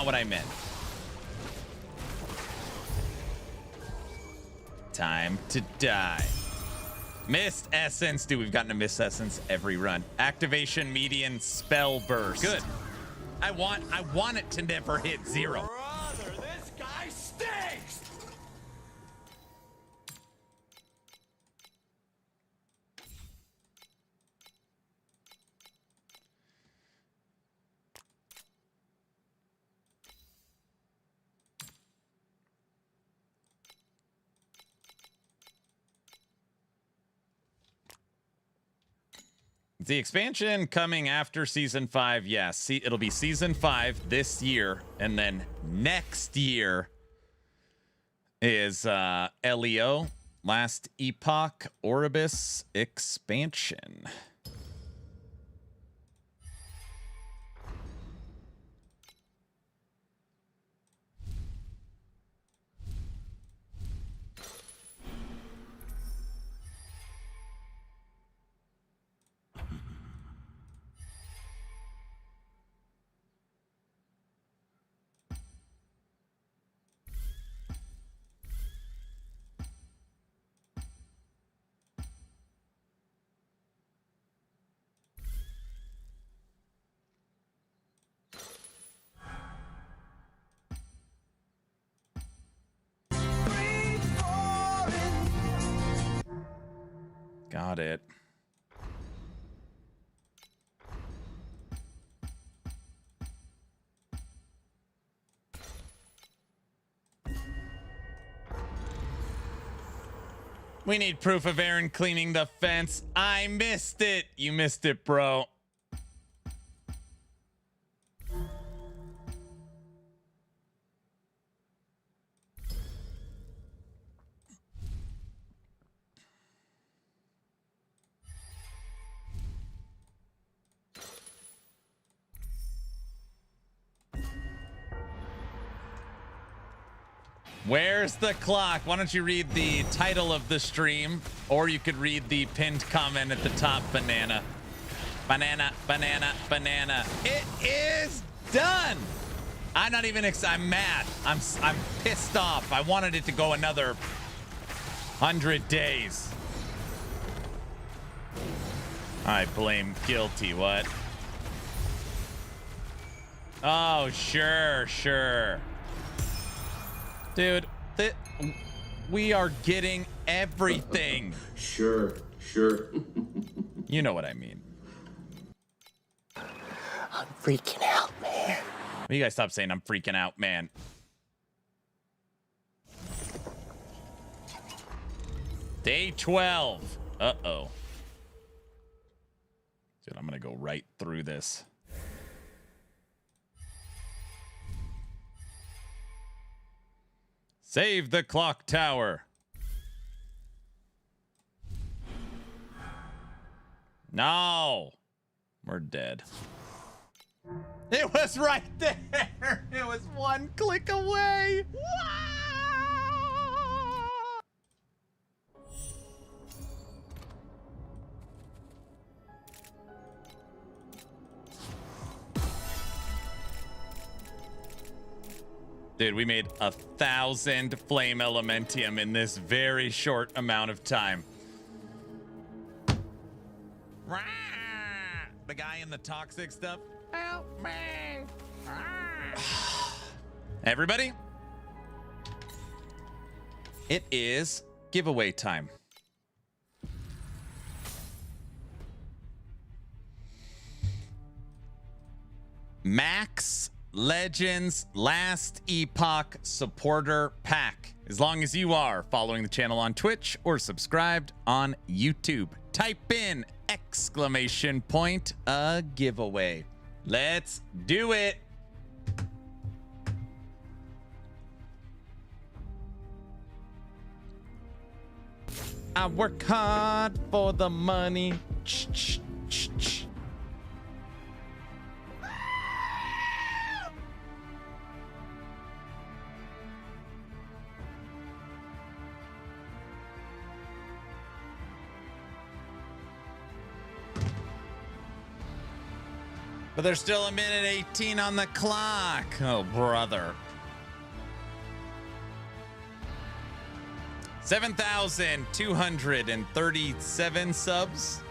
what I meant. Time to die. Mist Essence. Dude, we've gotten a Mist Essence every run. Activation median spell burst. Good. I want it to never hit 0. Brother, this guy stinks! The expansion coming after Season 5. Yes, see, it'll be Season 5 this year, and then next year is LEO, Last Epoch, Orbis expansion. Got it. We need proof of Aaron cleaning the fence. I missed it. You missed it, bro. Where's the clock? Why don't you read the title of the stream, or you could read the pinned comment at the top, banana. Banana, banana, banana. It is done. I'm not even I'm mad. I'm pissed off. I wanted it to go another 100 days. I blame guilty. What? Oh, sure. Dude, we are getting everything. Sure. You know what I mean. I'm freaking out, man. You guys stop saying I'm freaking out, man. Day 12. Uh-oh. Dude, I'm gonna go right through this. Save the clock tower. No. We're dead. It was right there. It was one click away. Dude, we made 1,000 flame elementium in this very short amount of time. The guy in the toxic stuff. Help me. Everybody, it is giveaway time. Max Legends Last Epoch Supporter Pack. As long as you are following the channel on Twitch or subscribed on YouTube, type in exclamation point a giveaway. Let's do it. I work hard for the money. But there's still 1:18 on the clock. Oh, brother. 7,237 subs.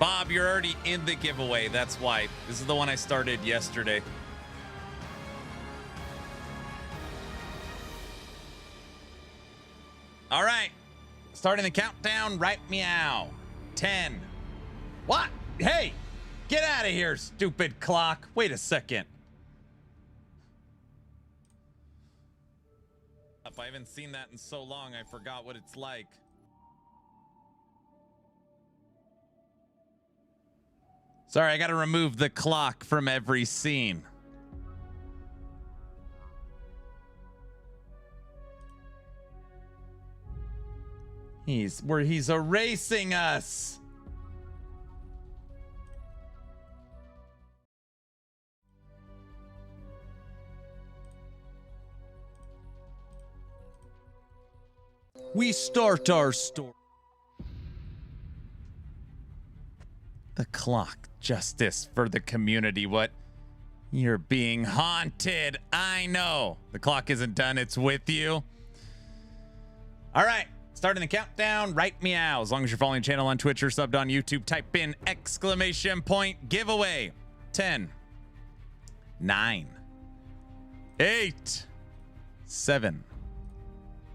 Bob, you're already in the giveaway. That's why. This is the one I started yesterday. All right, starting the countdown right meow. 10. What? Hey, get out of here, stupid clock. Wait a second. I haven't seen that in so long, I forgot what it's like. Sorry, I gotta remove the clock from every scene. He's erasing us. We start our story. The clock, justice for the community. What? You're being haunted. I know. The clock isn't done. It's with you. All right. Starting the countdown right meow. As long as you're following the channel on Twitch or subbed on YouTube, type in exclamation point giveaway. 10, 9, 8, 7,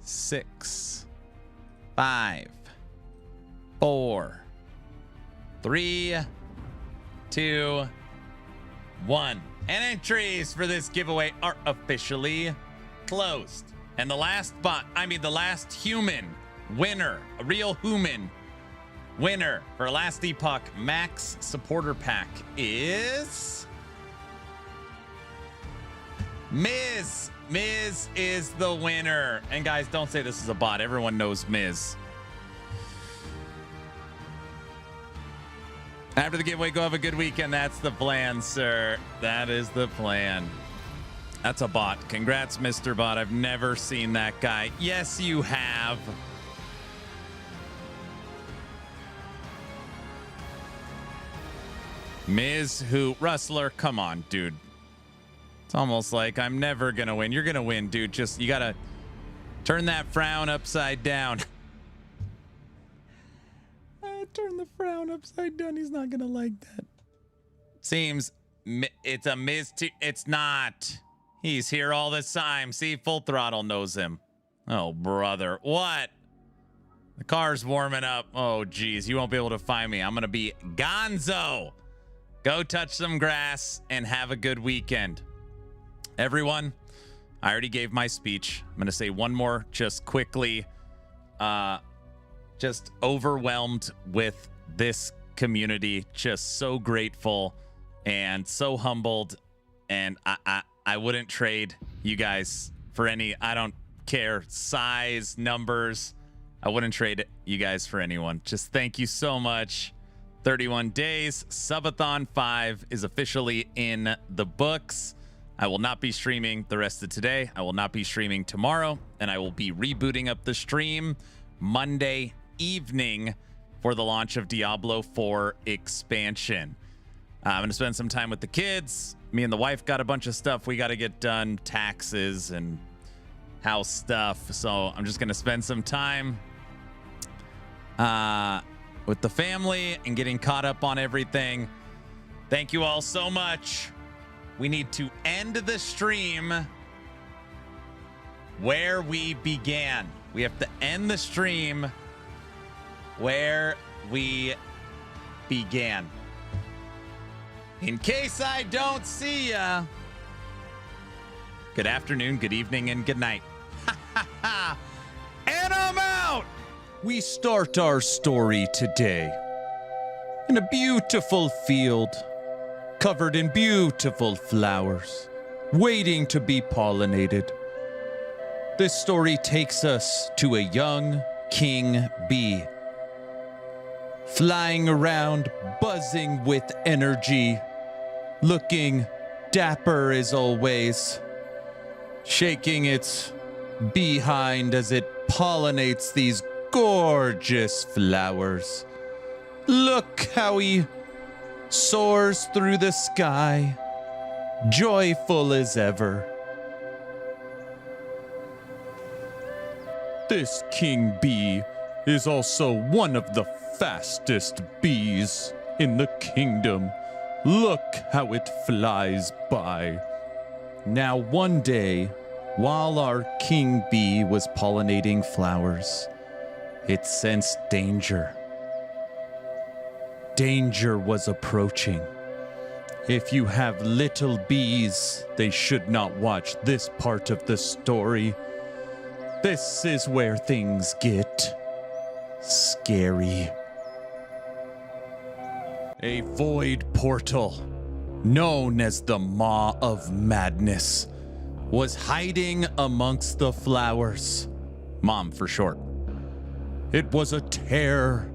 6, 5, 4, 3, 2, 1. And entries for this giveaway are officially closed. And the last human winner, a real human winner for last Epoch Max Supporter Pack is Miz. Miz is the winner. And guys, don't say this is a bot. Everyone knows Miz. After the giveaway, go have a good weekend. That's the plan, sir. That is the plan. That's a bot. Congrats, Mr. Bot. I've never seen that guy. Yes, you have. Miz who? Rustler, come on, dude. It's almost like I'm never going to win. You're going to win, dude. Just, you got to turn that frown upside down. Turn the frown upside down. He's not going to like that. Seems it's a Miz. It's not. He's here all the time. See, Full Throttle knows him. Oh, brother. What? The car's warming up. Oh, geez. You won't be able to find me. I'm going to be gonzo. Go touch some grass and have a good weekend. Everyone, I already gave my speech. I'm going to say one more just quickly. Just overwhelmed with this community. Just so grateful and so humbled. And I wouldn't trade you guys for any, I don't care, size, numbers. I wouldn't trade you guys for anyone. Just thank you so much. 31 days. Subathon 5 is officially in the books. I will not be streaming the rest of today. I will not be streaming tomorrow. And I will be rebooting up the stream Monday evening for the launch of Diablo 4 expansion. I'm going to spend some time with the kids. Me and the wife got a bunch of stuff we got to get done, taxes and house stuff. So I'm just going to spend some time with the family and getting caught up on everything. Thank you all so much. We need to end the stream where we began. We have to end the stream where we began. In case I don't see ya, good afternoon, good evening, and good night. And I'm out! We start our story today in a beautiful field covered in beautiful flowers, waiting to be pollinated. This story takes us to a young king bee, flying around, buzzing with energy, looking dapper as always, shaking its behind as it pollinates these gorgeous flowers. Look how he soars through the sky, joyful as ever. This king bee is also one of the fastest bees in the kingdom. Look how it flies by. Now, one day, while our king bee was pollinating flowers, it sensed danger. Danger was approaching. If you have little bees, they should not watch this part of the story. This is where things get scary. A void portal, known as the Maw of Madness, was hiding amongst the flowers. Mom for short. It was a terror.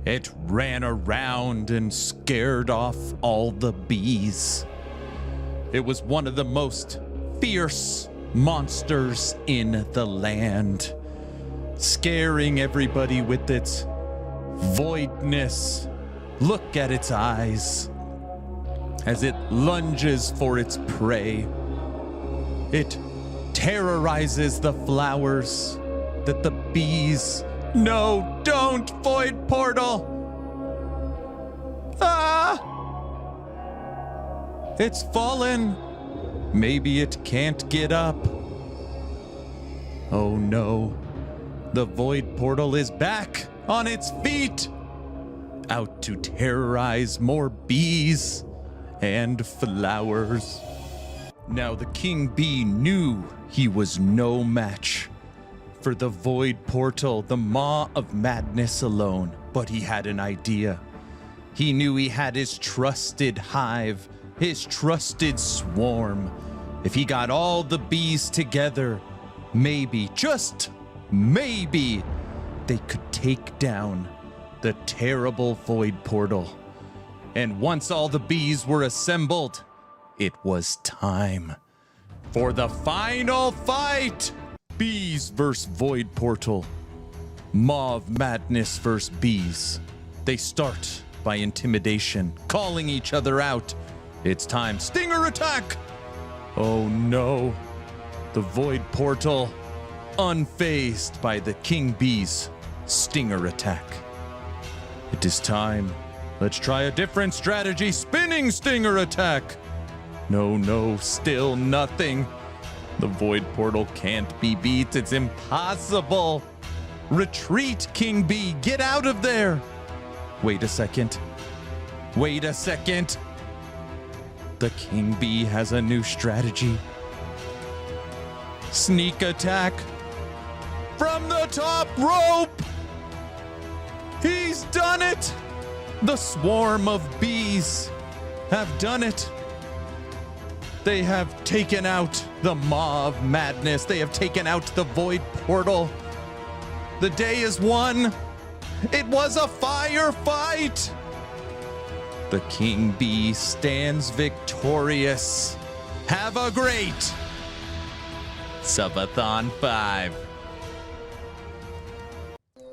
It ran around and scared off all the bees. It was one of the most fierce monsters in the land, scaring everybody with its voidness. Look at its eyes as it lunges for its prey. It terrorizes the flowers that the bees... No, don't, void portal! Ah! It's fallen. Maybe it can't get up. Oh no. The void portal is back on its feet, out to terrorize more bees and flowers. Now the king bee knew he was no match for the void portal, the maw of madness alone, but he had an idea. He knew he had his trusted hive, his trusted swarm. If he got all the bees together, maybe, just maybe, they could take down the terrible void portal. And once all the bees were assembled, it was time for the final fight. Bees versus void portal. Maw of madness versus bees. They start by intimidation, calling each other out. It's time. Stinger attack! Oh no. The void portal, unfazed by the king bee's stinger attack. It is time. Let's try a different strategy. Spinning stinger attack. No, still nothing. The void portal can't be beat. It's impossible. Retreat, King Bee. Get out of there. Wait a second. The King Bee has a new strategy. Sneak attack from the top rope. He's done it. The swarm of bees have done it. They have taken out the maw of madness. They have taken out the void portal. The day is won. It was a firefight. The king bee stands victorious. Have a great Subathon 5.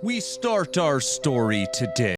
We start our story today